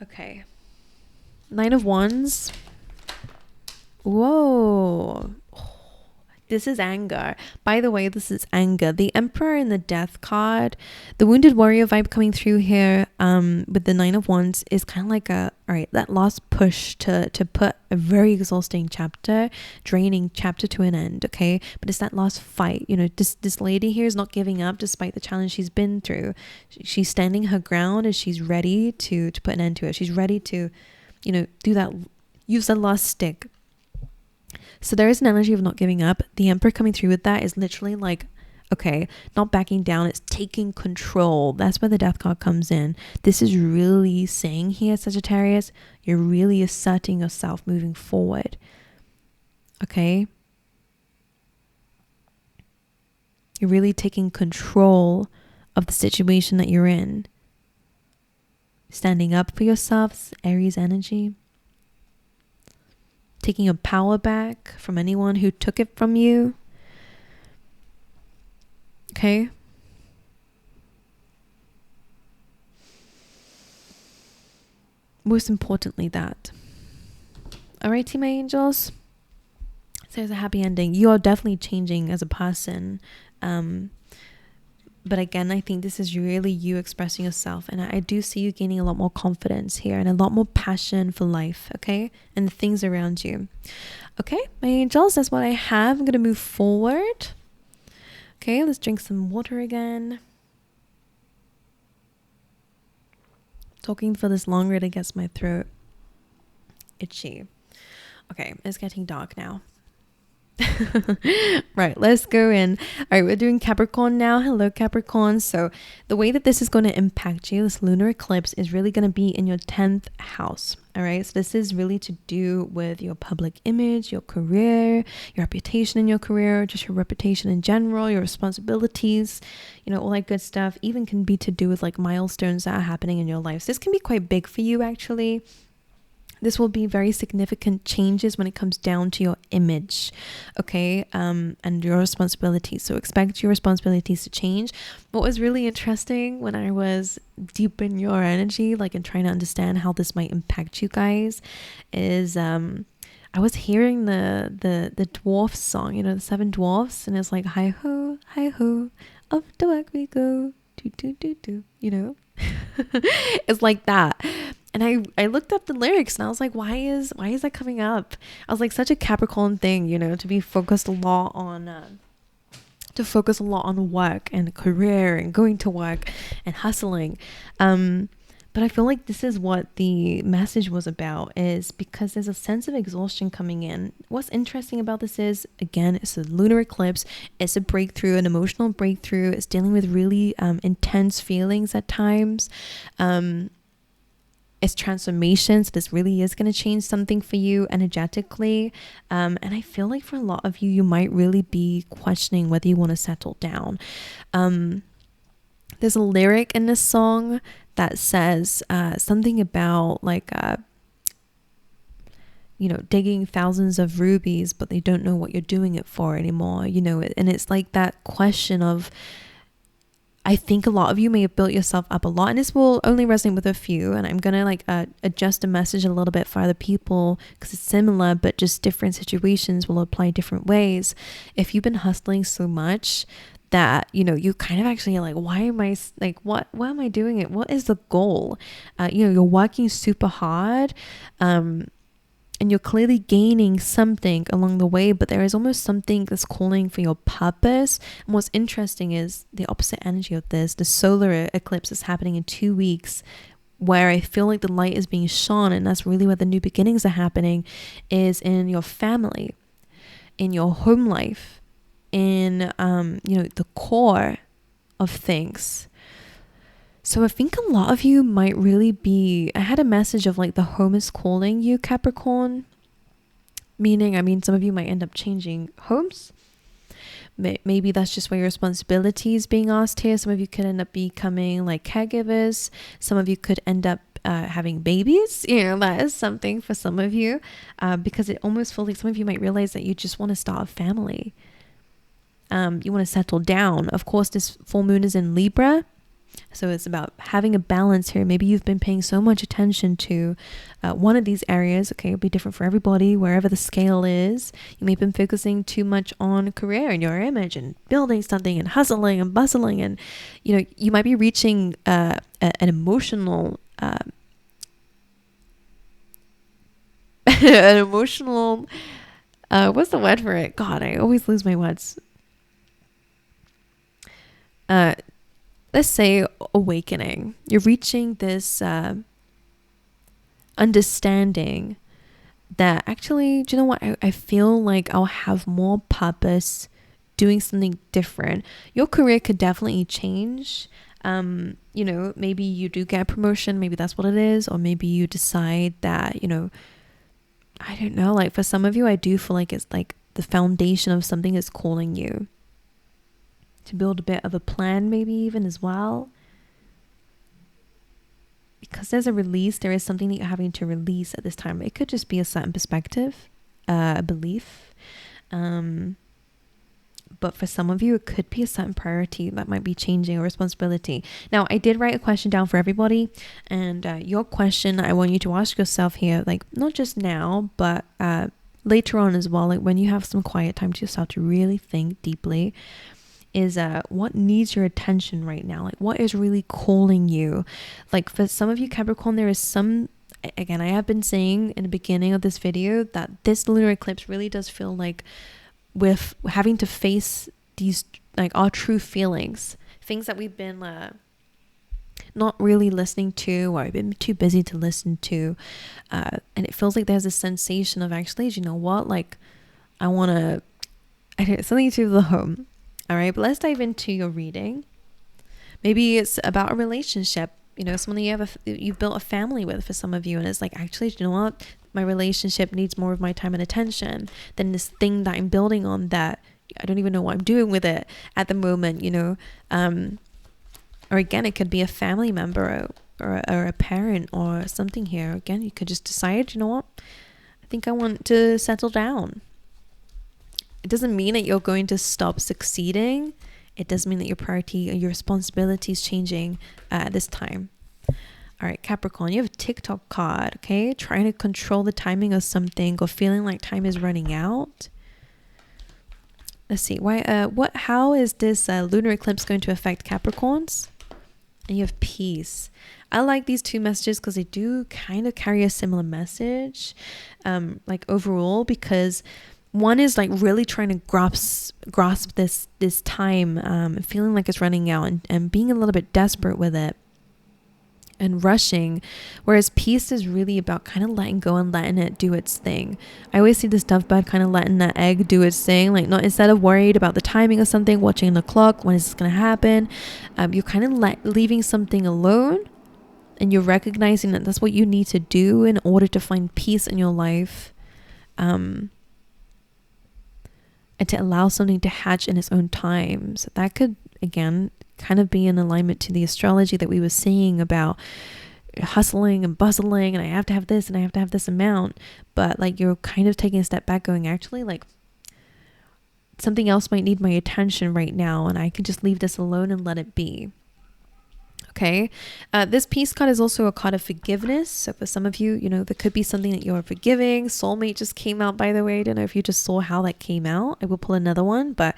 Okay. 9 of Wands. Whoa. This is anger. By the way, this is anger. The Emperor and the Death card, the wounded warrior vibe coming through here with the 9 of Wands is kind of like that last push to put a very exhausting chapter, draining chapter to an end, okay? But it's that last fight. You know, this lady here is not giving up despite the challenge she's been through. She's standing her ground and she's ready to put an end to it. She's ready to, you know, do that, use the last stick. So there is an energy of not giving up. The Emperor coming through with that is literally like, okay, not backing down, it's taking control. That's where the Death card comes in. This is really saying here, Sagittarius, you're really asserting yourself moving forward. Okay? You're really taking control of the situation that you're in. Standing up for yourself, Aries energy. Taking your power back from anyone who took it from you. Okay? most importantly, that. Alrighty, my angels. So there's a happy ending. You are definitely changing as a person. But again, I think this is really you expressing yourself. And I do see you gaining a lot more confidence here and a lot more passion for life, okay? And the things around you. Okay, my angels, that's what I have. I'm going to move forward. Okay, let's drink some water again. Talking for this longer, it gets my throat itchy. Okay, it's getting dark now. Right, let's go in. All right, we're doing Capricorn now. Hello, Capricorn. So the way that this is going to impact you, this lunar eclipse, is really going to be in your 10th house. All right, so this is really to do with your public image, your career, your reputation in your career, just your reputation in general, your responsibilities, you know, all that good stuff. Even can be to do with like milestones that are happening in your life. So this can be quite big for you, actually. This will be very significant changes when it comes down to your image, okay, and your responsibilities. So expect your responsibilities to change. What was really interesting when I was deep in your energy, like in trying to understand how this might impact you guys, is I was hearing the dwarf song, you know, the 7 dwarfs, and it's like hi ho, up the work we go, do do do do, you know. It's like that. And I looked up the lyrics and I was like, why is that coming up? I was like, such a Capricorn thing, you know, to be focused a lot on work and career and going to work and hustling. But I feel like this is what the message was about, is because there's a sense of exhaustion coming in. What's interesting about this is, again, it's a lunar eclipse. It's a breakthrough, an emotional breakthrough. It's dealing with really intense feelings at times. It's transformation. So this really is going to change something for you energetically. And I feel like for a lot of you, you might really be questioning whether you want to settle down. There's a lyric in this song that says something about like, you know, digging thousands of rubies, but they don't know what you're doing it for anymore, you know, and it's like that question of, I think a lot of you may have built yourself up a lot, and this will only resonate with a few, and I'm gonna like adjust the message a little bit for other people because it's similar, but just different situations will apply different ways. If you've been hustling so much that, you know, you kind of actually are like, why am I like, why am I doing it? What is the goal? You know, you're working super hard, and you're clearly gaining something along the way, but there is almost something that's calling for your purpose. And what's interesting is the opposite energy of this. The solar eclipse is happening in 2 weeks, where I feel like the light is being shone, and that's really where the new beginnings are happening, is in your family, in your home life, in you know, the core of things. So I think a lot of you might really be, I had a message of like the home is calling you, Capricorn, meaning, I mean, some of you might end up changing homes. Maybe that's just where your responsibility is being asked here. Some of you could end up becoming like caregivers. Some of you could end up having babies. You know, that is something for some of you, because it almost feels like some of you might realize that you just want to start a family. You want to settle down. Of course, this full moon is in Libra. So it's about having a balance here. Maybe you've been paying so much attention to one of these areas. Okay, it'll be different for everybody, wherever the scale is. You may have been focusing too much on career and your image and building something and hustling and bustling. And, you know, you might be reaching an emotional, an emotional, what's the word for it? God, I always lose my words. Let's say awakening. You're reaching this understanding that actually, do you know what? I feel like I'll have more purpose doing something different. Your career could definitely change. You know, maybe you do get a promotion. Maybe that's what it is. Or maybe you decide that, you know, I don't know. Like for some of you, I do feel like it's like the foundation of something is calling you to build a bit of a plan, maybe even as well, because there's a release. There is something that you're having to release at this time. It could just be a certain perspective, a belief, but for some of you, it could be a certain priority that might be changing, or responsibility. Now, I did write a question down for everybody, and your question I want you to ask yourself here, like not just now, but later on as well, like when you have some quiet time to yourself to really think deeply, is what needs your attention right now? Like what is really calling you? Like for some of you Capricorn, there is some, again, I have been saying in the beginning of this video that this lunar eclipse really does feel like with having to face these, like our true feelings, things that we've been not really listening to, or I've been too busy to listen to, and it feels like there's a sensation of actually, you know what, like I want to, I don't know, something to the home. All right, but let's dive into your reading. Maybe it's about a relationship, you know, someone you've built a family with for some of you, and it's like, actually, you know what, my relationship needs more of my time and attention than this thing that I'm building on that I don't even know what I'm doing with it at the moment, you know. Or again, it could be a family member or a parent or something here. Again, you could just decide, you know what, I think I want to settle down. It doesn't mean that you're going to stop succeeding. It does mean that your priority or your responsibility is changing at this time. All right, Capricorn, you have a TikTok card, okay? Trying to control the timing of something or feeling like time is running out. Let's see, how is this lunar eclipse going to affect Capricorns? And you have peace. I like these two messages because they do kind of carry a similar message, like overall, because one is like really trying to grasp this time, and feeling like it's running out, and being a little bit desperate with it and rushing, whereas peace is really about kind of letting go and letting it do its thing. I always see this dovebird kind of letting that egg do its thing, like not, instead of worried about the timing of something, watching the clock, when is this going to happen, you're kind of leaving something alone, and you're recognizing that that's what you need to do in order to find peace in your life, and to allow something to hatch in its own time. So that could, again, kind of be in alignment to the astrology that we were seeing about hustling and bustling, and I have to have this and I have to have this amount, but like you're kind of taking a step back going, actually, like something else might need my attention right now, and I can just leave this alone and let it be. Okay, this peace card is also a card of forgiveness. So for some of you, you know, there could be something that you're forgiving. Soulmate just came out, by the way. I don't know if you just saw how that came out. I will pull another one, but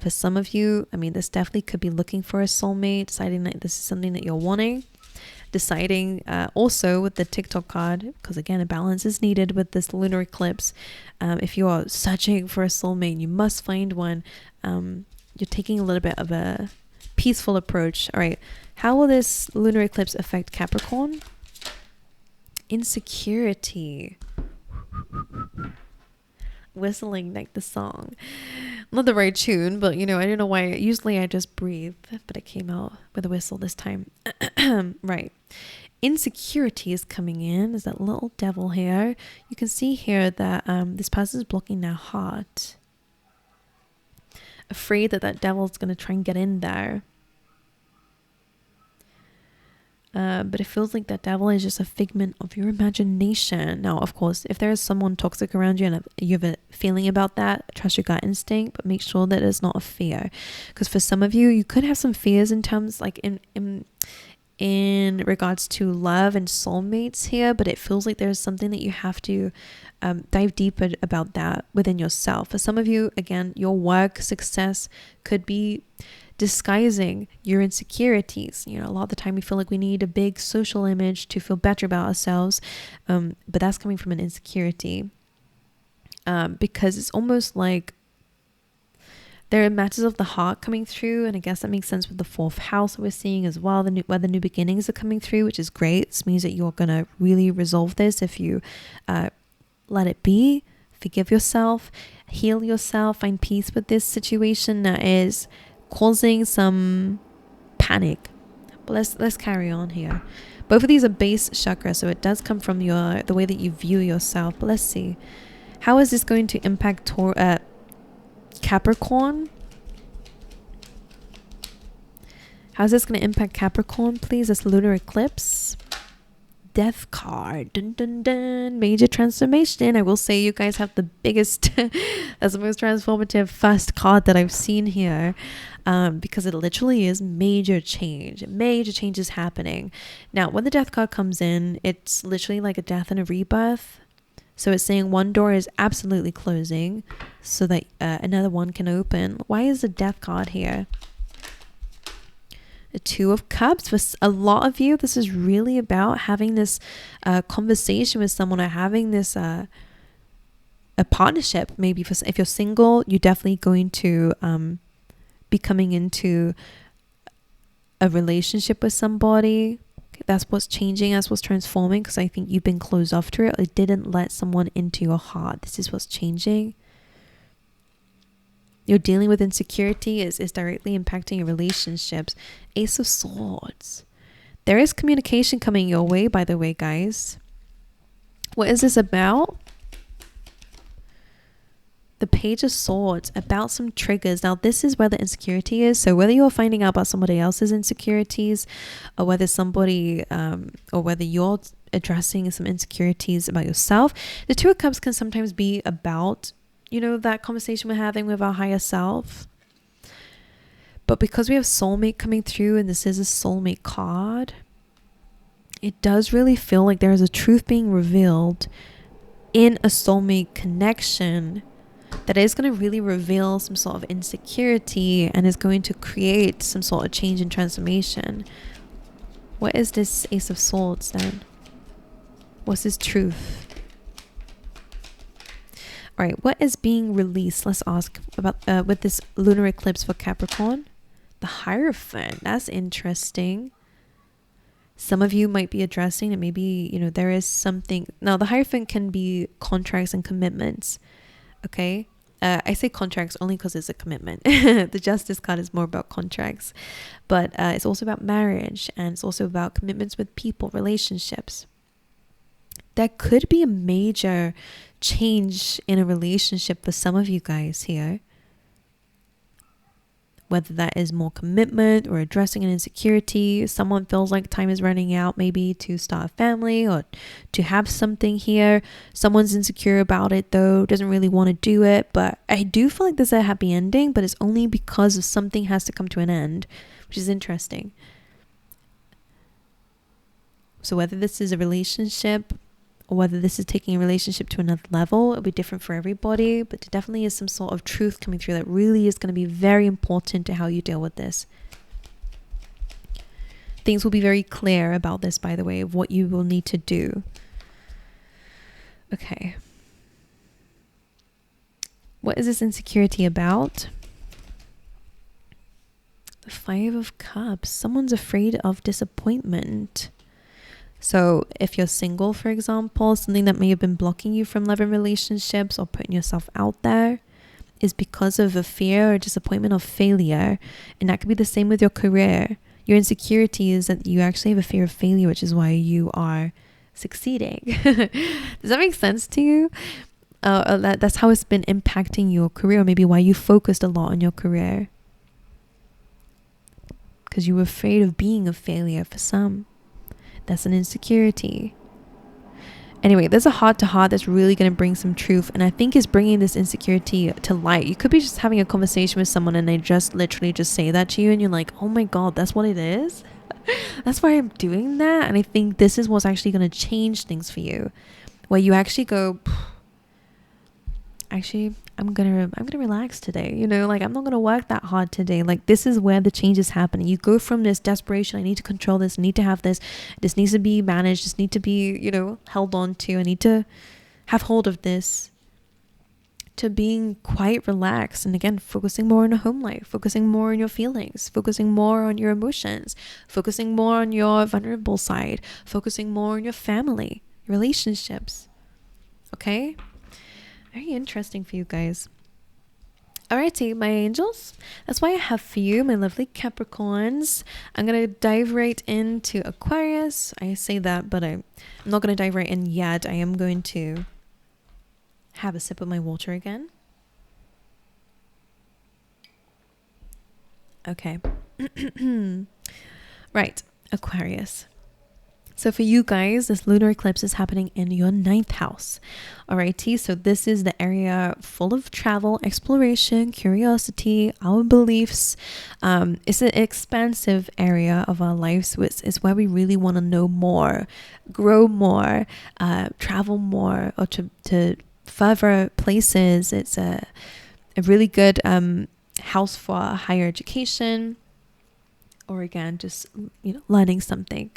for some of you, I mean, this definitely could be looking for a soulmate, deciding that this is something that you're wanting, deciding also with the TikTok card, because again, a balance is needed with this lunar eclipse. If you are searching for a soulmate, you must find one. You're taking a little bit of a peaceful approach. All right, how will this lunar eclipse affect Capricorn? Insecurity. Whistling like the song, not the right tune, but you know, I don't know why. Usually I just breathe, but it came out with a whistle this time. Right, insecurity is coming in. There's that little devil here. You can see here that this person is blocking their heart, afraid that that devil's going to try and get in there. But it feels like that devil is just a figment of your imagination. Now, of course, if there is someone toxic around you and you have a feeling about that, trust your gut instinct, but make sure that it's not a fear. Because for some of you, you could have some fears in terms like in regards to love and soulmates here, but it feels like there's something that you have to dive deeper about that within yourself. For some of you, again, your work success could be disguising your insecurities. You know, a lot of the time we feel like we need a big social image to feel better about ourselves, but that's coming from an insecurity, because it's almost like there are matters of the heart coming through, and I guess that makes sense with the fourth house that we're seeing as well, where the new beginnings are coming through, which is great. This means that you're gonna really resolve this if you let it be, forgive yourself, heal yourself, find peace with this situation that is causing some panic. But let's carry on here. Both of these are base chakra, so it does come from the way that you view yourself. But let's see, how is this going to impact Capricorn? How's this going to impact Capricorn, please? This lunar eclipse. Death card. Dun, dun, dun. Major transformation. I will say you guys have the biggest, that's the most transformative first card that I've seen here, because it literally is major change. Major change is happening. Now, when the Death card comes in, it's literally like a death and a rebirth. So it's saying one door is absolutely closing so that another one can open. Why is the Death card here? The Two of Cups. For a lot of you, this is really about having this conversation with someone, or having this a partnership. Maybe if you're single, you're definitely going to be coming into a relationship with somebody. That's what's changing, that's what's transforming, because I think you've been closed off to it. It didn't let someone into your heart. This is what's changing. You're dealing with insecurity is directly impacting your relationships. Ace of Swords. There is communication coming your way, by the way, guys. What is this about? The Page of Swords, about some triggers. Now, this is where the insecurity is. So whether you're finding out about somebody else's insecurities, or whether somebody, or whether you're addressing some insecurities about yourself, the Two of Cups can sometimes be about, you know, that conversation we're having with our higher self. But because we have soulmate coming through, and this is a soulmate card, it does really feel like there is a truth being revealed in a soulmate connection that is going to really reveal some sort of insecurity and is going to create some sort of change and transformation. What is this Ace of Swords then? What's this truth? All right, what is being released? Let's ask about with this lunar eclipse for Capricorn. The Hierophant. That's interesting. Some of you might be addressing that maybe, you know, there is something. Now, the Hierophant can be contracts and commitments. Okay. I say contracts only because it's a commitment. The Justice card is more about contracts, but it's also about marriage, and it's also about commitments with people, relationships. That could be a major change in a relationship for some of you guys here. Whether that is more commitment or addressing an insecurity, someone feels like time is running out maybe to start a family or to have something here. Someone's insecure about it though, doesn't really want to do it. But I do feel like there's a happy ending, but it's only because of something has to come to an end, which is interesting. So whether this is a relationship, or whether this is taking a relationship to another level, it'll be different for everybody, but there definitely is some sort of truth coming through that really is going to be very important to how you deal with this. Things will be very clear about this, by the way, of what you will need to do. Okay. What is this insecurity about? The Five of Cups. Someone's afraid of disappointment. So if you're single, for example, something that may have been blocking you from loving relationships or putting yourself out there is because of a fear or disappointment of failure. And that could be the same with your career. Your insecurity is that you actually have a fear of failure, which is why you are succeeding. Does that make sense to you? That's how it's been impacting your career, or maybe why you focused a lot on your career. Because you were afraid of being a failure for some. That's an insecurity. Anyway, there's a heart-to-heart that's really going to bring some truth, and I think is bringing this insecurity to light. You could be just having a conversation with someone and they just literally just say that to you, and you're like, oh my god, that's what it is. That's why I'm doing that. And I think this is what's actually going to change things for you, where you actually go, actually, I'm gonna relax today, you know, like I'm not gonna work that hard today. Like, this is where the change is happening. You go from this desperation, I need to control this, I need to have this needs to be managed, this need to be, you know, held on to, I need to have hold of this, to being quite relaxed, and again, focusing more on a home life, focusing more on your feelings, focusing more on your emotions, focusing more on your vulnerable side, focusing more on your family, relationships. Okay? Very interesting for you guys. Alrighty, my angels, that's why I have for you, my lovely Capricorns. I'm going to dive right into Aquarius. I say that, but I'm not going to dive right in yet. I am going to have a sip of my water again. Okay. Right, Aquarius. So for you guys, this lunar eclipse is happening in your 9th house. Alrighty, so this is the area full of travel, exploration, curiosity, our beliefs. It's an expansive area of our lives. So it's where we really want to know more, grow more, travel more, or to further places. It's a really good house for higher education, or again, just, learning something.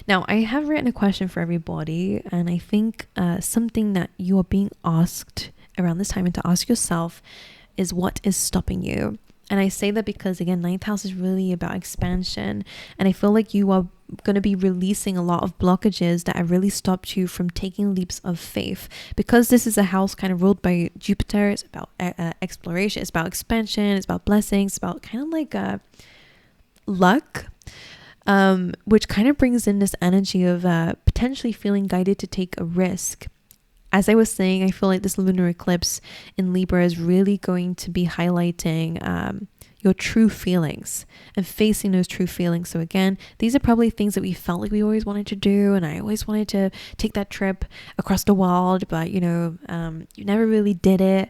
Now, I have written a question for everybody, and I think something that you are being asked around this time and to ask yourself is, what is stopping you? And I say that because, again, 9th house is really about expansion, and I feel like you are going to be releasing a lot of blockages that have really stopped you from taking leaps of faith. Because this is a house kind of ruled by Jupiter, it's about exploration, it's about expansion, it's about blessings, it's about kind of like luck, which kind of brings in this energy of potentially feeling guided to take a risk. As I was saying, I feel like this lunar eclipse in Libra is really going to be highlighting your true feelings and facing those true feelings. So again, these are probably things that we felt like we always wanted to do, and I always wanted to take that trip across the world, but you never really did it.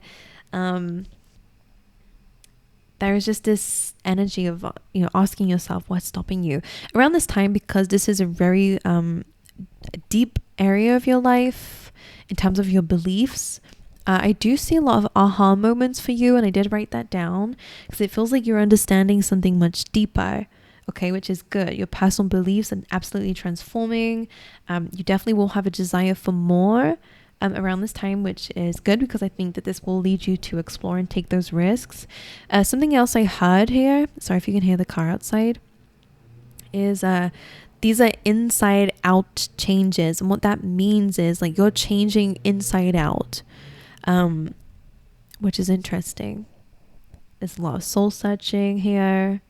There is just this energy of asking yourself what's stopping you around this time, because this is a very deep area of your life in terms of your beliefs. I do see a lot of aha moments for you, and I did write that down because it feels like you're understanding something much deeper, okay, which is good. Your personal beliefs are absolutely transforming. You definitely will have a desire for more around this time, which is good, because I think that this will lead you to explore and take those risks. Something else I heard here, sorry if you can hear the car outside, is these are inside out changes. And what that means is like you're changing inside out, which is interesting. There's a lot of soul searching here.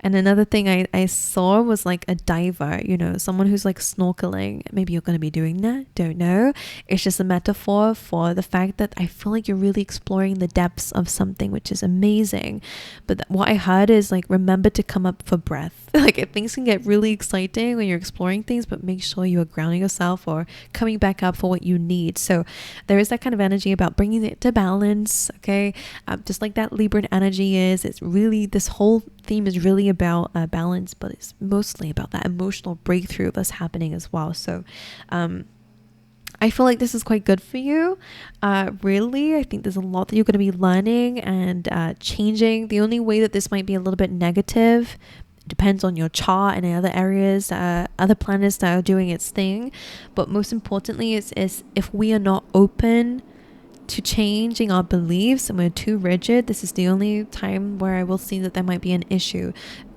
And another thing I saw was like a diver, someone who's like snorkeling. Maybe you're going to be doing that. Don't know. It's just a metaphor for the fact that I feel like you're really exploring the depths of something, which is amazing. But what I heard is like, remember to come up for breath. Like things can get really exciting when you're exploring things, but make sure you are grounding yourself or coming back up for what you need. So there is that kind of energy about bringing it to balance. Okay. Just like that Libran energy is, it's really, this whole theme is really about balance, but it's mostly about that emotional breakthrough that's happening as well. So I feel like this is quite good for you. Really, I think there's a lot that you're going to be learning and changing. The only way that this might be a little bit negative depends on your chart and other areas, other planets that are doing its thing. But most importantly is if we are not open to changing our beliefs and we're too rigid, this is the only time where I will see that there might be an issue.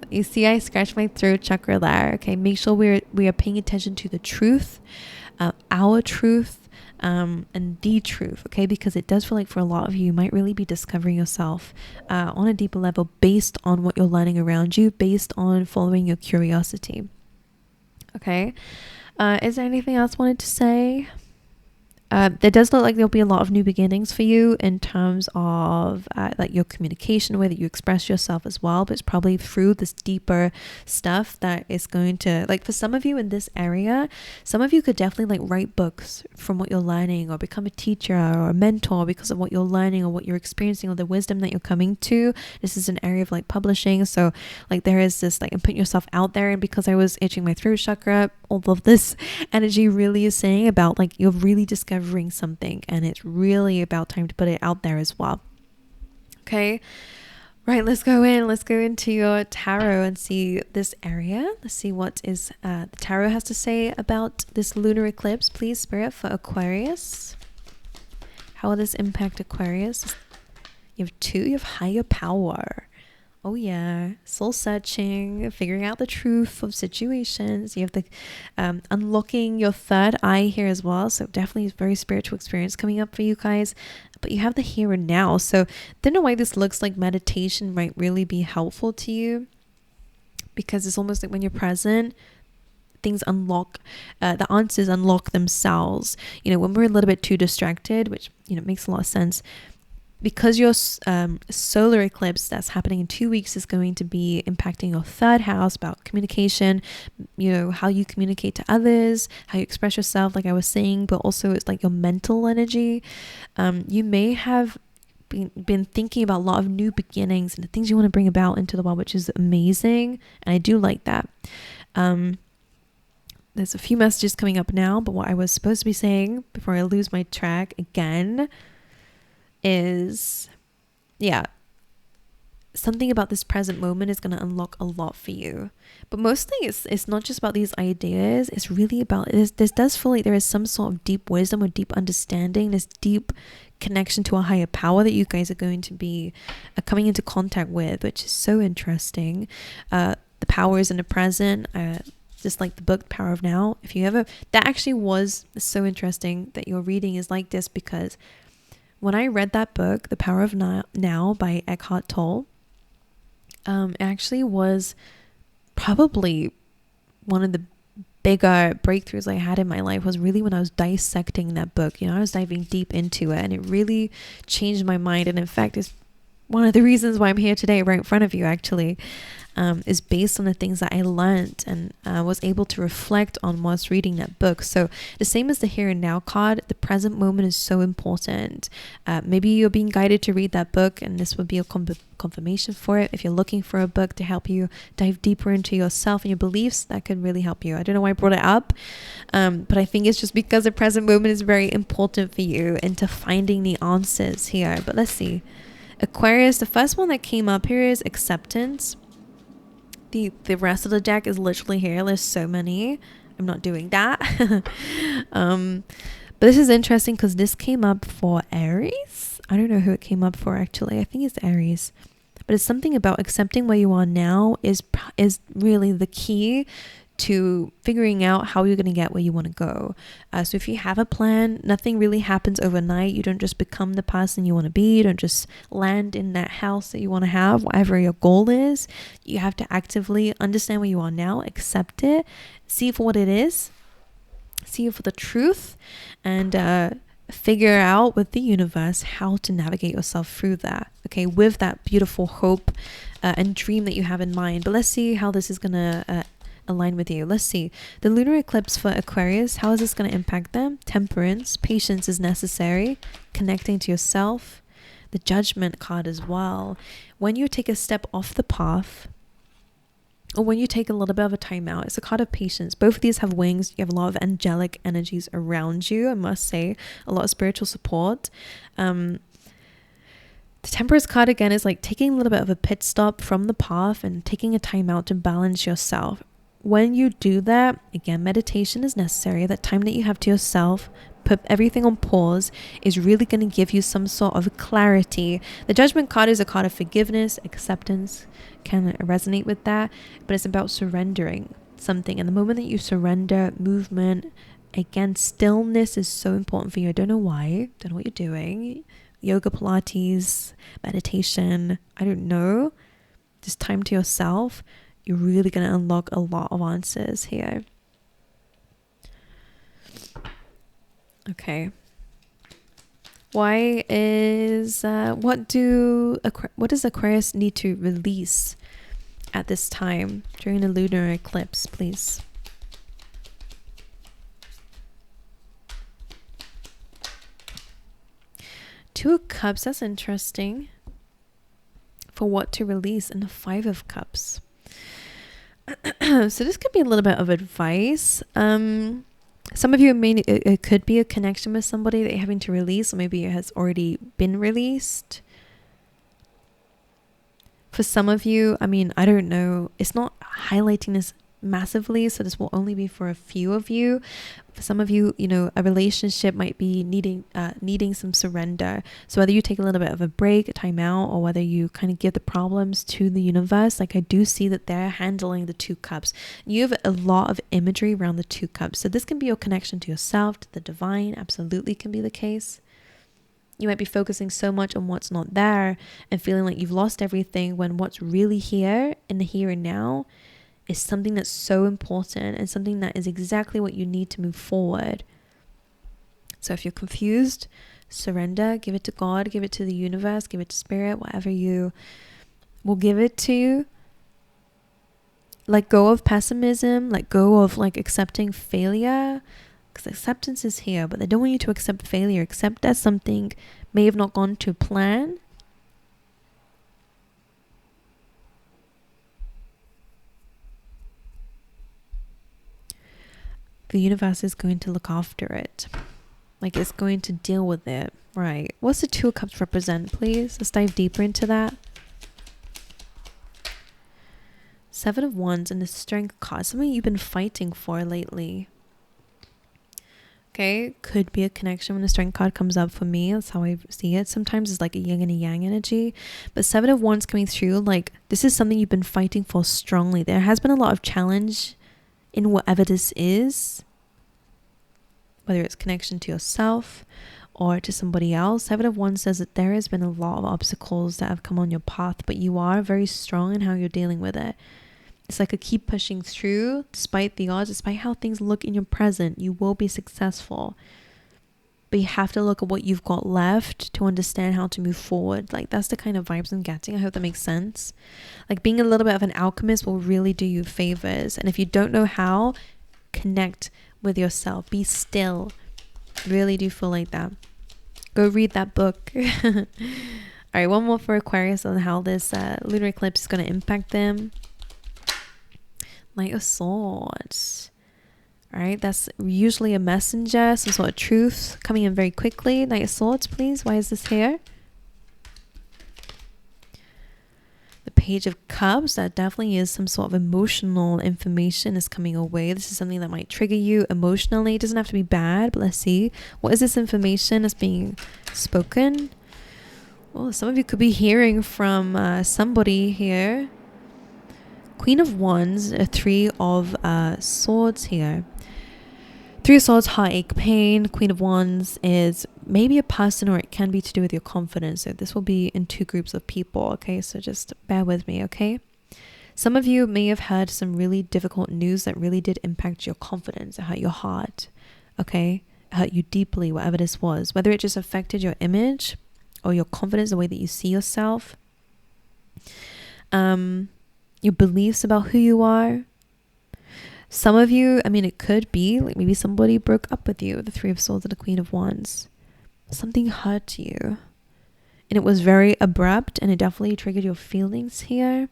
You see, I scratched my throat chakra there. Okay, make sure we are paying attention to the truth, our truth, and the truth. Okay, because it does feel like for a lot of you might really be discovering yourself on a deeper level based on what you're learning around you, based on following your curiosity. Okay, is there anything else I wanted to say? There does look like there'll be a lot of new beginnings for you in terms of like your communication, the way that you express yourself as well, but it's probably through this deeper stuff that is going to, like for some of you in this area, some of you could definitely like write books from what you're learning, or become a teacher or a mentor because of what you're learning or what you're experiencing or the wisdom that you're coming to. This is an area of like publishing. So like there is this like, and putting yourself out there. And because I was itching my throat chakra, all of this energy really is saying about like you're really discovering something, and it's really about time to put it out there as well. Okay, right, let's go into your tarot and see this area. Let's see what is the tarot has to say about this lunar eclipse. Please, Spirit, for Aquarius. How will this impact Aquarius? You have higher power. Oh yeah, soul searching, figuring out the truth of situations. You have the unlocking your third eye here as well. So definitely a very spiritual experience coming up for you guys. But you have the here and now. So don't know why this looks like meditation might really be helpful to you, because it's almost like when you're present, things unlock, the answers unlock themselves. When we're a little bit too distracted, which makes a lot of sense, because your solar eclipse that's happening in 2 weeks is going to be impacting your third house about communication, how you communicate to others, how you express yourself, like I was saying, but also it's like your mental energy. You may have been thinking about a lot of new beginnings and the things you want to bring about into the world, which is amazing, and I do like that. There's a few messages coming up now, but what I was supposed to be saying before I lose my track again is, something about this present moment is going to unlock a lot for you. But mostly it's not just about these ideas. It's really about this does feel like there is some sort of deep wisdom or deep understanding, this deep connection to a higher power that you guys are going to be coming into contact with, which is so interesting. The power is in the present, just like the book Power of Now. If you ever, that actually was so interesting that your reading is like this, because when I read that book, The Power of Now by Eckhart Tolle, it actually was probably one of the bigger breakthroughs I had in my life, was really when I was dissecting that book. I was diving deep into it, and it really changed my mind. And in fact, it's one of the reasons why I'm here today right in front of you, actually, is based on the things that I learned and was able to reflect on whilst reading that book. So the same as the here and now card, the present moment is so important. Maybe you're being guided to read that book, and this would be a confirmation for it. If you're looking for a book to help you dive deeper into yourself and your beliefs, that could really help you. I don't know why I brought it up, but I think it's just because the present moment is very important for you into finding the answers here. But let's see. Aquarius, the first one that came up here is acceptance. The rest of the deck is literally here. There's so many. I'm not doing that. But this is interesting because this came up for Aries. I don't know who it came up for, actually. I think it's Aries. But it's something about accepting where you are now is really the key to figuring out how you're going to get where you want to go. So if you have a plan, nothing really happens overnight. You don't just become the person you want to be. You don't just land in that house that you want to have, whatever your goal is. You have to actively understand where you are now, accept it, see it for what it is, see it for the truth, and figure out with the universe how to navigate yourself through that, okay, with that beautiful hope and dream that you have in mind. But let's see how this is going to align with you. Let's see. The lunar eclipse for Aquarius, how is this going to impact them? Temperance, patience is necessary, connecting to yourself. The Judgment card as well. When you take a step off the path, or when you take a little bit of a time out, it's a card of patience. Both of these have wings. You have a lot of angelic energies around you, I must say. A lot of spiritual support. The Temperance card again is like taking a little bit of a pit stop from the path and taking a time out to balance yourself. When you do that, again, meditation is necessary. That time that you have to yourself, put everything on pause, is really going to give you some sort of clarity. The Judgment card is a card of forgiveness, acceptance, can resonate with that, but it's about surrendering something. And the moment that you surrender, movement, again, stillness is so important for you. I don't know why, don't know what you're doing. Yoga, Pilates, meditation, I don't know. Just time to yourself. You're really going to unlock a lot of answers here. Okay. Why is what does Aquarius need to release at this time during the lunar eclipse, please? Two of Cups, that's interesting. For what to release, and the Five of Cups. So this could be a little bit of advice. Some of you it could be a connection with somebody that you're having to release, or maybe it has already been released. For some of you, I mean, I don't know, it's not highlighting this massively, so this will only be for a few of you. For some of you, a relationship might be needing some surrender. So whether you take a little bit of a break, a time out, or whether you kind of give the problems to the universe, like I do see that they're handling the Two Cups. You have a lot of imagery around the Two Cups. So this can be your connection to yourself, to the divine, absolutely can be the case. You might be focusing so much on what's not there and feeling like you've lost everything, when what's really here in the here and now is something that's so important and something that is exactly what you need to move forward. So if you're confused, surrender, give it to God, give it to the universe, give it to spirit, whatever you will give it to. Let go of pessimism, let go of like accepting failure, because acceptance is here, but they don't want you to accept failure. Accept that something may have not gone to plan. The universe is going to look after it. Like, it's going to deal with it. Right. What's the Two of Cups represent, please? Let's dive deeper into that. Seven of Wands and the Strength card. Something you've been fighting for lately. Okay. Could be a connection when the Strength card comes up for me. That's how I see it. Sometimes it's like a yin and a yang energy. But Seven of Wands coming through, like, this is something you've been fighting for strongly. There has been a lot of challenge in whatever this is, whether it's connection to yourself or to somebody else. Seven of Wands says that there has been a lot of obstacles that have come on your path, but you are very strong in how you're dealing with it. It's like a keep pushing through despite the odds, despite how things look in your present. You will be successful, but you have to look at what you've got left to understand how to move forward. Like, that's the kind of vibes I'm getting. I hope that makes sense. Like, being a little bit of an alchemist will really do you favors. And if you don't know how, connect with yourself. Be still. Really do feel like that. Go read that book. All right, one more for Aquarius on how this lunar eclipse is going to impact them. Knight of Swords. All right, that's usually a messenger, some sort of truth coming in very quickly. Knight of Swords, please. Why is this here? The Page of Cups. That definitely is some sort of emotional information is coming away. This is something that might trigger you emotionally. It doesn't have to be bad, but let's see. What is this information that's being spoken? Well, some of you could be hearing from somebody here. Queen of Wands, a Three of Swords here. Three of Swords, heartache, pain. Queen of Wands is maybe a person, or it can be to do with your confidence. So this will be in two groups of people, okay? So just bear with me, okay? Some of you may have heard some really difficult news that really did impact your confidence. It hurt your heart, okay? It hurt you deeply, whatever this was. Whether it just affected your image or your confidence, the way that you see yourself. Your beliefs about who you are. Some of you, I mean, it could be like maybe somebody broke up with you, the Three of Swords and the Queen of Wands. Something hurt you. And it was very abrupt, and it definitely triggered your feelings here.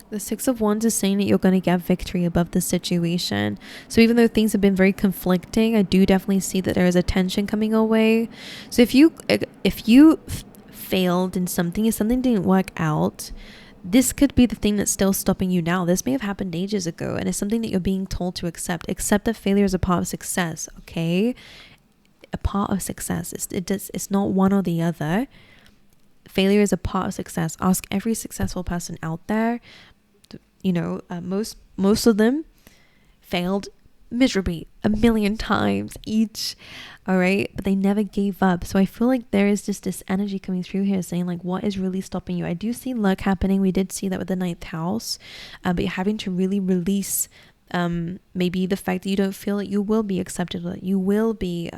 The Six of Wands is saying that you're going to get victory above the situation. So even though things have been very conflicting, I do definitely see that there is a tension coming away. So if you failed in something, if something didn't work out, this could be the thing that's still stopping you now. This may have happened ages ago, and it's something that you're being told to accept. Accept that failure is a part of success, okay? A part of success. It's not one or the other. Failure is a part of success. Ask every successful person out there. You know, most of them failed miserably 1,000,000 times each. All right, but they never gave up. So I feel like there is just this energy coming through here saying like, what is really stopping you? I do see luck happening. We did see that with the 9th house, but you're having to really release maybe the fact that you don't feel that you will be accepted, that you will be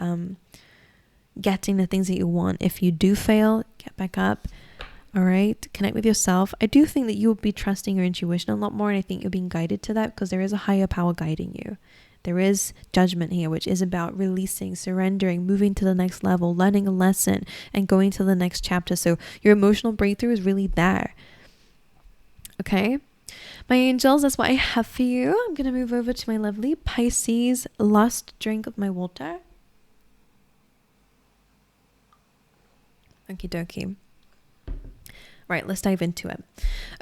getting the things that you want. If you do fail, get back up. All right, connect with yourself. I do think that you'll be trusting your intuition a lot more, and I think you're being guided to that because there is a higher power guiding you. There is judgment here, which is about releasing, surrendering, moving to the next level, learning a lesson, and going to the next chapter. So your emotional breakthrough is really there. Okay, my angels, that's what I have for you. I'm going to move over to my lovely Pisces. Last drink of my water. Okie dokie. Right, let's dive into it.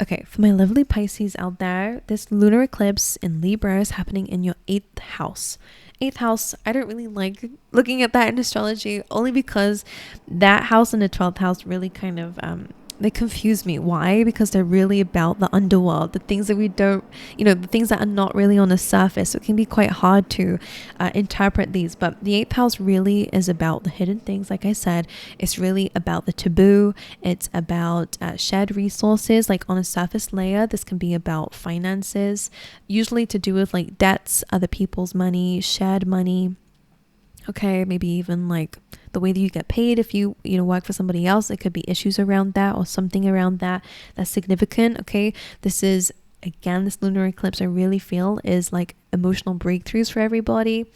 Okay, for my lovely Pisces out there, this lunar eclipse in Libra is happening in your 8th house. 8th house, I don't really like looking at that in astrology, only because that house and the 12th house really kind of they confuse me. Why? Because they're really about the underworld, the things that we don't, the things that are not really on the surface. So it can be quite hard to interpret these. But the eighth house really is about the hidden things. Like I said, it's really about the taboo. It's about shared resources. Like on a surface layer, this can be about finances, usually to do with like debts, other people's money, shared money. Okay, maybe even like the way that you get paid if you work for somebody else. It could be issues around that or something around that that's significant. Okay, this is, again, this lunar eclipse, I really feel is like emotional breakthroughs for everybody.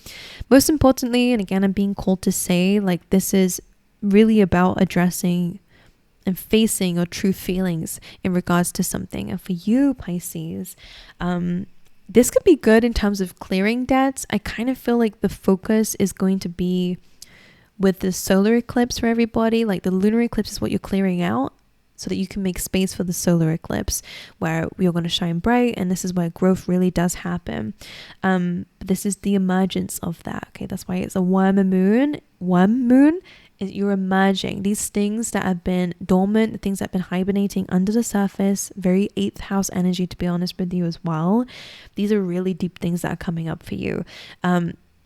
Most importantly, and again, I'm being called to say, like, this is really about addressing and facing your true feelings in regards to something. And for you, Pisces, this could be good in terms of clearing debts. I kind of feel like the focus is going to be with the solar eclipse for everybody. Like the lunar eclipse is what you're clearing out so that you can make space for the solar eclipse where you're going to shine bright, and this is where growth really does happen. This is the emergence of that. Okay, that's why it's a worm moon. You're emerging. These things that have been dormant, things that have been hibernating under the surface, very eighth house energy, to be honest with you as well. These are really deep things that are coming up for you.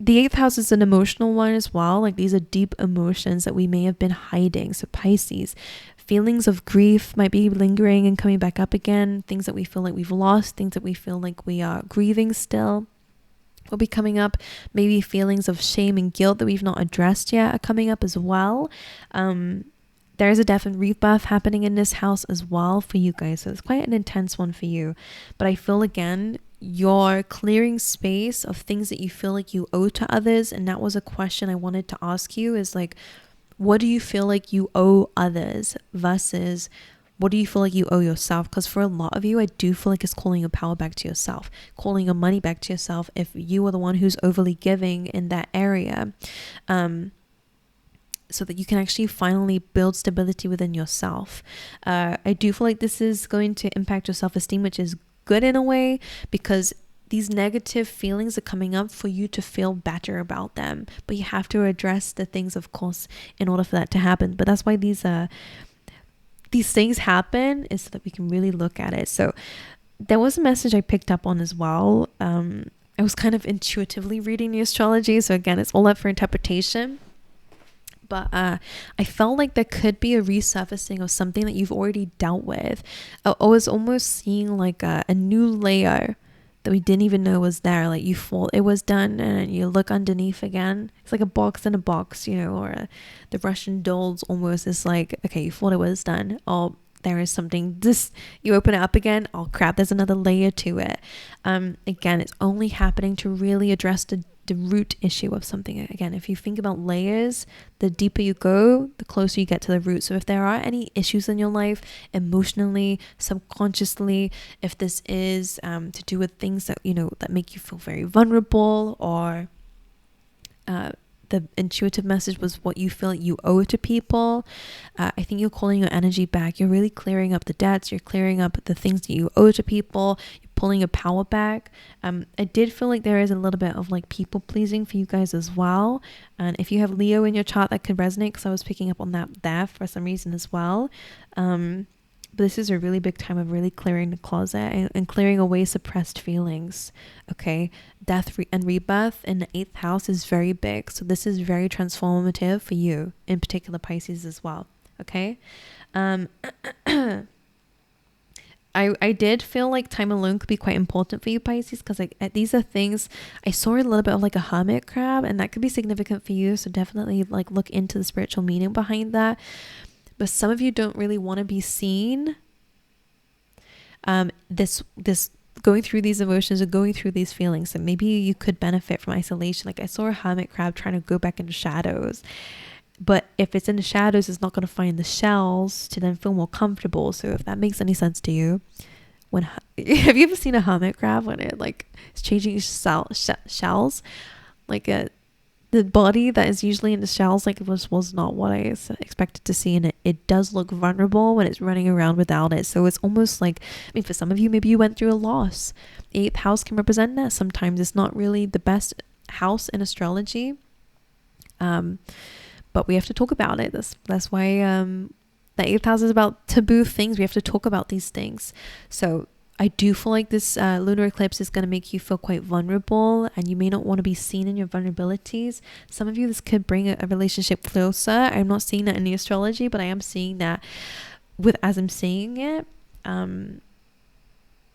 The eighth house is an emotional one as well. Like these are deep emotions that we may have been hiding. So Pisces, feelings of grief might be lingering and coming back up again. Things that we feel like we've lost, things that we feel like we are grieving still will be coming up. Maybe feelings of shame and guilt that we've not addressed yet are coming up as well. There is a death and rebirth happening in this house as well for you guys, so it's quite an intense one for you. But I feel, again, you're clearing space of things that you feel like you owe to others. And that was a question I wanted to ask you, is like, what do you feel like you owe others versus what do you feel like you owe yourself? Because for a lot of you, I do feel like it's calling your power back to yourself, calling your money back to yourself if you are the one who's overly giving in that area, so that you can actually finally build stability within yourself. I do feel like this is going to impact your self-esteem, which is good in a way, because these negative feelings are coming up for you to feel better about them. But you have to address the things, of course, in order for that to happen. But that's why these things happen, is so that we can really look at it. So there was a message I picked up on as well. I was kind of intuitively reading the astrology. So again, it's all up for interpretation. But I felt like there could be a resurfacing of something that you've already dealt with. I was almost seeing like a new layer that we didn't even know was there. Like you thought it was done and you look underneath again. It's like a box in a box, or the Russian dolls almost. Is like, okay, you thought it was done. Oh, there is something. You open it up again. Oh crap, there's another layer to it. Again, it's only happening to really address the root issue of something. Again, if you think about layers, the deeper you go, the closer you get to the root. So if there are any issues in your life, emotionally, subconsciously, if this is to do with things that that make you feel very vulnerable, or the intuitive message was what you feel like you owe to people, I think you're calling your energy back. You're really clearing up the debts. You're clearing up the things that you owe to people. You're pulling your power back. I did feel like there is a little bit of like people pleasing for you guys as well. And if you have Leo in your chart, that could resonate, because I was picking up on that there for some reason as well. But this is a really big time of really clearing the closet and clearing away suppressed feelings. Okay, death and rebirth in the 8th house is very big. So this is very transformative for you, in particular Pisces as well. Okay. I did feel like time alone could be quite important for you, Pisces, because like these are things. I saw a little bit of like a hermit crab, and that could be significant for you. So definitely like look into the spiritual meaning behind that. But some of you don't really want to be seen. This going through these emotions or going through these feelings. So maybe you could benefit from isolation. Like I saw a hermit crab trying to go back into shadows. But if it's in the shadows, it's not going to find the shells to then feel more comfortable. So if that makes any sense to you, have you ever seen a hermit crab when it like is changing shells? Like the body that is usually in the shells, like it was not what I expected to see, and it does look vulnerable when it's running around without it. So it's almost like, I mean, for some of you, maybe you went through a loss. 8th house can represent that. Sometimes it's not really the best house in astrology, but we have to talk about it. That's why The 8th house is about taboo things. We have to talk about these things. So I do feel like this lunar eclipse is going to make you feel quite vulnerable, and you may not want to be seen in your vulnerabilities. Some of you, this could bring a relationship closer. I'm not seeing that in the astrology, but I am seeing that as I'm saying it.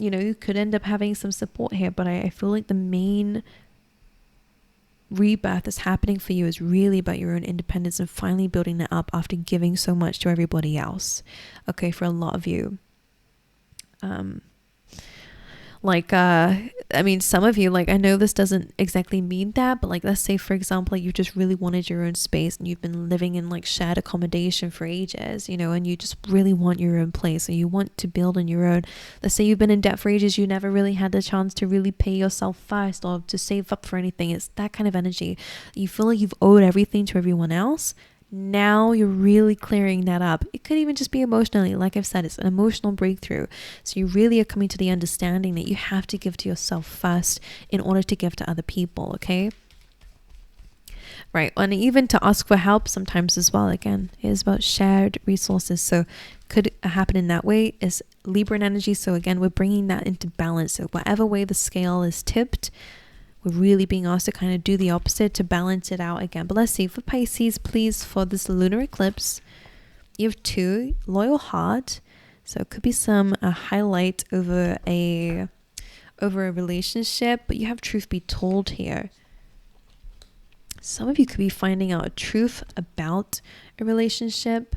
You could end up having some support here, but I feel like the main rebirth that's happening for you is really about your own independence and finally building that up after giving so much to everybody else. Okay, for a lot of you. Some of you, I know this doesn't exactly mean that, but let's say, for example, you just really wanted your own space and you've been living in shared accommodation for ages, and you just really want your own place, or you want to build on your own. Let's say you've been in debt for ages, you never really had the chance to really pay yourself first or to save up for anything. It's that kind of energy. You feel like you've owed everything to everyone else. Now you're really clearing that up. It could even just be emotionally. Like I've said, it's an emotional breakthrough. So you really are coming to the understanding that you have to give to yourself first in order to give to other people, okay? Right, and even to ask for help sometimes as well. Again, it is about shared resources. So could happen in that way. Is Libra energy. So again, we're bringing that into balance. So whatever way the scale is tipped, we're really being asked to kind of do the opposite to balance it out again. But let's see, for Pisces, please, for this lunar eclipse, you have 2, loyal heart. So it could be some highlight over a relationship, but you have truth be told here. Some of you could be finding out a truth about a relationship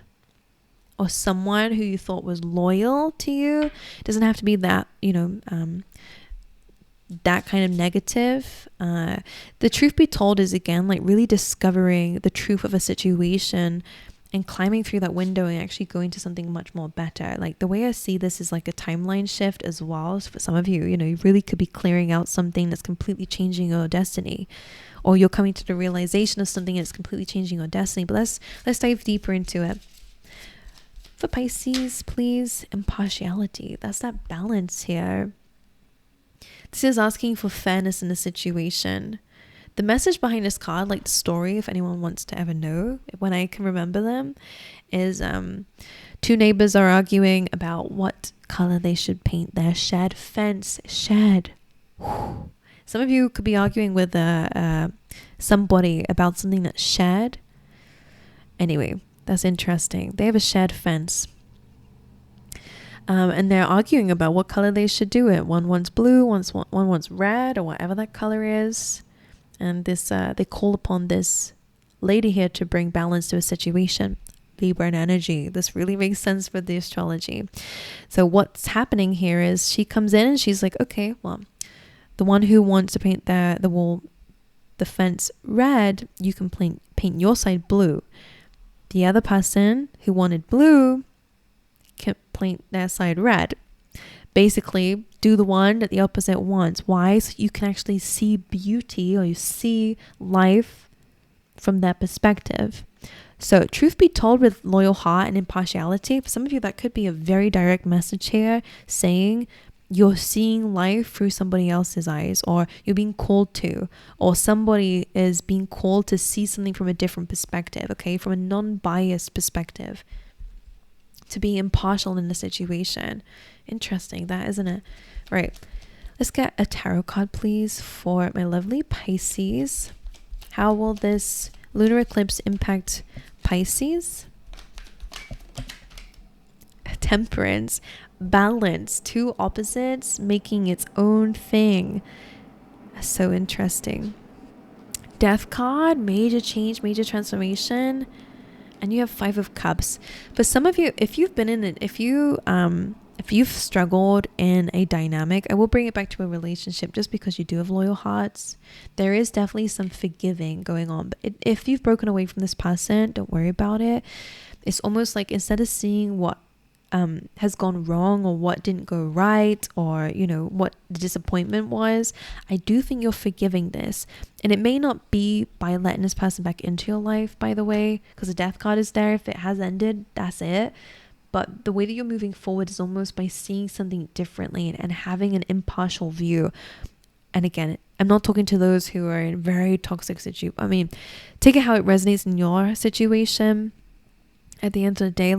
or someone who you thought was loyal to you. It doesn't have to be that, that kind of negative. The truth be told is, again, really discovering the truth of a situation and climbing through that window and actually going to something much more better. The way I see this is a timeline shift as well. So for some of you, you really could be clearing out something that's completely changing your destiny, or you're coming to the realization of something that's completely changing your destiny. But let's dive deeper into it. For Pisces, please, impartiality. That's that balance here. This is asking for fairness in the situation. The message behind this card, the story, if anyone wants to ever know, when I can remember them, is 2 neighbors are arguing about what color they should paint their shed fence. Shed. Whew. Some of you could be arguing with somebody about something that's shed. Anyway, that's interesting. They have a shed fence. And they're arguing about what color they should do it. One wants blue, one wants red, or whatever that color is. And this they call upon this lady here to bring balance to a situation. Libra energy. This really makes sense for the astrology. So what's happening here is she comes in and she's like, okay, well, the one who wants to paint the fence red, you can paint your side blue. The other person who wanted blue can paint their side red. Basically, do the one that the opposite wants. Why? So you can actually see beauty, or you see life from that perspective. So truth be told, with loyal heart and impartiality, for some of you that could be a very direct message here, saying you're seeing life through somebody else's eyes, or you're being called to, or somebody is being called to see something from a different perspective, okay, from a non-biased perspective, to be impartial in the situation. Interesting, that, isn't it? Right, let's get a tarot card, please, for my lovely Pisces. How will this lunar eclipse impact Pisces? Temperance, balance, 2 opposites making its own thing. So interesting. Death card, major change, major transformation. And you have 5 of Cups. For some of you, if you've been in it, if you've struggled in a dynamic, I will bring it back to a relationship just because you do have loyal hearts. There is definitely some forgiving going on. But if you've broken away from this person, don't worry about it. It's almost like, instead of seeing what has gone wrong or what didn't go right, or what the disappointment was, I do think you're forgiving this. And it may not be by letting this person back into your life, by the way, because the death card is there. If it has ended, that's it. But the way that you're moving forward is almost by seeing something differently and having an impartial view. And again, I'm not talking to those who are in very toxic take it how it resonates in your situation. At the end of the day,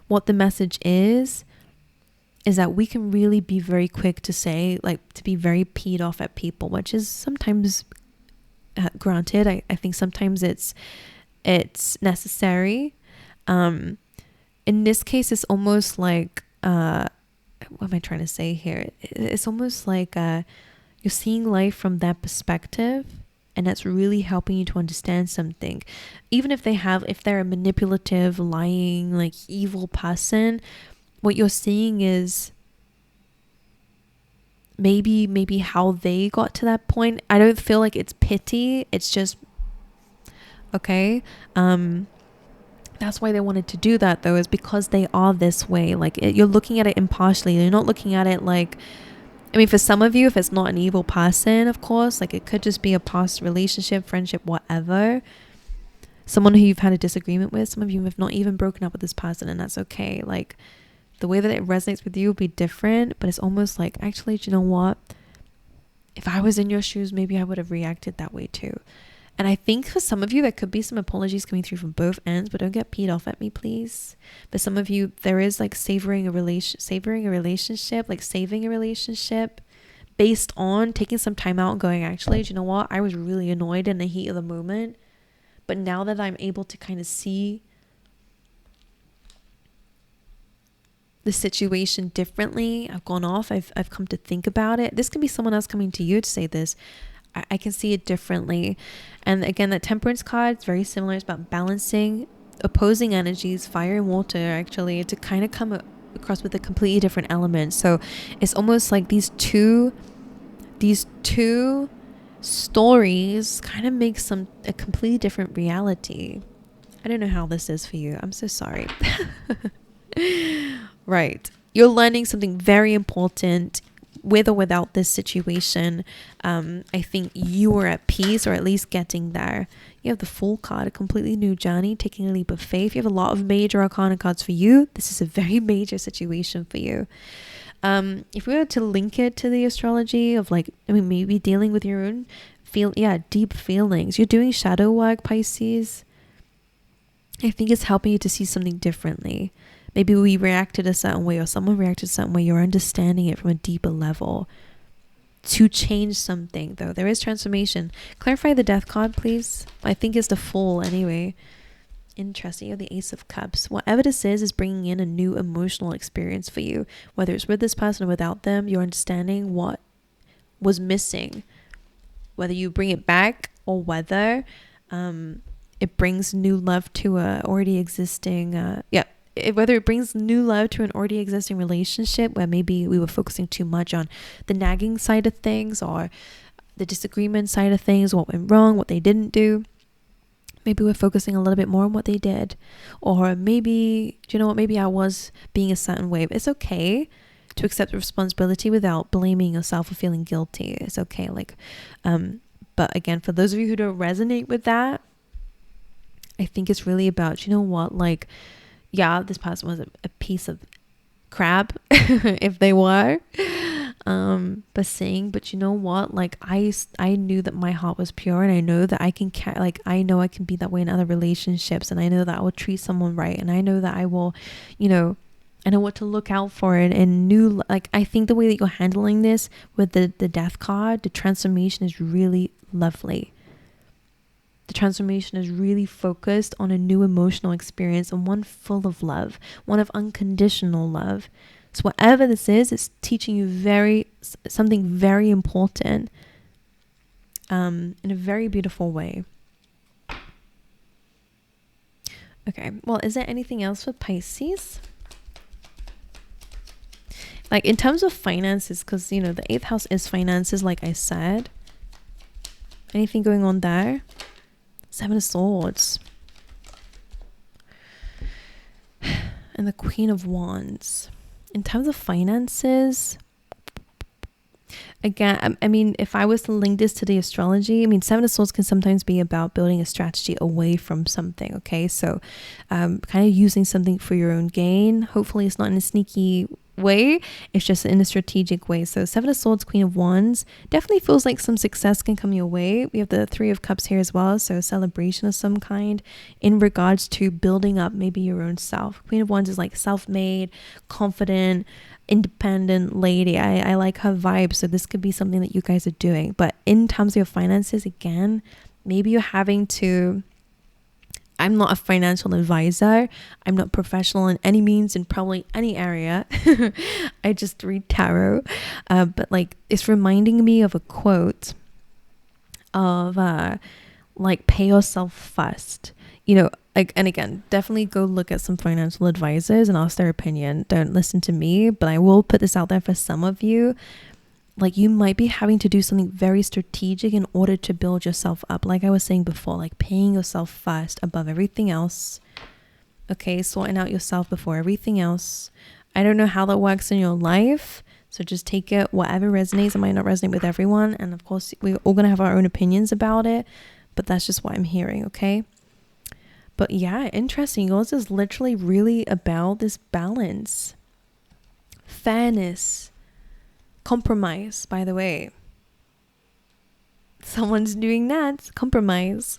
what the message is that we can really be very quick to say, like, to be very peed off at people, which is sometimes granted. I think sometimes it's necessary. In this case, it's almost like, what am I trying to say here? It's almost like you're seeing life from that perspective, and that's really helping you to understand something. Even if they're a manipulative, lying, like evil person, what you're seeing is maybe how they got to that point. I don't feel like it's pity. It's just, okay. That's why they wanted to do that, though, is because they are this way. Like, you're looking at it impartially. You're not looking at it like, I mean, for some of you, if it's not an evil person, of course, like, it could just be a past relationship, friendship, whatever. Someone who you've had a disagreement with. Some of you have not even broken up with this person, and that's okay. Like, the way that it resonates with you will be different, but it's almost like, actually, do you know what? If I was in your shoes, maybe I would have reacted that way too. And I think for some of you, there could be some apologies coming through from both ends, but don't get peed off at me, please. For some of you, there is like savoring a relationship, like saving a relationship based on taking some time out and going, actually, do you know what? I was really annoyed in the heat of the moment, but now that I'm able to kind of see the situation differently, I've gone off, I've come to think about it. This can be someone else coming to you to say this. I can see it differently. And again, that Temperance card is very similar. It's about balancing opposing energies, fire and water, actually, to kind of come across with a completely different element. So it's almost like these two stories kind of make a completely different reality. I don't know how this is for you. I'm so sorry. Right. You're learning something very important with or without this situation. I think you are at peace, or at least getting there. You have the Fool card, a completely new journey, taking a leap of faith. You have a lot of major arcana cards for you. This is a very major situation for you. If we were to link it to the astrology of, like, I mean, maybe dealing with your own deep feelings. You're doing shadow work, Pisces. I think it's helping you to see something differently. Maybe we reacted a certain way, or someone reacted a certain way. You're understanding it from a deeper level to change something, though. There is transformation. Clarify the Death card, please. I think it's the Fool anyway. Interesting. You have the Ace of Cups. Whatever this is bringing in a new emotional experience for you. Whether it's with this person or without them, you're understanding what was missing. Whether you bring it back or whether it brings new love to a already existing... whether it brings new love to an already existing relationship where maybe we were focusing too much on the nagging side of things or the disagreement side of things, what went wrong, what they didn't do. Maybe we're focusing a little bit more on what they did. Or maybe, do you know what, maybe I was being a certain way. It's okay to accept responsibility without blaming yourself or feeling guilty. It's okay. But again, for those of you who don't resonate with that, I think it's really about, you know what, like, yeah, this person was a piece of crap if they were, but you know what, like, I knew that my heart was pure, and I know that I can I know I can be that way in other relationships, and I know that I will treat someone right, and I know that I will, I know what to look out for, and new, like, I think the way that you're handling this with the Death card, the transformation is really lovely. The transformation is really focused on a new emotional experience, and one full of love, one of unconditional love. So whatever this is, it's teaching you something very important in a very beautiful way. Okay, well, is there anything else for Pisces? Like, in terms of finances, because, the 8th house is finances, like I said. Anything going on there? 7 of Swords. And the Queen of Wands. In terms of finances, again, I mean, if I was to link this to the astrology, I mean, 7 of Swords can sometimes be about building a strategy away from something, okay? So kind of using something for your own gain. Hopefully it's not in a sneaky way. It's just in a strategic way. So Seven of Swords, Queen of Wands, definitely feels like some success can come your way. We have the Three of Cups here as well, so celebration of some kind in regards to building up maybe your own self. Queen of Wands is like self-made, confident, independent lady. I like her vibe, so this could be something that you guys are doing. But in terms of your finances, again, maybe you're having to, I'm not a financial advisor, I'm not professional in any means in probably any area. I just read tarot, but like it's reminding me of a quote of like, pay yourself first, you know. Like, and again, definitely go look at some financial advisors and ask their opinion. Don't listen to me, but I will put this out there for some of you. Like, you might be having to do something very strategic in order to build yourself up. Like I was saying before, like paying yourself first above everything else. Okay, sorting out yourself before everything else. I don't know how that works in your life, so just take it, whatever resonates. It might not resonate with everyone. And of course, we're all going to have our own opinions about it, but that's just what I'm hearing, okay? But yeah, interesting. Yours is literally really about this balance, fairness, compromise, by the way. Someone's doing that, compromise.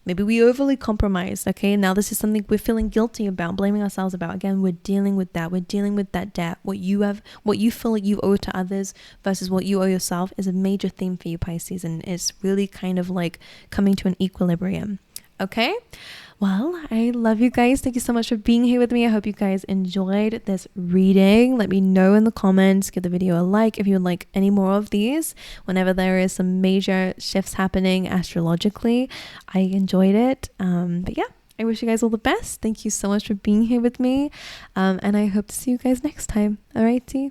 Maybe we overly compromised, okay? Now this is something we're feeling guilty about, blaming ourselves about. Again, we're dealing with that. We're dealing with that debt. What you feel like you owe to others versus what you owe yourself is a major theme for you, Pisces. And it's really kind of like coming to an equilibrium. Okay, well, I love you guys. Thank you so much for being here with me. I hope you guys enjoyed this reading. Let me know in the comments. Give the video a like if you would like any more of these. Whenever there is some major shifts happening astrologically, I enjoyed it. But yeah, I wish you guys all the best. Thank you so much for being here with me. And I hope to see you guys next time. Alrighty.